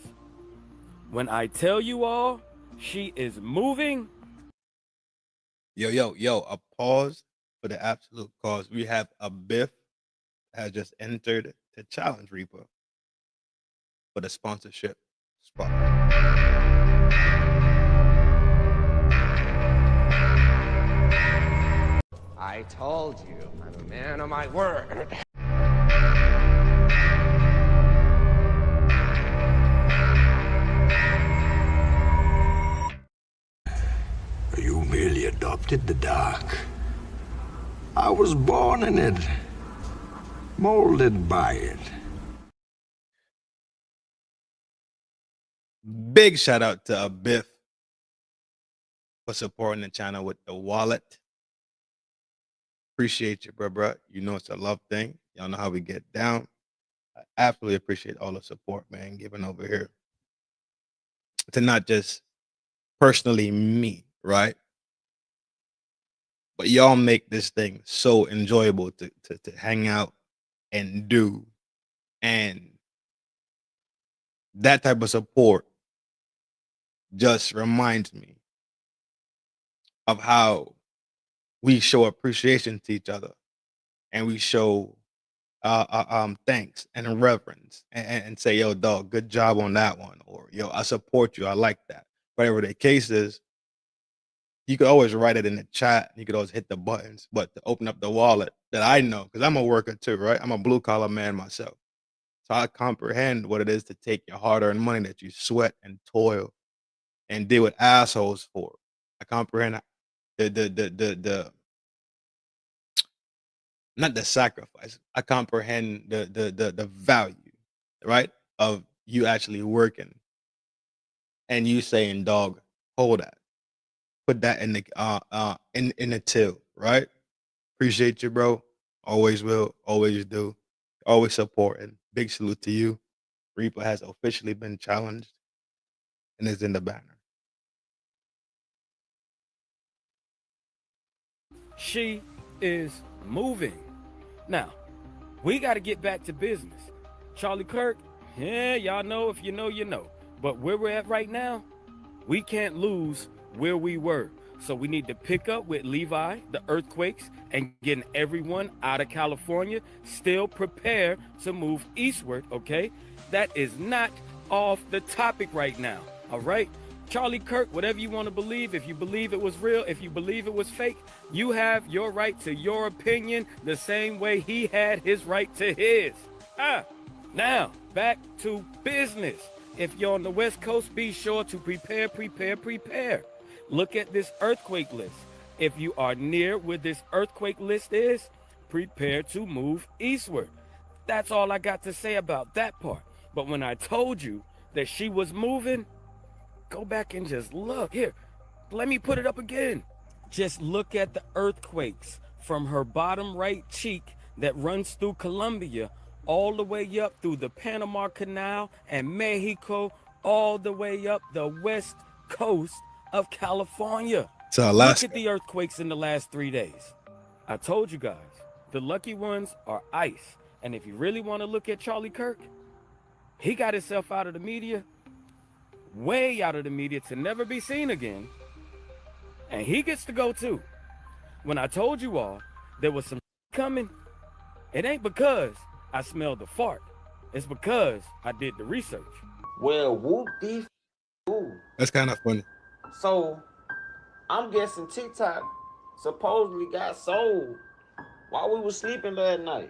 S6: When I tell you all, she is moving.
S12: Yo, a pause for the absolute cause. We have a Biff has just entered to challenge Reaper for the sponsorship spot.
S7: I told you, I'm a man of my word.
S19: You merely adopted the dark. I was born in it, molded by it.
S12: Big shout out to Biff for supporting the channel with the wallet. Appreciate you, bro. You know it's a love thing. Y'all know how we get down. I absolutely appreciate all the support, man, given over here. To not just personally me, right? But y'all make this thing so enjoyable to hang out and do. And that type of support just reminds me of how we show appreciation to each other, and we show thanks and reverence, and say, yo, dog, good job on that one, or yo, I support you, I like that. Whatever the case is, you could always write it in the chat. You could always hit the buttons, but to open up the wallet that I know, because I'm a worker too, right? I'm a blue collar man myself. So I comprehend what it is to take your hard-earned money that you sweat and toil and deal with assholes for. I comprehend the not the sacrifice. I comprehend the value, right, of you actually working and you saying, dog, hold that. put that in the in the till, right? Appreciate you, bro. Always will, always do, always supporting. Big salute to you. Reaper has officially been challenged and is in the banner.
S6: She is moving. Now, we got to get back to business. Charlie Kirk, yeah, y'all know, if you know, you know. But where we're at right now, we can't lose where we were. So we need to pick up with Levi, the earthquakes, and getting everyone out of California, still prepare to move eastward, okay? That is not off the topic right now, all right? Charlie Kirk, whatever you want to believe, if you believe it was real, if you believe it was fake, you have your right to your opinion the same way he had his right to his. Now, back to business. If you're on the West Coast, be sure to prepare. Look at this earthquake list. If you are near where this earthquake list is, prepare to move eastward. That's all I got to say about that part. But when I told you that she was moving, go back and just look. Here, let me put it up again. Just look at the earthquakes from her bottom right cheek that runs through Colombia all the way up through the Panama Canal and Mexico, all the way up the west coast of California.
S12: To Alaska.
S6: Look at the earthquakes in the last 3 days. I told you guys, the lucky ones are ice. And if you really want to look at Charlie Kirk, he got himself out of the media, way out of the media to never be seen again. And he gets to go too. When I told you all there was some coming, it ain't because I smelled the fart. It's because I did the research.
S2: Well, whoop-dee-doo.
S12: That's kind of funny.
S2: So, I'm guessing TikTok supposedly got sold while we were sleeping last night.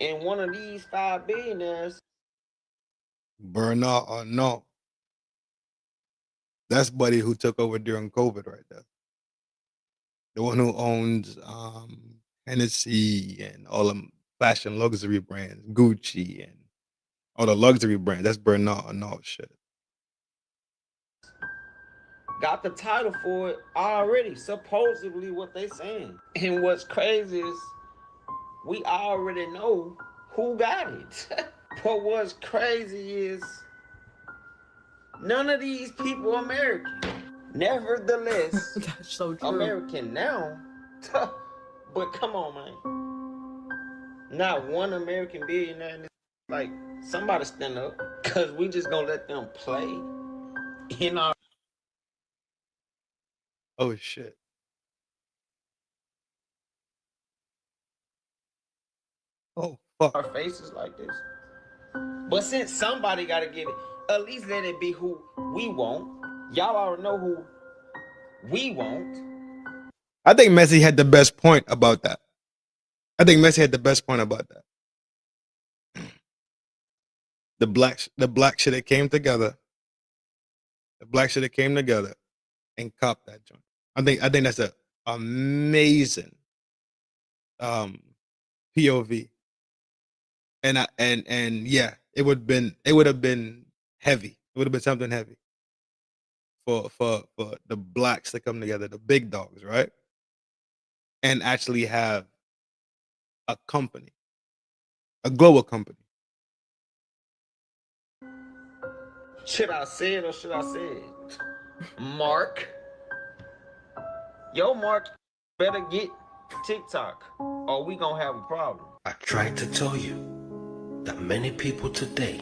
S2: And one of these 5 billionaires.
S12: Bernard or no. That's Buddy who took over during COVID right there. The one who owns Hennessy and all them fashion luxury brands, Gucci and all the luxury brands. That's Bernard or no shit.
S2: Got the title for it already, supposedly what they saying. And what's crazy is we already know who got it. But what's crazy is none of these people are American. Nevertheless,
S13: that's so true.
S2: American now. But come on, man. Not one American billionaire in this. Like, somebody stand up. Because we just gonna let them play in our...
S12: Oh, shit. Oh, fuck.
S2: Our faces like this. But since somebody got to get it, at least let it be who we want. Y'all already know who we want.
S12: I think Messi had the best point about that. The black shit that came together. The black shit that came together and copped that joint. I think that's a amazing POV. And yeah, it would have been heavy. It would have been something heavy for the blacks to come together, the big dogs, right? And actually have a company, a global company.
S2: Should I say it or should I say it? Mark. Yo, Mark, better get TikTok or we gonna have a problem.
S4: I tried to tell you that many people today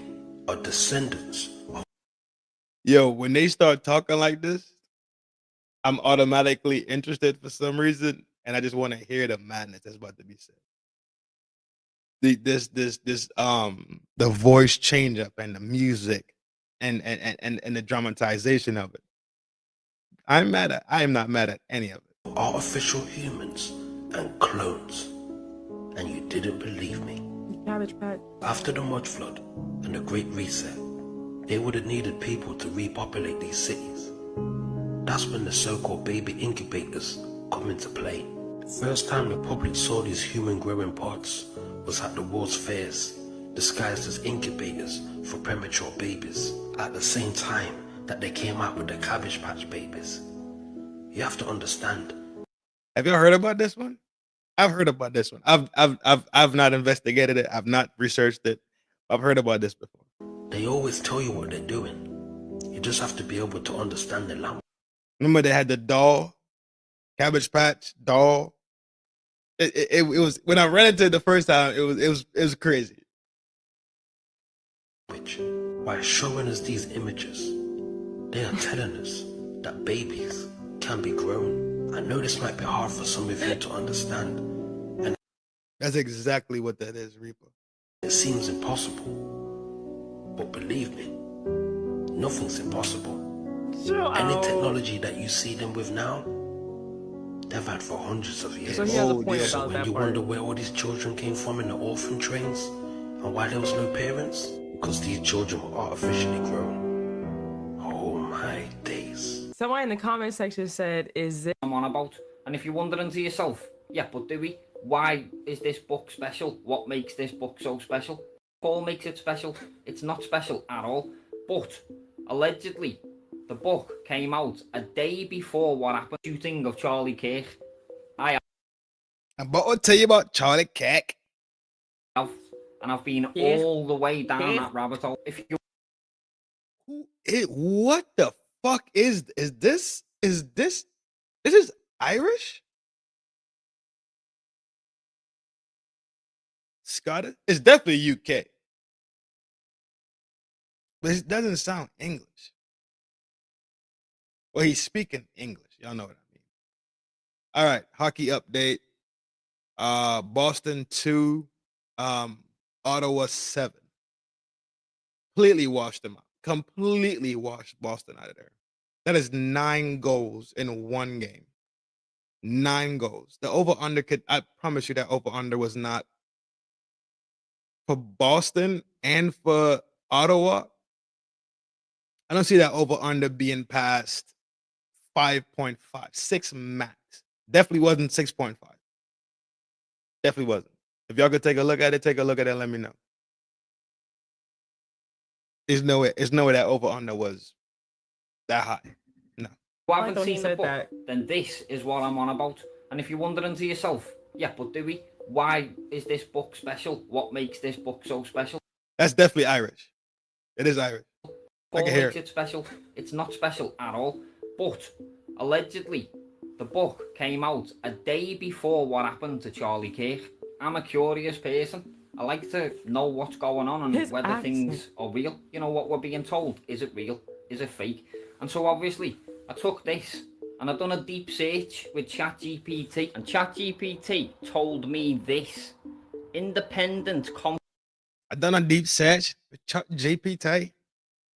S4: are descendants of...
S12: Yo, when they start talking like this, I'm automatically interested for some reason, and I just want to hear the madness that's about to be said. The voice change up and the music and the dramatization of it. I am not mad at any of it.
S4: Artificial humans and clones. And you didn't believe me.
S13: Cabbage Patch.
S4: After the mud flood and the Great Reset, they would have needed people to repopulate these cities. That's when the so-called baby incubators come into play. First time the public saw these human growing pods was at the world's fairs, disguised as incubators for premature babies, at the same time that they came out with the Cabbage Patch babies. You have to understand.
S12: Have y'all heard about this one? I've heard about this one. I've not investigated it. I've not researched it. I've heard about this before.
S4: They always tell you what they're doing. You just have to be able to understand the language.
S12: Remember they had the doll, Cabbage Patch doll. It was when I read into it the first time. It was crazy.
S4: By showing us these images, they are telling us that babies can be grown. I know this might be hard for some of you to understand, and
S12: that's exactly what that is, Reaper.
S4: It seems impossible, but believe me, nothing's impossible. Any technology that you see them with now, they've had for hundreds of years.
S13: So he has a point
S4: So
S13: about
S4: when
S13: that
S4: you
S13: part.
S4: wonder where all these children came from in the orphan trains and why there was no parents, because these children were artificially grown. Oh my days.
S13: Someone in the comment section said, "Is it?"
S8: I'm on about, and if you're wondering to yourself, yeah, but do we? Why is this book special? What makes this book so special? Paul makes it special. It's not special at all. But allegedly, the book came out a day before what happened, shooting of Charlie Kirk. I'm
S12: about to tell you about Charlie Kirk.
S8: And I've been
S12: Yes.
S8: all the way down
S12: Yes.
S8: that rabbit hole. If you
S12: What the fuck is this? Is this is Irish? Scottish? It's definitely UK. But it doesn't sound English. Well, he's speaking English. Y'all know what I mean. All right, hockey update. Boston 2, Ottawa 7. Completely washed them out. Completely washed Boston out of there. That is 9 goals in one game. 9 goals. The over-under could, I promise you that over-under was not for Boston and for Ottawa. I don't see that over-under being past 5.5. 6 max. Definitely wasn't 6.5. Definitely wasn't. If y'all could take a look at it, and let me know. There's no way that over-under was that high. No.
S8: haven't seen the book, then this is what I'm on about. And if you're wondering to yourself, yeah, but do we? Why is this book special? What makes this book so special?
S12: That's definitely Irish. It is Irish. I
S8: Paul
S12: can hear
S8: makes it special. It's not special at all. But allegedly, the book came out a day before what happened to Charlie Kirk. I'm a curious person. I like to know what's going on and
S13: His
S8: whether
S13: accent.
S8: things are real. You know what we're being told. Is it real? Is it fake? And so obviously, I took this and I've done a deep search with ChatGPT. And ChatGPT told me this. Independent
S12: I done a deep search with GPT.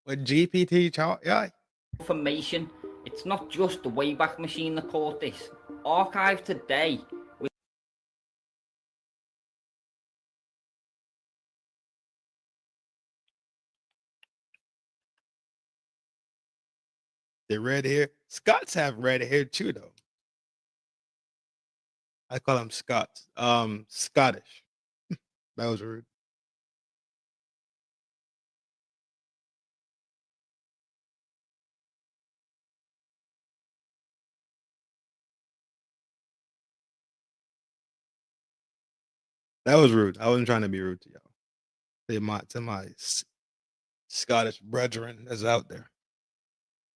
S12: With GPT chart, yeah.
S8: confirmation. It's not just the Wayback Machine that caught this. Archive today.
S12: The red hair. Scots have red hair too, though. I call them Scots. Scottish. That was rude. That was rude. I wasn't trying to be rude to y'all. To my Scottish brethren that's out there.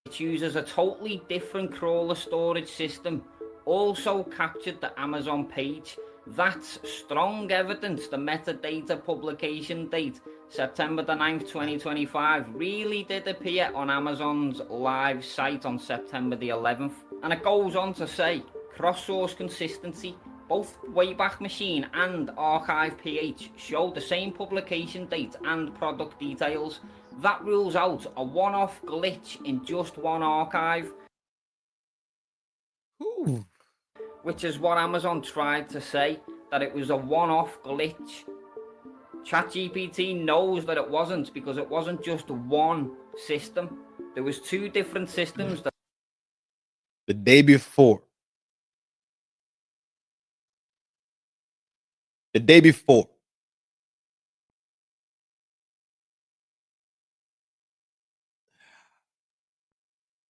S8: It uses a totally different crawler storage system. Also captured the Amazon page. That's strong evidence the metadata publication date, September the 9th, 2025, really did appear on Amazon's live site on September the 11th. And it goes on to say, cross-source consistency, both Wayback Machine and Archive PH show the same publication date and product details. That rules out a one-off glitch in just one archive.
S12: Ooh.
S8: Which is what Amazon tried to say, that it was a one-off glitch. ChatGPT knows that it wasn't, because it wasn't just one system. There was 2 different systems that
S12: The day before. The day before.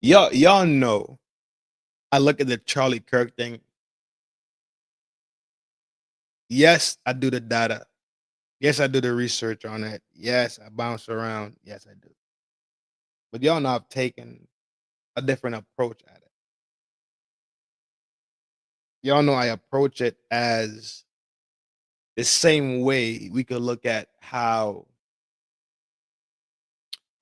S12: Y'all know I look at the Charlie Kirk thing. Yes, I do the data. Yes, I do the research on it. Yes, I bounce around. Yes, I do. But y'all know I've taken a different approach at it. Y'all know I approach it as the same way we could look at how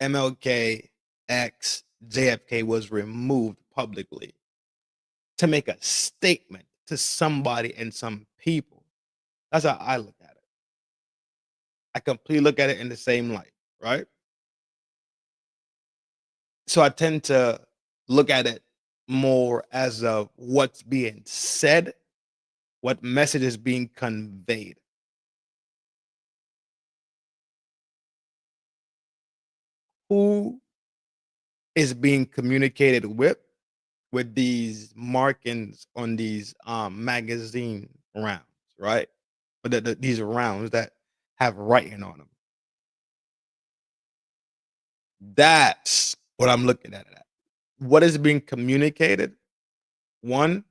S12: MLK X JFK was removed publicly to make a statement to somebody and some people. That's how I look at it. I completely look at it in the same light, right? So I tend to look at it more as of what's being said, what message is being conveyed. Who is being communicated with these markings on these magazine rounds, right? But these rounds that have writing on them. That's what I'm looking at. What is being communicated? 1,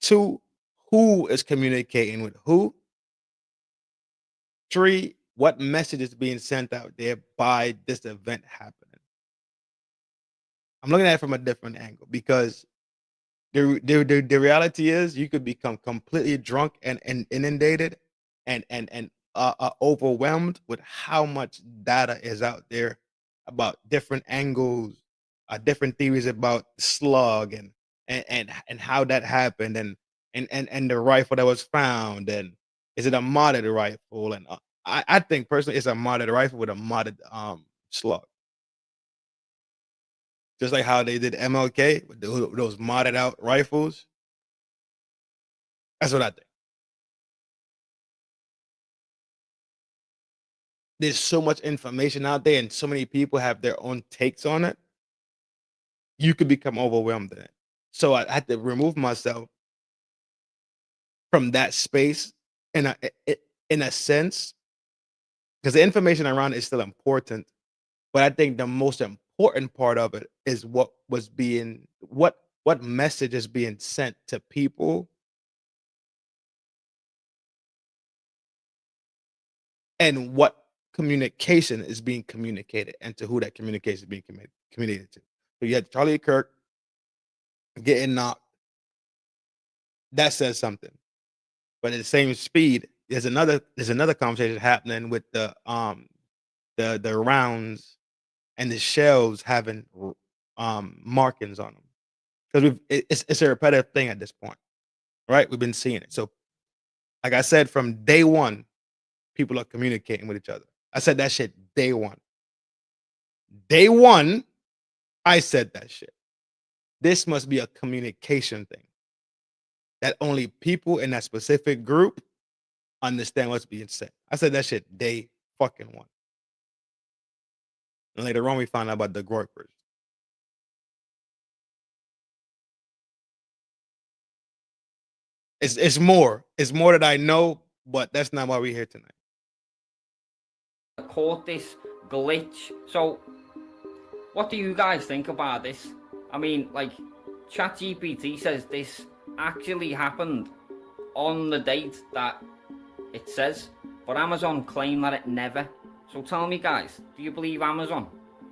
S12: 2, who is communicating with who? 3, what message is being sent out there by this event happening? I'm looking at it from a different angle because the reality is you could become completely drunk and inundated and overwhelmed with how much data is out there about different angles, different theories about slug and how that happened and the rifle that was found, and is it a modded rifle? And I think personally it's a modded rifle with a modded slug. Just like how they did MLK with those modded out rifles. That's what I think. There's so much information out there and so many people have their own takes on it. You could become overwhelmed in it. So I had to remove myself from that space in a sense, because the information around it is still important. But I think the most important part of it is what message is being sent to people and what communication is being communicated and to who that communication is being communicated to. So you had Charlie Kirk getting knocked. That says something. But at the same speed, there's another conversation happening with the rounds and the shells having markings on them. Because it's a repetitive thing at this point. Right? We've been seeing it. So like I said, from day one, people are communicating with each other. I said that shit day one. Day one, I said that shit. This must be a communication thing. That only people in that specific group understand what's being said. I said that shit day fucking one. And later on, we found out about the Groypers. It's more. It's more that I know, but that's not why we're here tonight.
S8: Caught this glitch. So, what do you guys think about this? I mean, like, ChatGPT says this actually happened on the date that it says, but Amazon claim that it never. So tell me, guys, do you believe Amazon,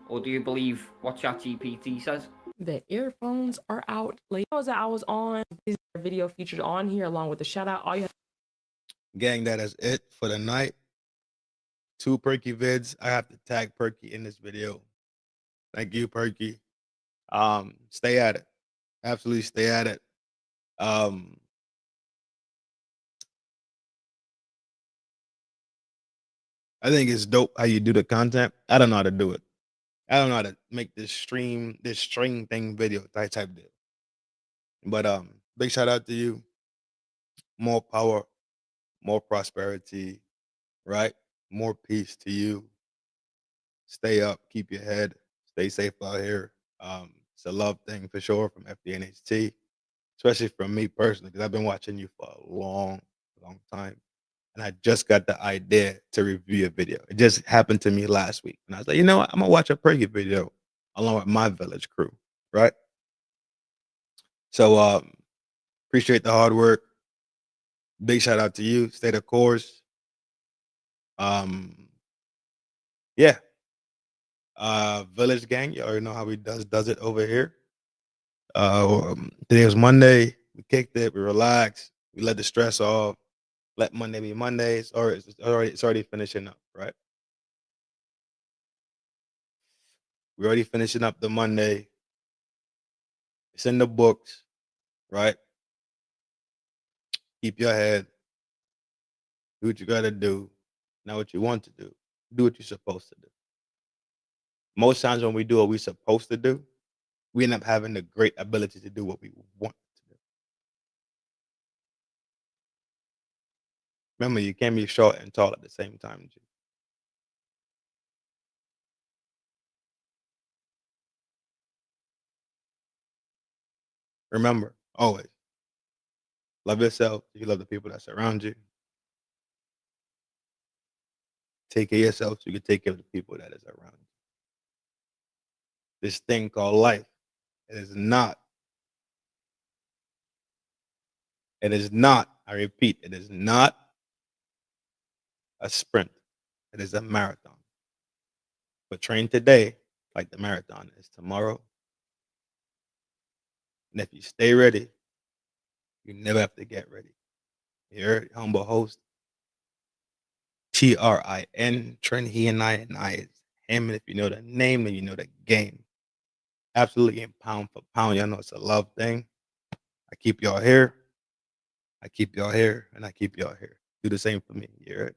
S8: or do you believe what ChatGPT says?
S13: The earphones are out. Like, I was on this video featured on here along with the shout out. All you
S12: Gang, that is it for the night. 2 Perkyy vids. I have to tag Perkyy in this video. Thank you, Perkyy. Stay at it. Absolutely stay at it. I think it's dope how you do the content. I don't know how to do it. I don't know how to make this string thing video type deal. But big shout out to you. More power, more prosperity, right? More peace to you. Stay up, keep your head, stay safe out here. It's a love thing for sure from FDNHT, especially from me personally, because I've been watching you for a long time. And I just got the idea to review a video. It just happened to me last week. And I was like, you know what? I'm going to watch a Perkyy video along with my village crew, right? So appreciate the hard work. Big shout out to you. Stay the course. Yeah. Village Gang, you already know how he does it over here. Today was Monday. We kicked it. We relaxed. We let the stress off. Let Monday be Monday. It's already finishing up, right? We're already finishing up the Monday. It's in the books, right? Keep your head. Do what you gotta do, not what you want to do. Do what you're supposed to do. Most times when we do what we're supposed to do, we end up having the great ability to do what we want to do. Remember, you can't be short and tall at the same time, G. Remember, always, love yourself. You love the people that surround you. Take care of yourself so you can take care of the people that is around you. This thing called life, it is not, I repeat, it is not a sprint. It is a marathon. But train today like the marathon is tomorrow. And if you stay ready, you never have to get ready. Your humble host, Trin, Trin, he and I is him. And if you know the name, then you know the game. Absolutely in pound for pound. Y'all know it's a love thing. I keep y'all here. I keep y'all here. And I keep y'all here. Do the same for me. You heard?